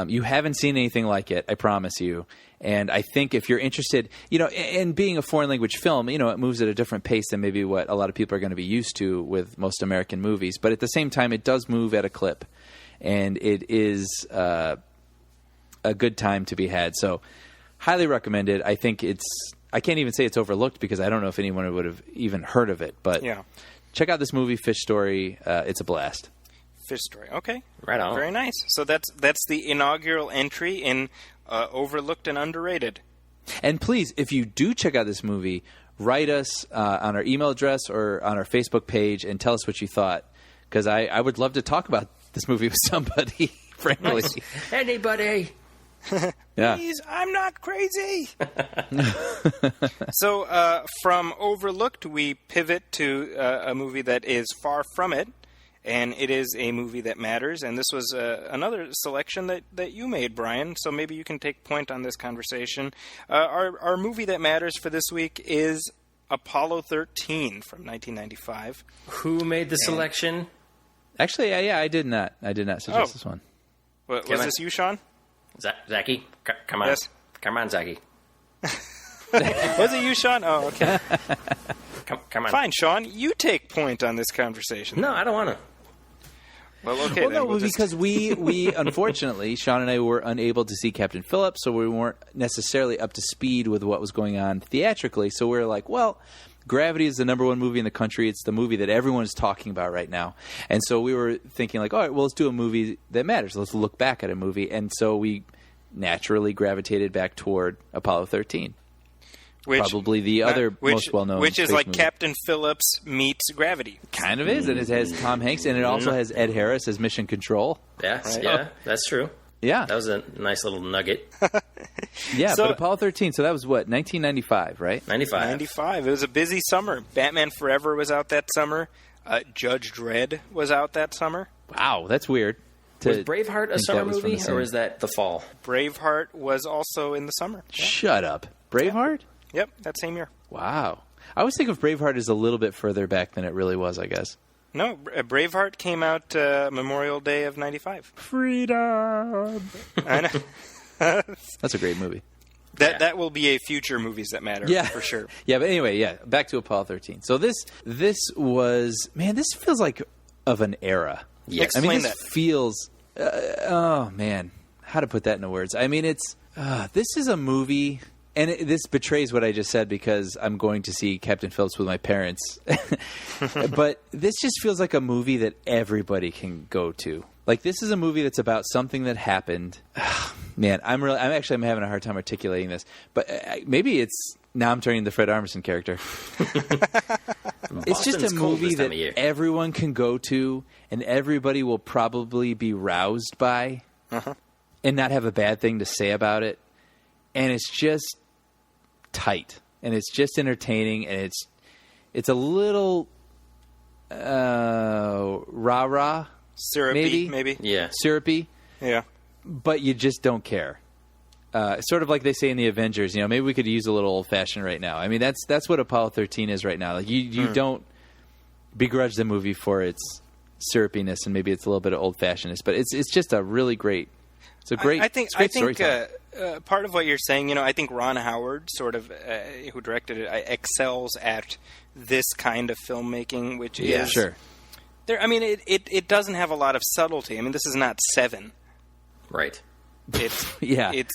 You haven't seen anything like it, I promise you. And I think if you're interested, in being a foreign language film, it moves at a different pace than maybe what a lot of people are going to be used to with most American movies. But at the same time, it does move at a clip. And it is a good time to be had. So highly recommended. I think I can't even say it's overlooked because I don't know if anyone would have even heard of it. But yeah. Check out this movie, Fish Story. It's a blast. Fish Story. Okay. Right on. Very nice. So that's the inaugural entry in Overlooked and Underrated. And please, if you do check out this movie, write us on our email address or on our Facebook page and tell us what you thought. Because I would love to talk about this movie with somebody, frankly. Anybody. Yeah. Please, I'm not crazy. So from Overlooked, we pivot to a movie that is far from it. and it is a movie that matters. And this was another selection that you made, Brian. So maybe you can take point on this conversation. Our movie that matters for this week is Apollo 13 from 1995. Who made the selection? Actually, yeah, I did not. I did not suggest this one. Was this you, Sean? Zaki? Come on. Yes. Come on, Zaki. Was it you, Sean? Oh, okay. Come on. Fine, Sean. You take point on this conversation. No, I don't want to. Well, okay. Well, then no, we'll because we unfortunately, Sean and I were unable to see Captain Phillips, so we weren't necessarily up to speed with what was going on theatrically. So we were like, well, Gravity is the number one movie in the country. It's the movie that everyone is talking about right now. And so we were thinking like, all right, well, let's do a movie that matters. Let's look back at a movie. And so we naturally gravitated back toward Apollo 13. Probably the other most well-known. Which is space like movie. Captain Phillips meets Gravity. Kind of is. And it has Tom Hanks, and it also has Ed Harris as Mission Control. Yeah, yeah, that's true. Yeah. That was a nice little nugget. Yeah, So- but Apollo 13, so that was what, 1995, right? 95. 95. It was a busy summer. Batman Forever was out that summer. Judge Dredd was out that summer. Wow, that's weird. Was Braveheart a think summer that was from movie, the same- or was that the fall? Braveheart was also in the summer. Yeah. Shut up. Braveheart? Yep, that same year. Wow. I always think of Braveheart as a little bit further back than it really was, I guess. No, Braveheart came out Memorial Day of 95. Freedom. I know. That's a great movie. That will be a future Movies That Matter, Yeah, for sure. Yeah, but anyway, yeah, back to Apollo 13. So this was, man, this feels like of an era. Yes. I mean, Explain this that. feels, oh man, how to put that into words? I mean, it's, this is a movie, and this betrays what I just said because I'm going to see Captain Phillips with my parents. But this just feels like a movie that everybody can go to. Like, this is a movie that's about something that happened. Man, I'm having a hard time articulating this, but maybe it's now I'm turning the Fred Armisen character. It's just Boston's a cold movie this time that of year. everyone can go to, and everybody will probably be roused by, and not have a bad thing to say about it. And it's just tight, and it's just entertaining, and it's a little rah-rah, Syrupy, maybe. Yeah. syrupy, Yeah. but you just don't care. Sort of like they say in the Avengers, maybe we could use a little old-fashioned right now. I mean, that's what Apollo 13 is right now. Like you don't begrudge the movie for its syrupiness, and maybe it's a little bit of old-fashionedness, but it's just a really great. It's a great. I think storytelling. part of what you're saying, I think Ron Howard, sort of, who directed it, excels at this kind of filmmaking, which is sure. There, I mean, it doesn't have a lot of subtlety. I mean, this is not Seven. Right. It's Yeah. It's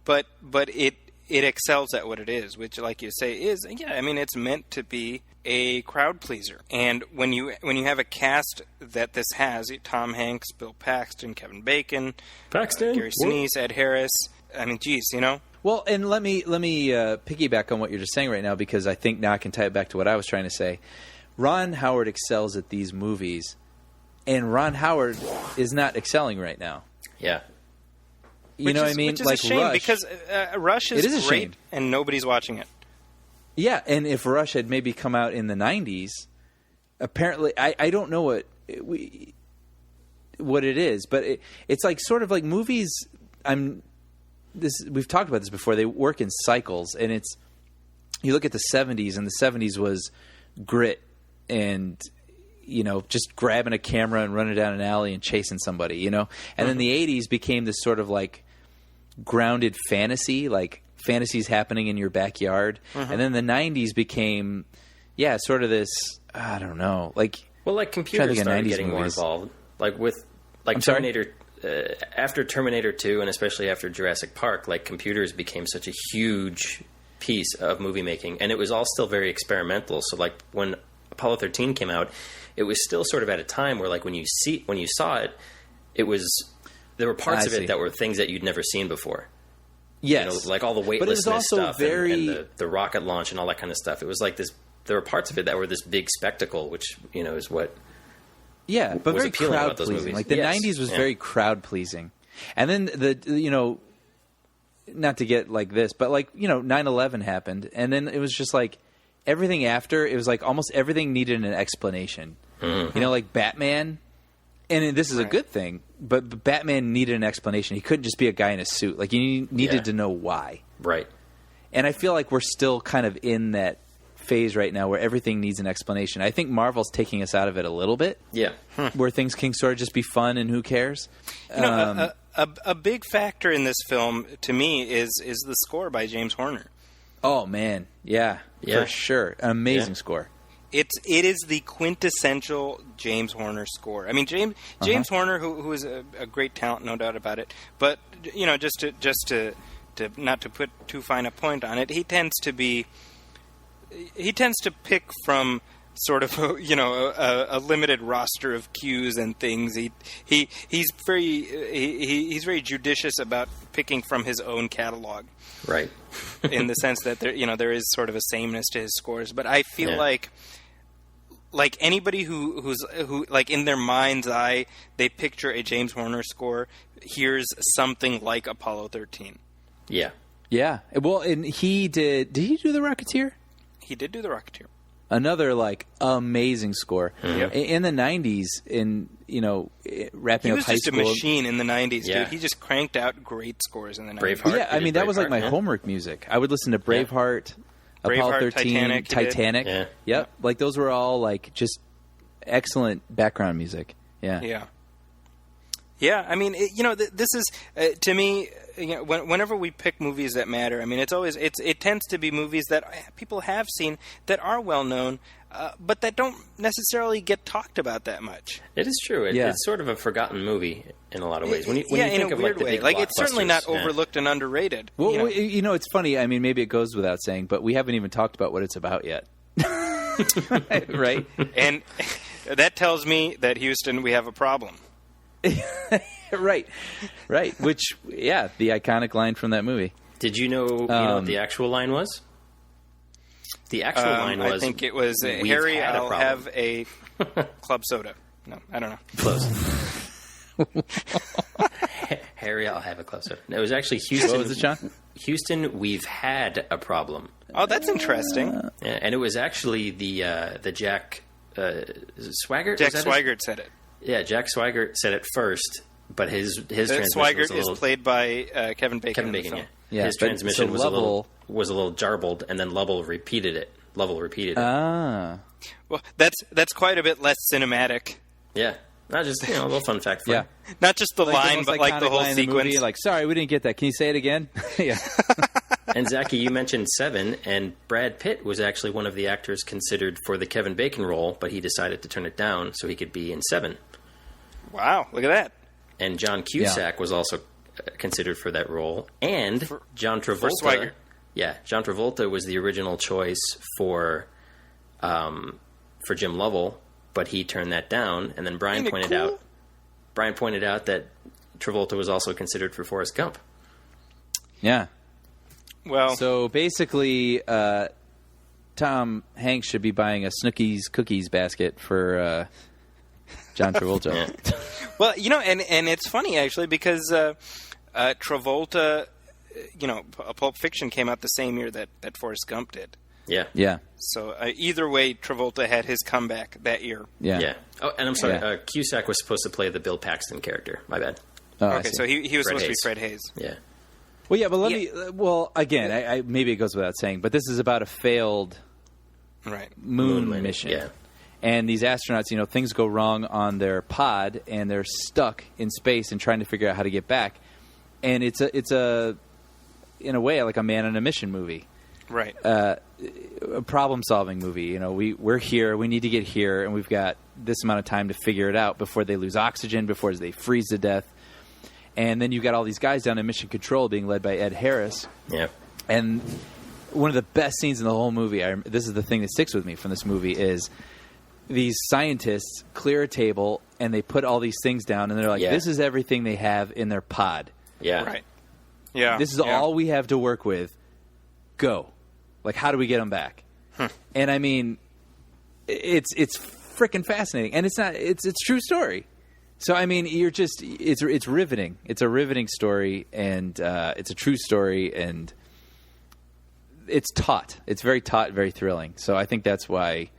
but it excels at what it is, which, like you say, is I mean, it's meant to be a crowd pleaser. And when you have a cast that this has, Tom Hanks, Bill Paxton, Kevin Bacon, Gary Sinise, Ed Harris. I mean, geez, Well, and let me piggyback on what you're just saying right now, because I think now I can tie it back to what I was trying to say. Ron Howard excels at these movies, and Ron Howard is not excelling right now. Yeah. You know what I mean? Which is like a shame, Rush, because Rush is, It is a great, shame. and nobody's watching it. yeah. And if Rush had maybe come out in the '90s, apparently I don't know what it is, but it's like sort of like movies. We've talked about this before. They work in cycles, and you look at the '70s, and the '70s was grit and just grabbing a camera and running down an alley and chasing somebody, and then the '80s became this sort of like grounded fantasy, like fantasies happening in your backyard, and then the '90s became sort of this, I don't know, like computers think of started 90s getting more movies. involved, I'm sorry? Terminator. After Terminator 2, and especially after Jurassic Park, computers became such a huge piece of movie making, and it was all still very experimental. So when Apollo 13 came out, it was still sort of at a time where when you saw it, there were parts of it that were things that you'd never seen before. yes, Like all the But it weightlessness was also stuff very and the rocket launch and all that kind of stuff. It was like this. There were parts of it that were this big spectacle, which is what. Yeah, but was very appealing about crowd those pleasing. movies. Like the Yes, '90s was yeah. very crowd pleasing, and then not to get like this, but 9/11 happened, and then it was just like everything after. It was like almost everything needed an explanation. You know, like Batman. And this is a good thing, but Batman needed an explanation. He couldn't just be a guy in a suit. Like, you needed to know why. Right. And I feel like we're still kind of in that phase right now where everything needs an explanation. I think Marvel's taking us out of it a little bit. Yeah. Where things can sort of just be fun and who cares. You know, a big factor in this film, to me, is the score by James Horner. Oh, man. Yeah. For sure. An amazing score. It is the quintessential James Horner score. I mean, James Horner, who is a great talent, no doubt about it. But you know, just to not to put too fine a point on it, he tends to pick from sort of a limited roster of cues and things. He's very judicious about picking from his own catalog. Right. In the sense that there is sort of a sameness to his scores, but I feel like anybody who like in their mind's eye they picture a James Horner score hears something like Apollo 13. Yeah. Yeah. Well, and did he do The Rocketeer? He did do The Rocketeer. Another amazing score in the 90s. Wrapping up high school. He was just a machine in the 90s, dude. He just cranked out great scores in the 90s. Braveheart. Yeah, I mean that was like my homework music. I would listen to Braveheart, Apollo 13, Titanic. Yeah. Yep, like those were all like just excellent background music. Yeah. Yeah. Yeah, I mean, this is to me. Whenever we pick movies that matter, I mean, it tends to be movies that people have seen that are well known, but that don't necessarily get talked about that much. It is true. It's sort of a forgotten movie in a lot of ways. When you think in a of weird the way. big Like it's certainly not blockbusters, overlooked and underrated. Well, it's funny. I mean, maybe it goes without saying, but we haven't even talked about what it's about yet. Right? And that tells me that Houston, we have a problem. Right. Which, the iconic line from that movie. Did you know what the actual line was? The actual line was... I think it was, Harry, I'll have a club soda. No, I don't know. Close. Harry, I'll have a club soda. It was actually Houston. What was it, John? Houston, we've had a problem. Oh, that's interesting. Yeah, and it was actually the Jack Swigert? Jack Swigert said it. Yeah, Jack Swigert said it first, but his transmission Swigert was is played by Kevin Bacon. Kevin Bacon, yeah. His transmission was a little jarbled, and then Lovell repeated it. Ah. Well, that's quite a bit less cinematic. Yeah. Not just, a little fun fact for you. Not just the line, but like the whole line sequence. In the movie, like, sorry, we didn't get that. Can you say it again? Yeah. And Zaki, you mentioned Seven, and Brad Pitt was actually one of the actors considered for the Kevin Bacon role, but he decided to turn it down so he could be in Seven. Wow, look at that. And John Cusack was also considered for that role, and John Travolta. For Swigert. Yeah, John Travolta was the original choice for Jim Lovell, but he turned that down. And then Brian pointed out that Travolta was also considered for Forrest Gump. Yeah. Well, so basically, Tom Hanks should be buying a Snookies cookies basket for John Travolta. Well, and it's funny actually because Travolta, Pulp Fiction came out the same year that Forrest Gump did. Yeah. Yeah. So either way, Travolta had his comeback that year. Yeah. Yeah. Oh, and I'm sorry, Cusack was supposed to play the Bill Paxton character. My bad. Oh, okay, so he was supposed to be Fred Hayes. Yeah. Well, yeah, but let me. Well, again, I maybe it goes without saying, but this is about a failed moon mission. Yeah. And these astronauts, things go wrong on their pod, and they're stuck in space and trying to figure out how to get back. And it's a in a way like a man on a mission movie, right? A problem-solving movie. We're here, we need to get here, and we've got this amount of time to figure it out before they lose oxygen, before they freeze to death. And then you've got all these guys down in Mission Control being led by Ed Harris. Yeah. And one of the best scenes in the whole movie, this is the thing that sticks with me from this movie, is these scientists clear a table and they put all these things down and they're like, this is everything they have in their pod. Yeah. Right. Yeah. This is all we have to work with. Go. Like, how do we get them back? And I mean, it's freaking fascinating. And it's a true story. So, I mean, it's riveting. It's a riveting story, and it's a true story, and it's taut. It's very taut, very thrilling. So I think that's why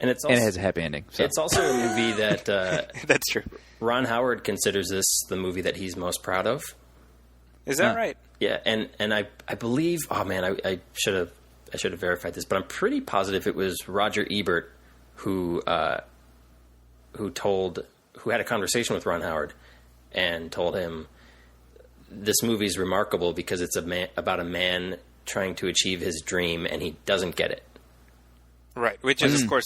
And it's also, and it has a happy ending. So. It's also a movie that That's true. Ron Howard considers this the movie that he's most proud of. Is that Huh. right? Yeah, and I believe. Oh man, I should have verified this, but I'm pretty positive it was Roger Ebert who had a conversation with Ron Howard and told him this movie is remarkable because it's about a man trying to achieve his dream and he doesn't get it. Right, which is, of course,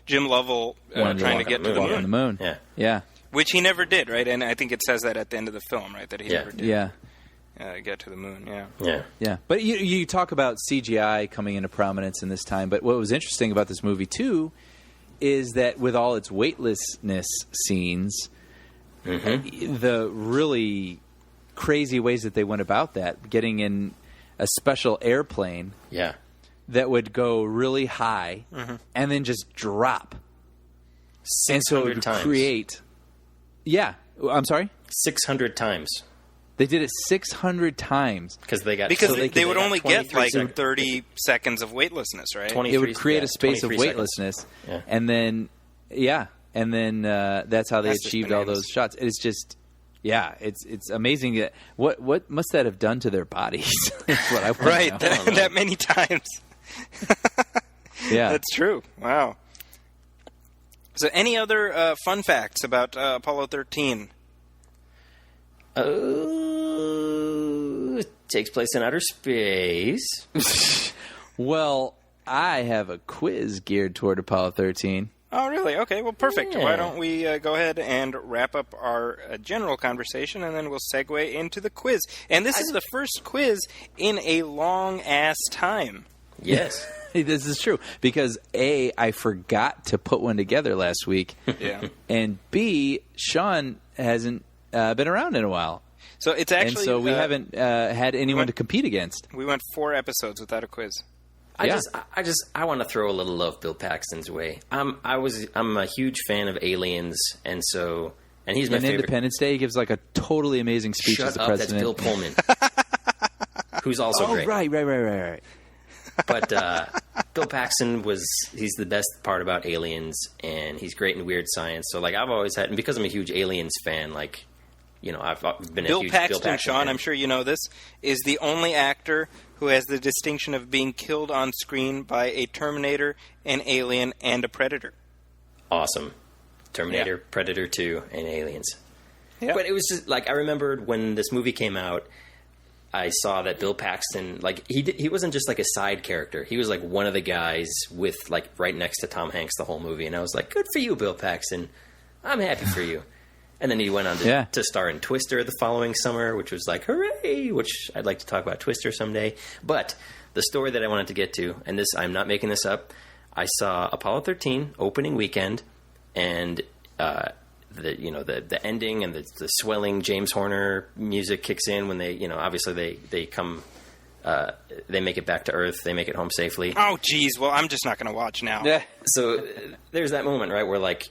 Jim Lovell Wanted trying to walk get on to the the moon. on the moon. moon. Yeah. Yeah. Which he never did, right? And I think it says that at the end of the film, right? That he Yeah. never did Yeah. get to the moon, yeah. Yeah. Yeah, but you talk about CGI coming into prominence in this time, but what was interesting about this movie, too, is that with all its weightlessness scenes, the really crazy ways that they went about that, getting in a special airplane Yeah. that would go really high and then just drop. And so it 600 would times. create... Yeah, I'm sorry? 600 times. They did it 600 times. Because they got Because so they would got only get 23 like seconds. 30 seconds of weightlessness, right? 23 It would create a space of 23 seconds. weightlessness. Yeah. And then, that's how they That's just achieved all bananas. those shots. It's just... Yeah, it's amazing that what must that have done to their bodies? That's what I want Right, to know. that many times. Yeah, That's true. Wow. So any other fun facts about Apollo 13? It takes place in outer space. well, I have a quiz geared toward Apollo 13. Oh, really? Okay, well, perfect. Yeah. Why don't we go ahead and wrap up our general conversation, and then we'll segue into the quiz. And this is the first quiz in a long-ass time. Yes. This is true because A, I forgot to put one together last week, Yeah. and B, Sean hasn't been around in a while, So it's actually... and so we haven't had anyone to compete against. We went 4 episodes without a quiz. Yeah. I want to throw a little love Bill Paxton's way. I'm a huge fan of Aliens, and he's my On favorite. Independence Day, he gives like a totally amazing speech as Shut the up, that's president. Bill Pullman, who's also Oh, great. right. But Bill Paxton he's the best part about Aliens, and he's great in weird science. So like I've always had, and because I'm a huge Aliens fan, like I've been a Bill huge Paxton, Bill Paxton Sean, fan. I'm sure you know this, is the only actor who has the distinction of being killed on screen by a Terminator, an Alien, and a Predator. Awesome. Terminator, Yeah. Predator 2, and Aliens. Yeah. But it was just like I remembered when this movie came out, I saw that Bill Paxton, like he wasn't just like a side character. He was like one of the guys with like right next to Tom Hanks the whole movie, and I was like, good for you, Bill Paxton. I'm happy for you. And then he went on to star in Twister the following summer, which was like, hooray, which I'd like to talk about Twister someday. But the story that I wanted to get to, and this, I'm not making this up, I saw Apollo 13 opening weekend, and the ending and the swelling James Horner music kicks in when they, obviously they come, they make it back to Earth, they make it home safely. Oh, geez. Well, I'm just not going to watch now. Yeah. So there's that moment, right, where like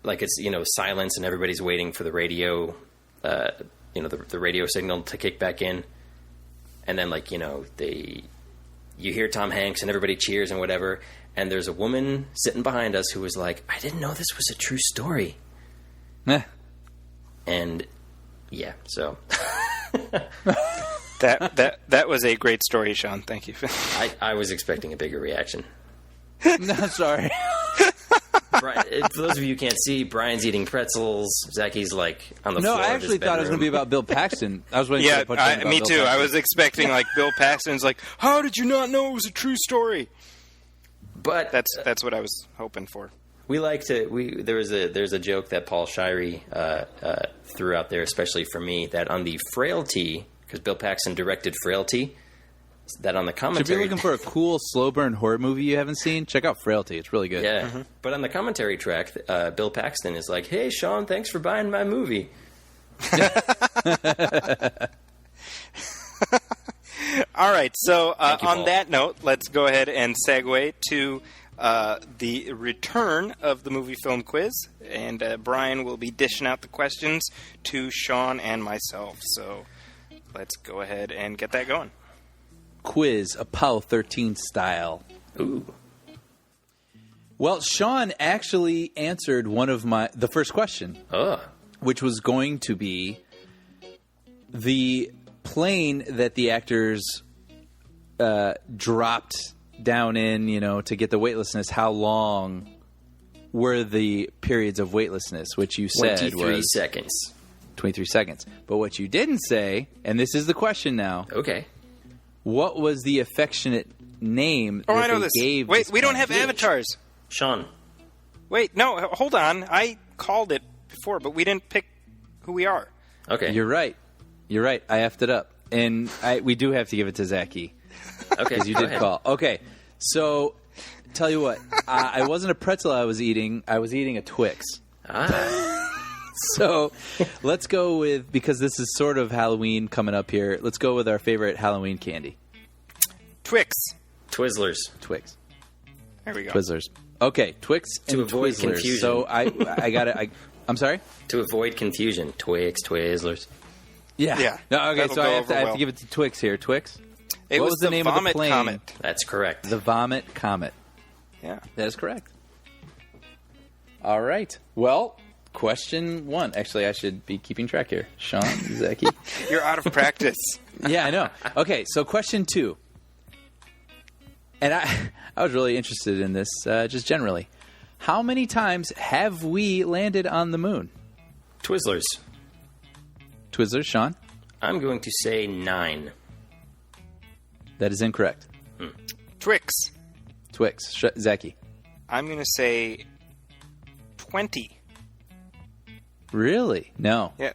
it's silence and everybody's waiting for the radio, the radio signal to kick back in, and then you hear Tom Hanks and everybody cheers and whatever, and there's a woman sitting behind us who was like, I didn't know this was a true story, and yeah, so That was a great story, Sean. Thank you. I was expecting a bigger reaction. No, sorry. Brian, for those of you who can't see, Brian's eating pretzels. Zaki's like on the No, floor. I actually thought it was going to be about Bill Paxton. I was waiting Yeah, for the punchline about me Bill too. I Paxton. was expecting like Bill Paxton's like, how did you not know it was a true story? But That's what I was hoping for. we like to. There's a joke that Paul Shirey threw out there, especially for me, that on the Frailty, because Bill Paxton directed Frailty, that on the If commentary. you're looking for a cool slow burn horror movie you haven't seen, check out Frailty. It's really good. Yeah, but on the commentary track, Bill Paxton is like, "Hey, Sean, thanks for buying my movie." All right, so you, on Paul. that note, let's go ahead and segue to the return of the movie film quiz, and Brian will be dishing out the questions to Sean and myself. So let's go ahead and get that going. Quiz, Apollo 13 style. Ooh, Well, Sean actually answered the first question, which was going to be the plane that the actors dropped down in, to get the weightlessness. How long were the periods of weightlessness, which you said 23 was seconds. 23 seconds. But what you didn't say, and this is the question now. Okay. What was the affectionate name that I know they this. gave Wait, this we don't plane? have avatars. Sean. Wait, no, hold on. I called it before, but we didn't pick who we are. Okay. You're right. I effed it up. And we do have to give it to Zaki. Okay. Because you did call. Okay. So, tell you what. I wasn't a pretzel I was eating. I was eating a Twix. So, let's go with, because this is sort of Halloween coming up here, let's go with our favorite Halloween candy. Twix. Twizzlers. Twix. There we go. Twizzlers. Okay, Twix To and avoid Twizzlers. confusion. So, I got it. I'm sorry? To avoid confusion. Twix, Twizzlers. Yeah. No, okay, That'll so go I have over to well. give it to Twix here. Twix? It What was was the name of the Vomit plane? Comet. That's correct. The Vomit Comet. Yeah. That is correct. All right. Well, question 1. Actually, I should be keeping track here. Sean, Zaki. You're out of practice. Yeah, I know. Okay, so question 2. And I was really interested in this, just generally. How many times have we landed on the moon? Twizzlers. Twizzlers, Sean? I'm going to say 9. That is incorrect. Twix. Twix. Zaki? I'm going to say 20. Really? No. Yeah.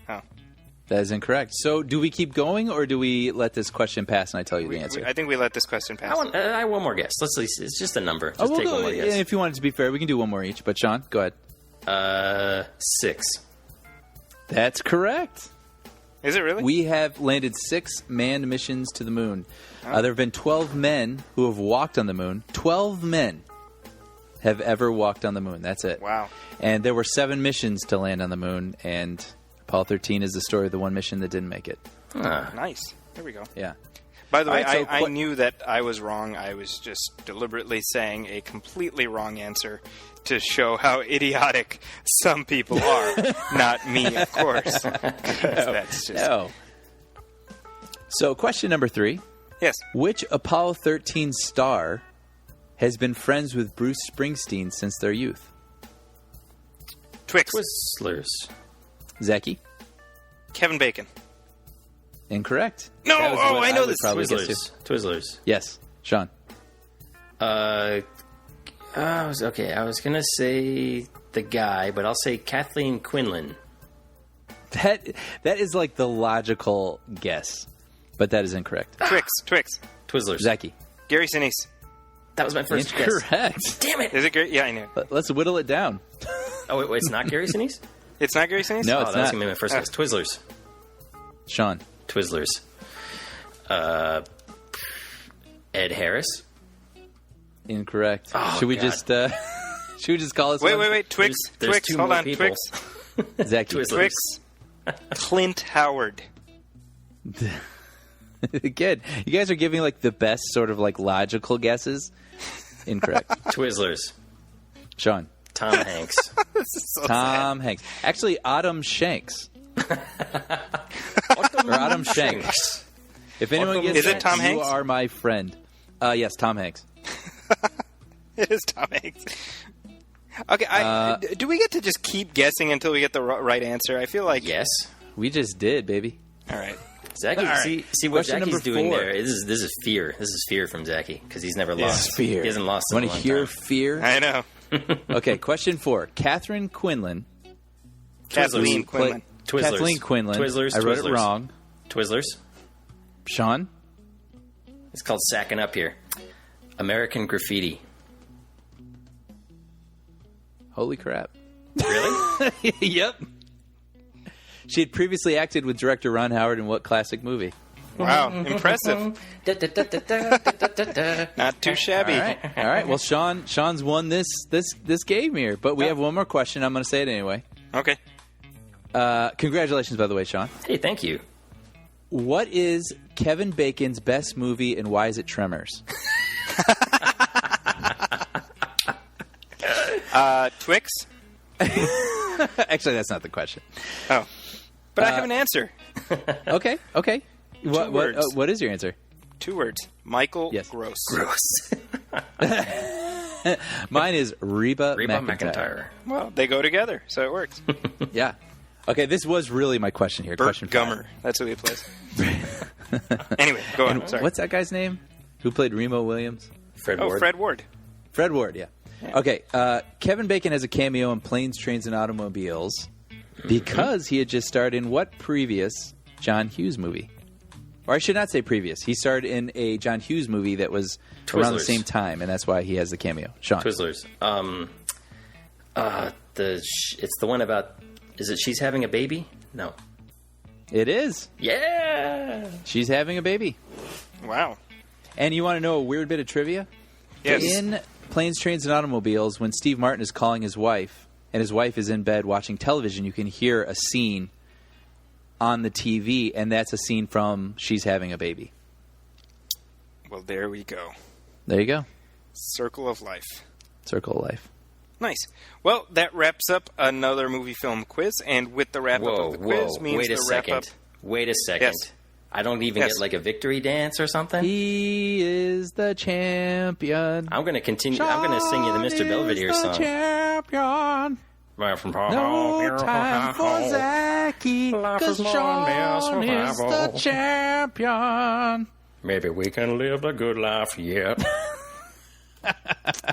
Oh. That is incorrect. So do we keep going, or do we let this question pass and I tell you the answer? I think we let this question pass. I want one more guess. Let's see. It's just a number. Just we'll take go, one more guess. If you want it to be fair, we can do one more each. But Sean, go ahead. 6. That's correct. Is it really? We have landed 6 manned missions to the moon. There have been 12 men who have walked on the moon. 12 men have ever walked on the moon. That's it. Wow. And there were 7 missions to land on the moon, and Apollo 13 is the story of the one mission that didn't make it. Nice. There we go. Yeah. By the way, All right, so I knew that I was wrong. I was just deliberately saying a completely wrong answer to show how idiotic some people are. Not me, of course. 'Cause that's just... No. So question number 3. Yes. Which Apollo 13 star has been friends with Bruce Springsteen since their youth? Twix. Twizzlers. Zaki? Kevin Bacon. Incorrect. No! That was Oh, what I know would this. probably guess Twizzlers. too. Twizzlers. Yes. Sean? I was going to say the guy, but I'll say Kathleen Quinlan. That is like the logical guess, but that is incorrect. Twix. Twizzlers. Zaki? Gary Sinise. That was my first guess. Incorrect. Damn it. Is it Gary? Yeah, I knew. Let's whittle it down. Oh, wait, it's not Gary Sinise? It's not Gary Sinise? No, Oh, it's that was not. going to be my first guess. Twizzlers. Sean? Twizzlers. Ed Harris. Incorrect. Oh, should we God. just should we just call this one? Wait. Twix. There's Twix. 2 Hold more on. people. Twix. Zaki? Twizzlers. Twix. Clint Howard. Good. You guys are giving like the best sort of like logical guesses. Incorrect. Twizzlers. Sean? Tom Hanks. Tom Hanks. Actually, Autumn Shanks. Or Autumn Shanks. If anyone gets Is it that, Tom you Hanks? are my friend. Yes, Tom Hanks. It is Tom Hanks. Okay, do we get to just keep guessing until we get the right answer? I feel like... Yes. We just did, baby. All right. Zaki, All right. see what Question Zaki's number doing 4. there. This is fear. This is fear from Zaki because he's never lost. Fear. He hasn't lost. Want in a to long hear time. fear? I know. Okay, question 4. Catherine Quinlan. Kathleen Quinlan. Twizzlers. Kathleen Quinlan. Twizzlers. I wrote it Twizzlers. wrong. Twizzlers. Sean? It's called sacking up here. American Graffiti. Holy crap. Really? Yep. She had previously acted with director Ron Howard in what classic movie? Wow, impressive. Not too shabby. All right. Well, Sean's won this game here, but we have one more question. I'm going to say it anyway. Okay. Congratulations, by the way, Sean. Hey, thank you. What is Kevin Bacon's best movie, and why is it Tremors? Twix? Actually, that's not the question. Oh. But I have an answer. Okay. words. What is your answer? 2 words. Michael Yes. Gross. Mine is Reba McEntire. Well, they go together, so it works. Yeah. Okay, this was really my question here. Burt Question Gummer. That's who he plays. Anyway, go on. Sorry. What's that guy's name? Who played Remo Williams? Fred Ward. Fred Ward. Fred Ward, yeah. Okay, Kevin Bacon has a cameo in Planes, Trains, and Automobiles because he had just starred in what previous John Hughes movie? Or I should not say previous. He starred in a John Hughes movie that was around the same time, and that's why he has the cameo. Sean. Twizzlers. It's the one about... Is it She's Having a Baby? No. It is. Yeah! She's having a baby. Wow. And you want to know a weird bit of trivia? Yes. In Planes, Trains, and Automobiles, when Steve Martin is calling his wife, and his wife is in bed watching television, you can hear a scene on the TV, and that's a scene from She's Having a Baby. Well, there we go. There you go. Circle of life. Circle of life. Nice. Well, that wraps up another movie film quiz, and with the wrap up of the quiz means Wait a the wrap second. up. Wait a second. Yes. I don't even Yes. get like a victory dance or something? He is the champion. I'm going to continue. I'm going to sing you the Mr. Belvedere Sean is the song. champion. No time for Zaki, because Sean is the champion. Maybe we can live a good life yet.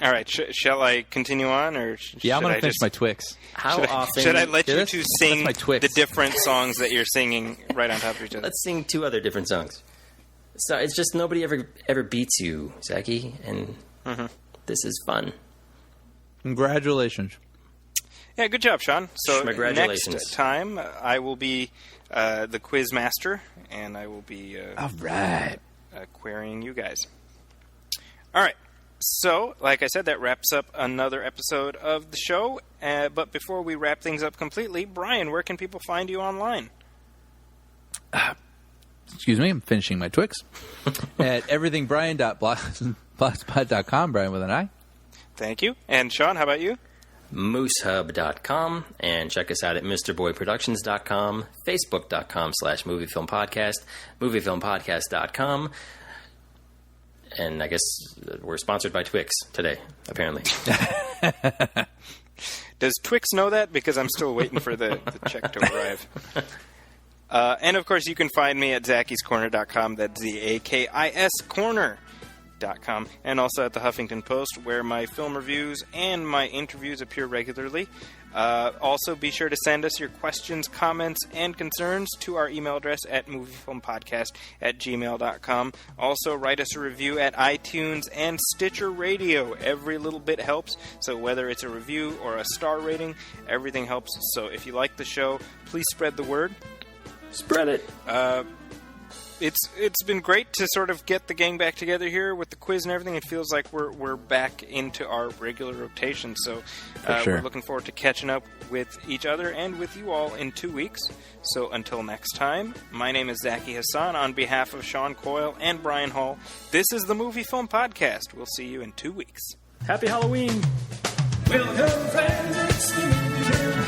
All right. Shall I continue on, or Yeah, I'm should going I to finish just, my Twix. How often... should I let Hear you this? two That's sing my Twix. the different songs that you're singing right on top of each other? Let's sing 2 other different songs. So it's just nobody ever beats you, Zaki, and this is fun. Congratulations. Yeah, good job, Sean. So Congratulations. next time I will be the quiz master, and I will be All right. querying you guys. All right. So, like I said, that wraps up another episode of the show. But before we wrap things up completely, Brian, where can people find you online? Excuse me, I'm finishing my Twix. At everythingbrian.blogspot.com, Brian with an I. Thank you. And Sean, how about you? Moosehub.com, and check us out at MrBoyProductions.com, Facebook.com/moviefilmpodcast, moviefilmpodcast.com, and I guess we're sponsored by Twix today, apparently. Does Twix know that? Because I'm still waiting for the check to arrive. And, of course, you can find me at ZakisCorner.com. That's ZAKIS Corner.com. And also at the Huffington Post, where my film reviews and my interviews appear regularly. Also, be sure to send us your questions, comments, and concerns to our email address at moviefilmpodcast@gmail.com. Also, write us a review at iTunes and Stitcher Radio. Every little bit helps, so whether it's a review or a star rating, everything helps. So if you like the show, please spread the word. Spread it. It's been great to sort of get the gang back together here with the quiz and everything. It feels like we're back into our regular rotation. So sure. We're looking forward to catching up with each other and with you all in 2 weeks. So until next time, my name is Zaki Hassan. On behalf of Sean Coyle and Brian Hall, this is the Movie Film Podcast. We'll see you in 2 weeks. Happy Halloween! Welcome, friends, it's the movie film